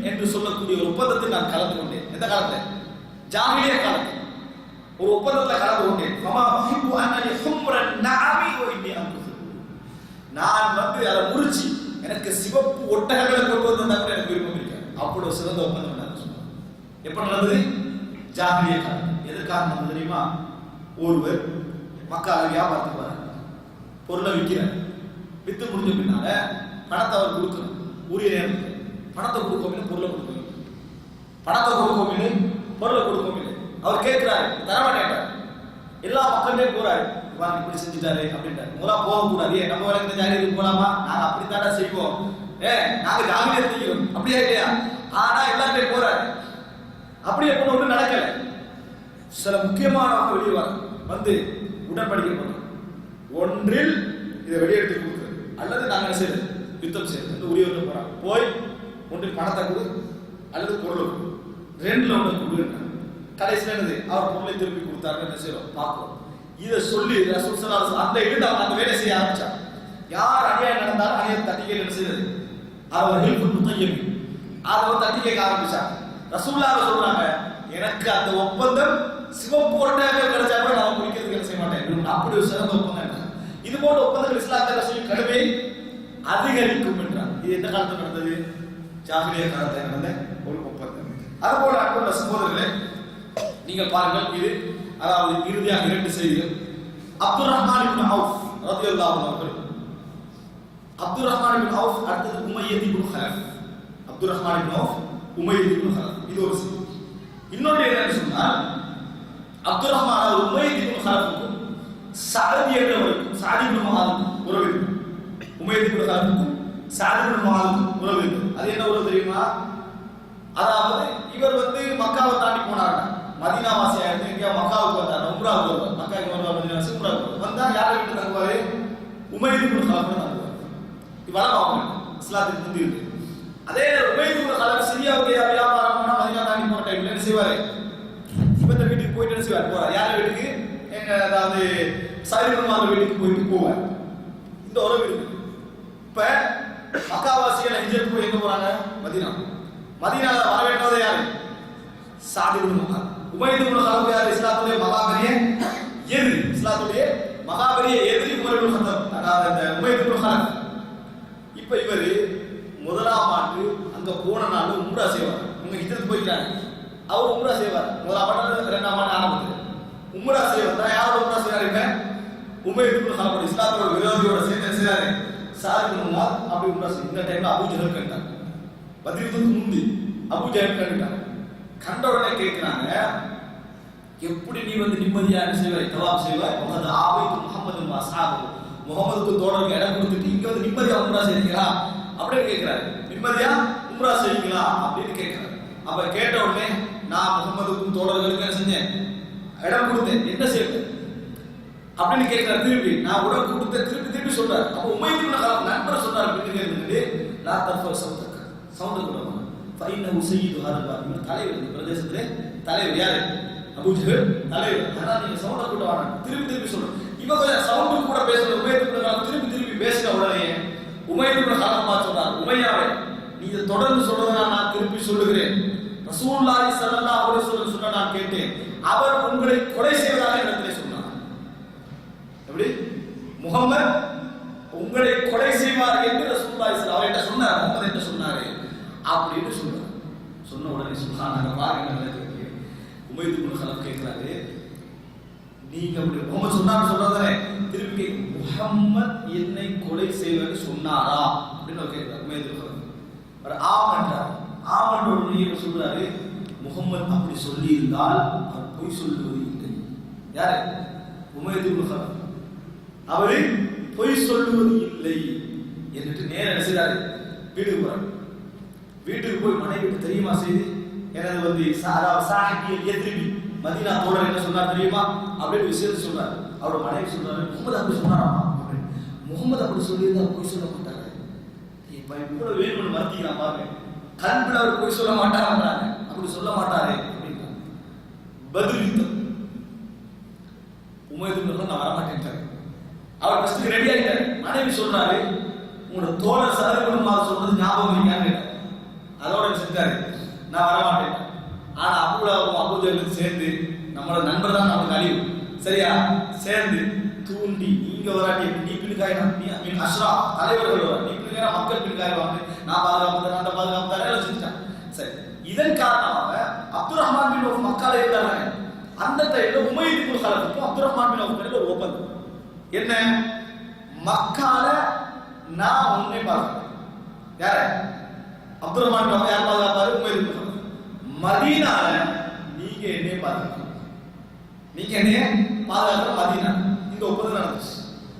S1: என்று சொல்லக்கூடிய ஒரு ஒப்பந்தத்தில் நான் கலந்து கொண்டேன். எந்த காலத்துல? ஜாஹிலியா காலத்துல ஒரு ஒப்பந்தத்தில் கலந்து கொண்டேன். ஃபமா உஹிப்பு அன்னலி ஹும்ரன் நஅமி வ இன்னி அன்குது நான் வந்து அதை முறிச்சி எனக்கு சிவப்பு ஒட்டகங்களை கொண்டு வந்தா கூட எனக்கு விருப்பம் இருக்கு. அப்படி ஒரு சிறந்த ஒப்பந்தம் நடந்து சொன்னாங்க. எப்ப நடந்தது? ஜாஹிலியா காலம். எதற்காக நடந்தது தெரியுமா? ஒருவர் மக்கால வியாபாரத்துக்கு வர பொருளை விற்கிறார். வித்து முடிஞ்ச பின்னால பணத்தை அவர் கொடுக்கணும். உரிய நேரம் பணத்தை கொடுக்கணும், பொருளை கொடுக்கணும். பணத்தை கொடுக்கணும், பொருளை கொடுக்கணும். அவர் கேட்கிறாரு, தரமாட்டேன். எல்லா மக்களே போறாரு, இப்படி செஞ்சுட்டாரு அப்படின்ட்டாரு. முதல்ல போகக்கூடாது, நம்ம வேலை இந்த ஜாகிரத்துக்கு போலாமா? நாங்க அப்படித்தானே செய்வோம், நாங்க ஜாகிரதை செய்கிறோம், அப்படியா இல்லையா? ஆனா எல்லாருமே போறாரு. அப்படி எப்ப ஒன்றும் நடக்கல. சில முக்கியமானவங்க வெளியே வந்து உடன்படிக்கை பண்றோம். ஒன்றில் இதை வெளியெடுத்து கொடுக்குறது, அல்லது நாங்க என்ன செய்யறது, யுத்தம் செய்யறது. உரியவர்கள் போறாங்க, போய் ஒன்றில் பணத்தை கொடு அல்லது பொருளை கொடு, ரெண்டுல ஒன்று கொடுக்குறாங்க. கடைசியில் என்னது, அவர் பொருளை திருப்பி கொடுத்தாரு. என்ன செய்யறோம் பார்க்கிறோம். இதை சொல்லி ரசூல் ஸல்லல்லாஹு அலைஹி வஸல்லம் அந்த இருந்து அவங்க அந்த வேலை செய்ய ஆரம்பிச்சாங்க. யார் அநியாயம் நடந்தாலும் அநியாயம் தட்டி கேட்க என்ன செய்யறது, அவர் ஹில்ஃபுல் முத்தய்யிபின் அதை வந்து தட்டி கேட்க ஆரம்பிச்சாங்க. ரசூலுல்லாஹ் சொல்றாங்க, எனக்கு அந்த ஒப்பந்தம் சிவப்பு ஒட்டகம் கிடைச்சா கூட நான் முடிக்கிறதுக்கு என்ன செய்ய மாட்டேன். அப்படி ஒரு சிறந்த ஒப்பந்தம். இது போன்ற ஒப்பந்தங்கள் இஸ்லாத்தில் ரசூல் கடுமை அதிகரிக்கும் என்றார். இது எந்த காலத்தில் நடந்தது? ஜாஹிலியா காலத்தில் நடந்த ஒரு ஒப்பந்தம். அதுபோல அன்புள்ள சகோதரர்களே, நீங்கள் பாருங்கள், இது அதாவது இறுதியாக 2 செய்திகள். அப்துர் ரஹ்மான் இப்னு அவுஃப் ரலியல்லாஹு அன்ஹு அவர்கள், அப்துர் ரஹ்மான் இப்னு அவுஃப், அடுத்தது உமையத் இப்னு ஹலஃப். அப்துர் ரஹ்மான் இப்னு அவுஃப், உமையத் இப்னு ஹலஃப், இது ஒரு செய்தி. இன்னொரு என்னன்னு சொன்னால், அப்துர் ரஹ்மான் உமையத் இப்னு ஹலஃப்க்கும் சஅத் என்றவருக்கும் சஅத் இப்னு முஆத் உறவு இருக்கு. உமையத் இப்னு ஹலஃப்க்கும் சஅத் இப்னு முஆத் உறவு இருக்கு. அது என்ன உறவு தெரியுமா? அதாவது இவர் வந்து மக்காவை தாண்டி போனாங்க, மதீனா வாசியா இருந்து இங்க மக்காவுக்கு வந்தார், உம்ராவுக்கு வருவார். மக்காவுக்கு வருவார், மதீனா வாசி உம்ராவுக்கு வருவார். வந்தா யாரை வீட்டு தங்குவாரு? உமையத் இப்னு ஹலஃப் தங்குவார். இவெல்லாம் அவங்க இஸ்லாத்துக்கு முந்தி இருக்கு. அதே உமையத் இப்னு ஹலஃப் சிரியாவுக்கு வியாபாரம் பண்ணா மதீனா தாண்டி போன டைம்ல என்ன செய்வாரு, இவங்க வீட்டுக்கு போயிட்டு என்ன செய்வார், போறார். யார வீட்டுக்கு? எங்க அதாவது சயீத் இப்னு வீட்டுக்கு போயிட்டு போவார். இந்த உறவு இருக்கு. இப்ப மக்காவாசிகள் ஹிஜ்ரத் போய் எங்க போறாங்க? மதீனா. மதீனால வரவேற்றது யாரு? சஅத் இப்னு முஆத். உமையத் இப்னு ஹலஃப் யார்? இஸ்லாத்துடைய மகாபெரிய எதிரி. இஸ்லாத்துடைய மகாபெரிய எதிரி உமர் இப்னு கத்தாப். அதாவது இந்த உமையத் இப்னு ஹலஃப். இப்ப இவர் முதலாம் ஆண்டு அங்க போன நாள் உம்ரா செய்வார். இவங்க ஹிஜ்ரத் போயிட்டாங்க, அவர் உம்ரா செய்வார். முதலாம் ஆண்டு 2ஆம் ஆண்டு ஆரம்பத்தில் உம்ரா செய்வார். யாரோட உம்ரா செய்யறாரு? உமையத் இப்னு ஹலஃப் இஸ்லாத்தோட விரோதியோட சேர்ந்து செய்யறாரு சஅத் இப்னு முஆத். அப்படி உம்ரா செய்ய இந்த டைம்ல அபூ ஜஹல் கண்டாங்க. பத்ருக்கு முந்தி அபூ ஜஹல் கண்டாங்க. கண்ட உடனே கேட்கிறாங்க, எப்படி நீ வந்து நிம்மதியா செய்வாய், தவாப் செய்வாய்? முகமது ஆபைத்து முஹம்மது அஸ்ஹாபு, முகமதுக்கு தோழருக்கு இடம் கொடுத்துட்டு இங்க வந்து நிம்மதியா உம்ரா செய்றீங்களா அப்படின்னு கேட்கிறாரு. நிம்மதியா உம்ரா செய்வீங்களா அப்படின்னு கேட்கிறாரு. அப்ப கேட்ட உடனே, நான் முகமதுக்கும் தோழர்களுக்கு என்ன செஞ்சேன், இடம் கொடுத்தேன், என்ன செய்வேன் அப்படின்னு கேட்கிறார். திருப்பி நான் உடல் கொடுத்த திருப்பி சொல்றாரு. அப்ப உமையத் இப்னு ஹலஃப் நண்பர் சொல்றாரு, அப்படின்னு கேட்டு லா தர்ஃபு சௌதக, சவுண்ட் கொடுங்க, ஃபைன்னஹு சய்யிது ஹாதல் பாத், தலைவர் இந்த பிரதேசத்திலே தலைவர் யாரு? அபூ ஜஹல் தலைவர். ஆனா நீங்க சவுண்ட் கூட வாங்க, திருப்பி சொல்றேன். இவங்க கொஞ்சம் சவுண்ட் கூட பேசுற உமையத் இப்னு ஹலஃப் திருப்பி பேசின உடனே உமையத் இப்னு ஹலஃப் சொல்றாரு, உமையாவே நீ இதை தொடர்ந்து சொல்றதுனா நான் திருப்பி சொல்லுகிறேன். ரசூலுல்லாஹி ஸல்லல்லாஹு அலைஹி வஸல்லம் சொன்ன நான் கேட்டேன், அவர் உங்களை கொலை செய்வதாக இடத்திலே சொன்னார். எப்படி? முஹம்மது உங்களை கொலை செய்வார் என்று ரசூலுல்லாஹி ஸல்லல்லாஹு அலைஹி வஸல்லம் சொன்னார். முஹம்மது என்ன சொன்னாரு அப்படின்னு சொல்றாரு. சொன்ன உடனே சுப்ஹானல்லாஹ், பாருங்க நடக்குது. உமையத் இப்னு ஹலஃப் கேட்கிறாரு, நீங்க அப்படி முஹம்மது சொன்னான்னு சொல்றதானே, திருப்பி முஹம்மத் என்னை கொலை செய்வது சொன்னாரா அப்படின்னு கேட்கிறார் உமையத் இப்னு ஹலஃப். ஆமன்றார். ஆமன்ற உடனே சொல்றாரு, முஹம்மது அப்படி சொல்லி இருந்தால் அவர் பொய் சொல்லுவது இல்லை. யாரு? உமையத் இப்னு ஹலஃப். அவரு பொய் சொல்லுவது இல்லை என்று நேர செய்தாரு. வீட்டுக்கு போறாரு. வீட்டுக்கு போய் மனைவிக்கு தெரியுமா செய்தி, எனது வந்து சாஹிபியல் யத்ரிபி, மதீனா தோழர் என்ன சொன்னார் தெரியுமா அப்படின்னு விஷயத்தை சொல்றாரு. அவரோட மனைவி சொல்றாரு, முகமது அப்படி சொன்னாராமா அப்படின்னு. முகமது அப்படி சொல்லியிருந்தா போய் சொல்ல மாட்டாரு. இப்ப இவ்வளவு வேணும்னு மறுத்திக்கிறான் பாருங்க. கல்வியில் அவர் போய் சொல்ல மாட்டாருன்றாங்க. அப்படி சொல்ல மாட்டாரு அப்படின்றாங்க. பத்ர் யுத்தம், உமையது நான் வரமாட்டேன்ட்டாரு. அவர் ஃபர்ஸ்ட் ரெடி ஆயிட்டாரு. மனைவி சொல்றாரு, உங்களோட தோழர் சதவீதமாக சொல்றது ஞாபகம் இல்லையான்னு கேட்டாரு. அதோட செஞ்சாரு, நான் வரமாட்டேன். ஆனா அபூஜலுக்கு சேர்ந்து நம்மளோட நண்பர் தான் நமக்கு அழிவு, சரியா, சேர்ந்து தூண்டி நீங்க வராட்டி நீ பின்னுக்காயினா, நீ அஷ்ரா தலைவர்கள் வர, நீ பின்னுக்காயினா மக்கள் பின்னுக்காயிடுவாங்க, நான் பாதுகாப்பு அந்த பாதுகாப்பு தரையில செஞ்சுட்டான். சரி, இதன் காரணமாக அப்துல் ரஹ்மான் பின் அவுஃப் மக்கால இருந்தாங்க. அந்த டைம்ல உமையத் இப்னு கலஃபுக்கும் அப்துல் ரஹ்மான் பின் அவுஃப் இடையில ஒரு ஒப்பந்தம். என்ன, மக்கால நான் உன்னை பாதுகாப்பேன். யார? அப்துல் ரஹ்மான் பின் அவுஃப் யார் பாதுகாப்பாரு? உமையத் இப்னு கலஃப். மதீனால நீங்க என்னைய பாதுகாக்கணும், நீங்க என்னைய பாதுகாக்கணும். மதீனா இந்த ஒப்பந்தம் நடந்துச்சு.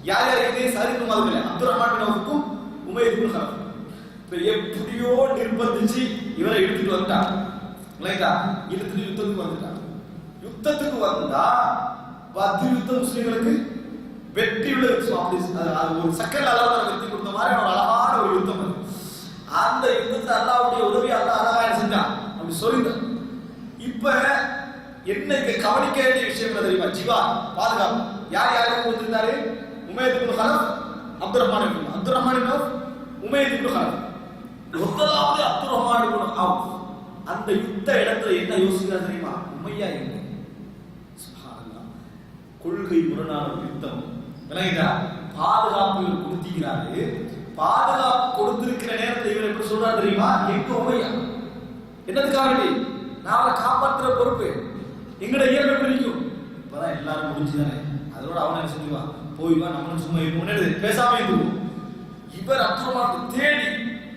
S1: யார் யார் இதே சரிக்கு மாதிரி அப்துல் ரஹ்மான் பின் அவுஃப்க்கும் உமையத் இப்னு கலஃப். இப்ப எப்படியோ நிர்பந்திச்சு இவரை எடுத்துட்டு வந்துட்டாங்க. இல்லைங்களா? இழுத்துட்டு யுத்தத்துக்கு வந்துட்டாங்க. யுத்தத்துக்கு வந்தா பத்ர் யுத்தம் முஸ்லிம்களுக்கு வெற்றி உள்ள அது ஒரு சக்கர அளவுல வெற்றி கொடுத்த மாதிரி ஒரு அழகான ஒரு யுத்தம் அது. அந்த யுத்தத்தை அல்லாஹ்வுடைய உதவி அல்லாஹ் அழகா செஞ்சான் அப்படி சொல்லிட்டான். இப்ப என்ன கவனிக்க வேண்டிய விஷயம் என்ன தெரியுமா? ஜிவார் பாதுகாப்பு யார் யாருக்கு கொடுத்திருந்தாரு? உமையத் இப்னு கலஃப், அப்துல் ரஹ்மான் இப்னு அவுஃப், உமையத் இப்னு கலஃப். முதலாவது அப்துல் ரஹ்மான் இப்னு அவுஃப் அந்த யுத்த இடத்துல என்ன யோசிக்கிறார் தெரியுமா? உமையா எங்க? சுப்ஹானல்லாஹ், கொள்கை முரணான யுத்தம். விளங்குதா? பாதுகாப்பு கொடுத்திருக்கிறாரு. பாதுகாப்பு கொடுத்திருக்கிற நேரத்தில் இவர் எப்படி சொல்றாரு தெரியுமா? எங்க உமையா? என்னதுக்காக வேண்டி? நான் அவரை காப்பாற்றுற பொறுப்பு எங்கட இயல்பு எப்படி இருக்கும்? இப்பதான் எல்லாரும் முடிஞ்சுதானே, அதோட அவனை என்ன செஞ்சுவான், போய்வா நம்மளும் சும்மா முன்னாடி பேசாம இருந்துருவோம். இவர் அப்துல் ரஹ்மான் தேடி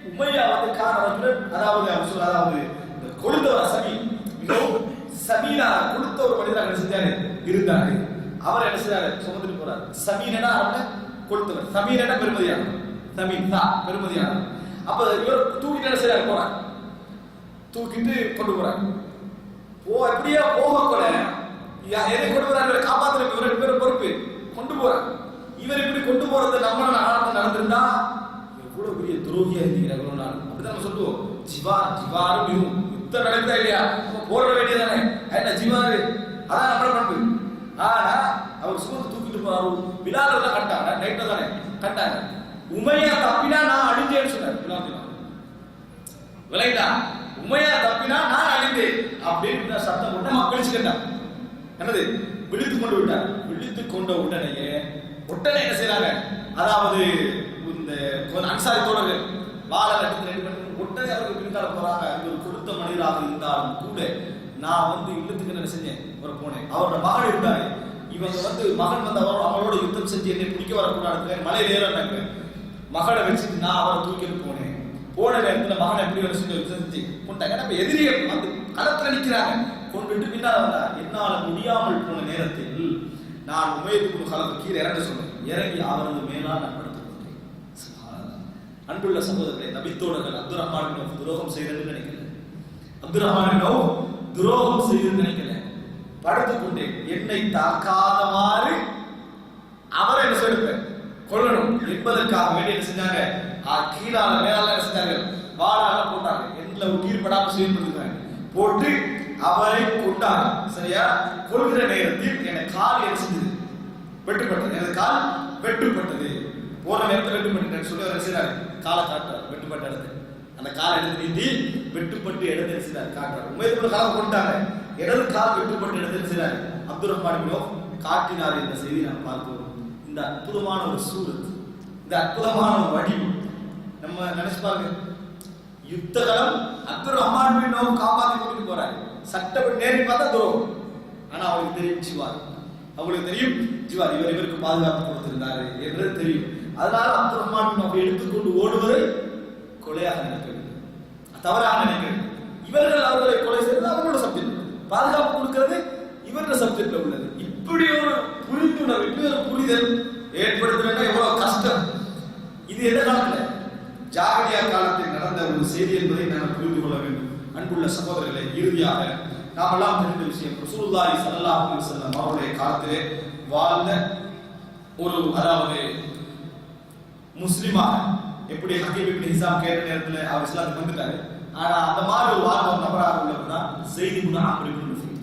S1: உமையா வந்து காரணம், அதாவது இந்த கொடுத்தவர் சமீ, மிகவும் சமீனா கொடுத்த ஒரு மனிதராக என்ன செஞ்சாரு இருந்தாரு. அவர் என்ன செய்யறாரு, சுமந்துட்டு போறாரு. சமீனா அவனை கொடுத்தவர், சமீனா பெருமதியான, சமீன் தான் பெருமதியான. அப்ப இவர் தூக்கிட்டு என்ன செய்யறாரு, போறார், தூக்கிட்டு கொண்டு போறாரு. எப்படியா போக கூட எதை கொண்டு போறாரு, காப்பாத்துற இவர் ரெண்டு பேரும் பொறுப்பு கொண்டு போறாரு. இவர் இப்படி கொண்டு போறது நம்ம நடந்திருந்தா எவ்வளவு பெரிய துரோகியா இருக்கிறார். அப்படிதான் நம்ம சொல்லுவோம். ஜிவாரும் யுத்தம் நடக்குதா இல்லையா, போட வேண்டியதானே என்ன ஜிவாரு, அதான் நம்மள பண்பு. ஆனா அவர் சுமந்து தூக்கிட்டு போறாரு. பிலால் தான் கட்டாங்க, நைட்ல தானே கட்டாங்க. உமையா தப்பினா நான் அழிஞ்சேன்னு சொன்னார் பிலால். விளையாட்டா, உமையா தப்பினா நான் அழிந்தேன் அப்படின்னு சத்தம் போட்டு மக்களிச்சு கேட்டார். என்னது, விழித்து கொண்டு விட்டார். விழித்து கொண்ட உடனே என்ன செய்யறாங்க, அதாவது இந்த அன்சாரி தோழர்கள் வாழ கட்டுக்கு உடனே அவருக்கு பின்கால போறாங்க. இவர் கொடுத்த மனிதராக இருந்தாலும் கூட நான் வந்து இல்லத்துக்கு என்ன செஞ்சேன், ஒரு போனேன். அவரோட மகன் இருந்தாரு. இவங்க மகன் வந்து அவரோட யுத்தம் செஞ்சு என்னை பிடிக்க வரக்கூடாது, மலையில ஏறாங்க. மகனை வச்சுட்டு நான் அவரை தூக்கிட்டு போனேன். போன நேரத்தில் மகனை எப்படி வர செஞ்சு கொண்டாங்க. நம்ம எதிரிகள் வந்து களத்துல நிற்கிறாங்க, கொண்டுட்டு பின்னால் வந்தா. என்னால் முடியாமல் போன நேரத்தில் நான் உமையத் இப்னு கலஃப் கீழே இறங்க சொன்னேன். இறங்கி அவரது மேலால் நான் படுத்துக் கொண்டேன். அன்புள்ள சகோதரர்களே, நபித்தோழர்கள் அப்துல் ரஹ்மான் பின் அவுஃப் துரோகம் செய்யறதுன்னு நினைக்கல. அப்துல் ரஹ்மான் பின் அவுஃப் துரோகம் செய்யறதுன்னு நினைக்கல. படுத்துக் கொண்டேன். என்னை தாக்காதவாறு அவரை என்ன செய்ய கொள்ளணும் என்பதற்காக வேண்டி என்ன செஞ்சாங்க, கீழால மேலால என்ன செஞ்சாங்க, வாழால போட்டாங்க. எந்த உயிர்படாமல் செய்யப்படுகிறாங்க. போட்டு அவரை கொண்டாங்க. சரியா, கொள்கிற நேரத்தில் என் கால் என்ன செஞ்சது, வெட்டுப்பட்டது. எனது கால் வெட்டுப்பட்டது. போற நேரத்தில் வெட்டுப்பட்டு சொல்லி அவர் செய்யறாரு, காலை காட்டுறாரு. வெட்டுப்பட்ட இடத்து அந்த காலை எடுத்து நீட்டி வெட்டுப்பட்டு இடத்தை செய்யறாரு, காட்டுறாரு. உமையத் காலை கொண்டாங்க. இடது கால் வெட்டுப்பட்டு இடத்தில் செய்யறாரு. அப்துல் ரஹ்மான் பின் அவுஃப் காட்டினார் என்ற செய்தி நாம் பார்க்கிறோம். இந்த அற்புதமான ஒரு சூரத், இந்த அற்புதமான ஒரு வடிவம் நம்ம நினைச்சு பாருங்க. யுத்த காலம் அப்துல் ரஹ்மான் பின் அவுஃப் காப்பாற்றி கொண்டு போறாரு. சட்டப்படி நேரி பார்த்தா துரோகம். ஆனா அவங்களுக்கு தெரியும் ஜிவார், அவங்களுக்கு தெரியும் ஜிவார் இவருக்கு பாதுகாப்பு கொடுத்திருந்தாரு என்று தெரியும். அதனால அப்துல் ரஹ்மான் பின் அவுஃப் எடுத்துக்கொண்டு ஓடுவதை கொலையாக நினைக்கவில்லை, தவறாக நினைக்கவில்லை. இவர்கள் அவர்களை கொலை செய்வது அவர்களோட சப்ஜெக்ட், பாதுகாப்பு கொடுக்கிறது இவர்களோட சப்ஜெக்ட்ல உள்ளது. இப்படி ஒரு புரிந்துணர்வு, இப்படி ஒரு புரிதல் ஏற்படுத்துறதுன்னா எவ்வளவு கஷ்டம். இது எந்த காலத்துல, ஜாகிலியா காலத்தில் நடந்த ஒரு செய்தி என்பதை நாம் புரிந்து கொள்ள வேண்டும். அன்புள்ள சகோதரர்களை, இறுதியாக நாம் எல்லாம் தெரிந்த விஷயம், ரசூலுல்லாஹி ஸல்லல்லாஹு அலைஹி வஸல்லம் அவருடைய காலத்திலே வாழ்ந்த ஒரு, அதாவது முஸ்லிமாக, எப்படி ஹக்கீம் இப்னு ஹிசாம் கேட்ட நேரத்தில் அவர் இஸ்லாத்துக்கு வந்துட்டாரு. ஆனா அந்த மாதிரி ஒரு வாழ்ந்த ஒரு நபராக உள்ளவர் தான் ஸைத் இப்னு அம்ர் இப்னு நுஃபைல்.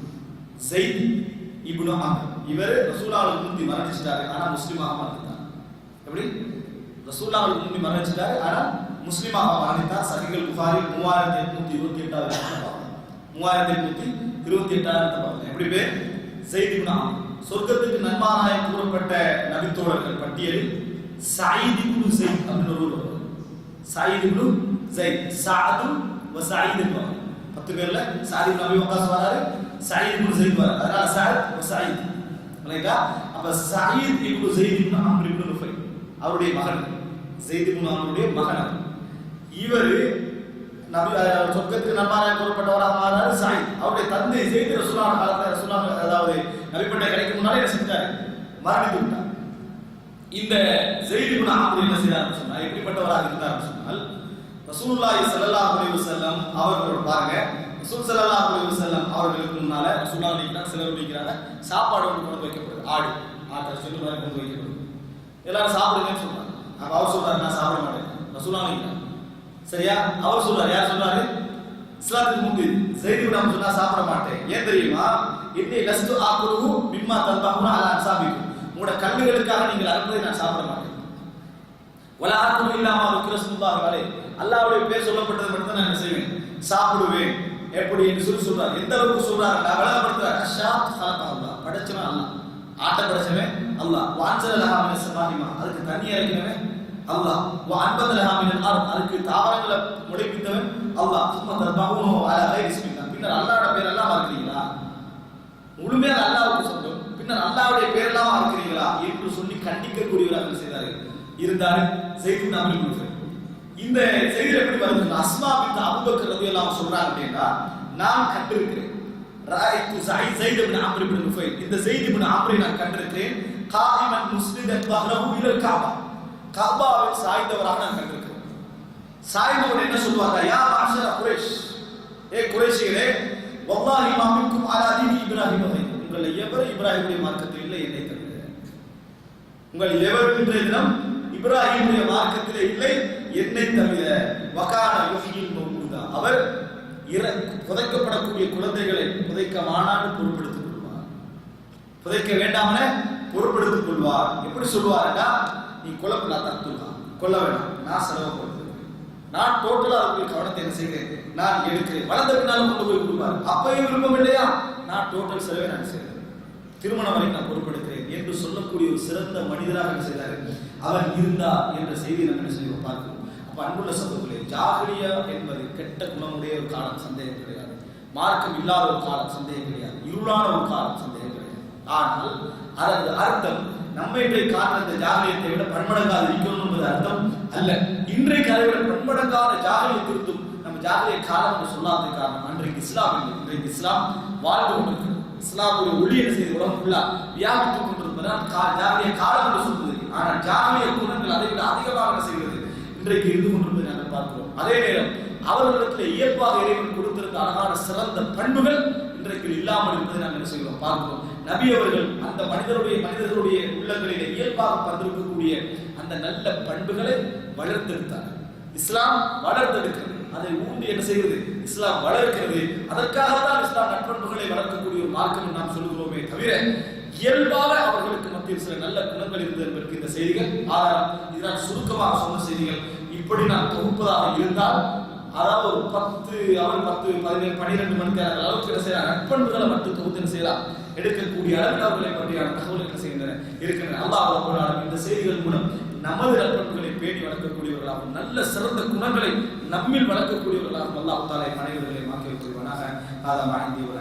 S1: ஸைத் இப்னு அம்ர் இவர் ரசூலுல்லாஹ்வுக்கு முந்தி மரணிச்சிட்டாரு, ஆனா முஸ்லிமாக மரணித்தார். எப்படி ரசூலுல்லாஹ்வுக்கு முந்தி மரணிச்சிட்டாரு, ஆனா முஸ்லிமாக மரணித்தார். சஹீஹுல் புகாரி 3828 3828 எப்படி பேர் ஸைத் இப்னு அம்ர். சொர்க்கத்துக்கு நன்மாராயம் கூறப்பட்ட நபித்தோழர்கள் பட்டியலில் சயீத் இப்னு ஸைத் அப்படின்னு ஒரு சயீத் இப்னு ஸைத், சஅத் வ சயீத் இப்னு 10 பேர்ல சஅத் இப்னு அபி வக்காஸ் வராரு, சயீத் இப்னு ஸைத் வராரு. அதனால சஅத் வ சயீத். இல்லையா? அப்ப சயீத் இப்னு ஸைத் இப்னு அம்ர் இப்னு நுஃபைல் அவருடைய மகன், ஸைத் இப்னு அம்ருடைய மகன். இவர் நபி சொர்க்கத்துக்கு நன்மாராயம் கூறப்பட்டவராக மாறாரு சயீத். அவருடைய தந்தை ஸைத் ரசூலுல்லாஹ் காலத்துல ரசூலுல்லாஹ் அதாவது நபிப்பட்ட கிடைக்கும் முன்னாலே என்ன செஞ்சாரு? மரணித்து விட்டார். இந்த ஸைத் இப்னு அம்ர் என்ன செய்தார் சொன்னா, எப்படிப்பட்டவராக இருந்தார் சொன்னால், ரசூலுல்லாஹி ஸல்லல்லாஹு அலைஹி வஸல்லம் அவர்கள் பாருங்க, ரசூல் ஸல்லல்லாஹு அலைஹி வஸல்லம் அவர்களுக்கு முன்னால ரசூலுல்லாஹ் நிக்கிறாங்க, சிலர் நிக்கிறாங்க, சாப்பாடு ஒன்று கொண்டு வைக்கப்படுது, ஆட்டை சொல்லி மாதிரி கொண்டு வைக்கப்படுது. எல்லாரும் சாப்பிடுங்கன்னு சொல்றாங்க. அப்ப அவர் சொல்றாரு, நான் சாப்பிட மாட்டேன். ரசூலுல்லாஹ் நிக்கிறாங்க, சரியா? அவர் சொல்றாரு, யார் சொல்றாரு? இஸ்லாத்துக்கு முந்தி ஸைத் இப்னு அம்ர் சொன்னா சாப்பிட மாட்டேன். ஏன் தெரியுமா? இன்னி லஸ்து ஆகுலுஹு மிம்மா தல்பஹுன அலா அன்சாபிக்கும், உங்களோட கண்ணுகளுக்காக நீங்கள் அறுப்பதை நான் சாப்பிட மாட்டேன். வலா ஆகுலு இல்லா மா ذكر ரசூலுல்லாஹி அலைஹி, அல்லாஹ்வுடைய பேர் சொல்லப்பட்டது மட்டும் தான் நான் என்ன செய்வேன்? சாப்பிடுவேன். எப்படி என்று சொல்றாரு. எந்த அளவுக்கு சொல்றாரு? நான் விளங்கப்படுத்துறேன். அஷாத் ஹலகல்லாஹ், படைச்சவன் அல்லாஹ், ஆட்ட படைச்சவன் அல்லாஹ். வான்சல லஹா மின ஸமாஹிமா, அதுக்கு தண்ணி இறக்கினவன் அல்லாஹ். வ அன்பத லஹா மினல் அர்த், அதுக்கு தாவரங்களை முளைப்பித்தவன் அல்லாஹ். சும்மா தர்பஹுனு அலா கைரி இஸ்மில்லா, பின்னர் அல்லாஹ்வுடைய பேர் எல்லாம் மறக்கிறீங்களா? முழுமையாக அல்லாஹ்வுக்கு சொந்தம், பின்னர் அல்லாஹ்வுடைய பேர் எல்லாம் மறக்கிறீங்களா என்று சொல்லி கண்டிக்கக்கூடியவராக செய்தாரு இருந்தாரு ஸைத் இப்னு அம்ர் இப்னு நுஃபைல். இந்த செய்தி எப்படி வருது? அஸ்மா பின்த் அபூபக்கர் ரலியல்லாஹு சொல்றாங்க அப்படின்னா, நான் கண்டிருக்கிறேன் ராயித்து ஸைத் இப்னு அம்ர் இப்னு நுஃபைல், இந்த ஸைத் இப்னு அம்ரை நான் கண்டிருக்கிறேன், காயிமன் முஸ்லிதன் தஹ்ரஹு இலல் கஅபா, கஅபாவில் சாய்ந்தவராக நான் கண்டிருக்கிறேன். சாய்ந்தவர் என்ன சொல்வாங்க? யா மாஷர குரைஷ், ஏ குரைஷிகளே, வல்லாஹி மா மின்கும் அலா தீனி இப்ராஹிம் வஹி, உங்கள் எவரும் இப்ராஹிமுடைய மார்க்கத்தில் இல்லை என்னை தவிர. உங்கள் எவரும் இன்றைய தினம் இப்ராஹிமுடைய மார்க்கத்திலே இல்லை என்னை தவிர. வகான யுஹ்யில் மௌஊதா, அவர் புதைக்கப்படக்கூடிய குழந்தைகளை புதைக்க மானான்னு பொறுப்பெடுத்துக் கொள்வார், புதைக்க வேண்டாமன பொறுப்பெடுத்துக் கொள்வார். எப்படி சொல்வாருன்னா, நீ கொல்லப்படா தத்துவா, கொல்ல வேண்டாம், நான் செலவு கொடுக்கிறேன், நான் டோட்டலா அவர்களுக்கு கவனத்தை என்ன செய்கிறேன், நான் எடுக்கிறேன். வளர்ந்த பின்னாலும் கொண்டு போய் கொடுப்பார். அப்பயும் விருப்பம் இல்லையா, நான் டோட்டல் செலவை நான் செய்கிறேன், திருமணம் வரை நான் பொறுப்பெடுக்கிறேன் என்று சொல்லக்கூடிய ஒரு சிறந்த மனிதராக என்ன செய்தார் அவர் இருந்தார் என்ற செய்தியை நம்ம என்ன செய்வோம் பார்க்கிறோம். அப்ப அன்புள்ள சகோதரர்களே, ஜாஹிலியா என்பது கெட்ட குணமுடைய ஒரு காலம், சந்தேகம் கிடையாது. மார்க்கம் இல்லாத ஒரு காலம், சந்தேகம் கிடையாது. இருளான ஒரு காலம், சந்தேகம் கிடையாது. ஆனால் அதற்கு அர்த்தம் நம்ம இன்றைய காரண ஜாகிலியத்தை விட பன்மடங்காக இருக்கணும் என்பது அர்த்தம் அல்ல. இன்றைக்கு அதை விட பன்மடங்கான ஜாகிலியத்திற்கும் நம்ம ஜாகிலிய காலம் சொல்லாத காரணம் அன்றைக்கு இஸ்லாம் இல்லை. இன்றைக்கு இஸ்லாம் வாழ்ந்து கொண்டிருக்கிறது. இஸ்லாமுடைய ஒளி என்ன செய்து உலகம் ஃபுல்லா வியாபித்துக் கொண்டிருப்பதால் ஜாகிலிய காலம் என்று சொல்வது. ஆனால் ஜாகிலிய குணங்கள் அதை விட அதிகமாக என்ன செய்கிறது இன்றைக்கு இருந்து கொண்டிருப்பதை நாங்கள் பார்க்கிறோம். அதே நேரம் அவர்களிடத்தில் இயல்பாக இறைவன் கொடுத்திருந்த அழகான சிறந்த பண்புகள் இன்றைக்கு இல்லாமல் இருப்பதை நாம் என்ன செய்கிறோம் பார்க்கிறோம். நபி அவர்கள் அந்த மனிதர்களுடைய உள்ளங்களிலே இயல்பாக பந்திருக்கக்கூடிய அந்த நல்ல பண்புகளை வளர்த்தெடுத்தார். இஸ்லாம் வளர்த்தெடுக்கிறது, அதை ஊண்டி என்ன செய்வது, இஸ்லாம் வளர்க்கிறது. அதற்காகத்தான் இஸ்லாம் நற்பண்புகளை வளர்க்கக்கூடிய ஒரு மார்க்கம் நாம் சொல்கிறோமே தவிர இயல்பாக அவர்களுக்கு மத்தியில் சில நல்ல குணங்கள் இருந்தது என்பதற்கு இந்த செய்திகள் ஆதாரம். இதனால் சுருக்கமாக சொன்ன செய்திகள் இப்படி நான் தொகுப்பதாக இருந்தால், அதாவது ஒரு 10 அவர் 10 17 12 மணி நேரம் அளவுக்கு என்ன செய்யலாம், நற்பண்புகளை மட்டும் தொகுத்து என்ன செய்யலாம் எடுக்கக்கூடிய அளவில் அவர்களை பற்றியான தகவல் என்ன செய்கின்றன இருக்கின்றன. அல்லாஹ் ரப்பல் இந்த செய்திகள் மூலம் நமது நற்பண்புகளை பேணி வளர்க்கக்கூடியவர்களாகவும் நல்ல சிறந்த குணங்களை நம்மில் வளர்க்கக்கூடியவர்களாகவும் அல்லாஹ் தஆலா அனைவர்களையும் ஆக்கி வைத்துள்ளானாக. ஆதா மாஹிந்தி ஒரு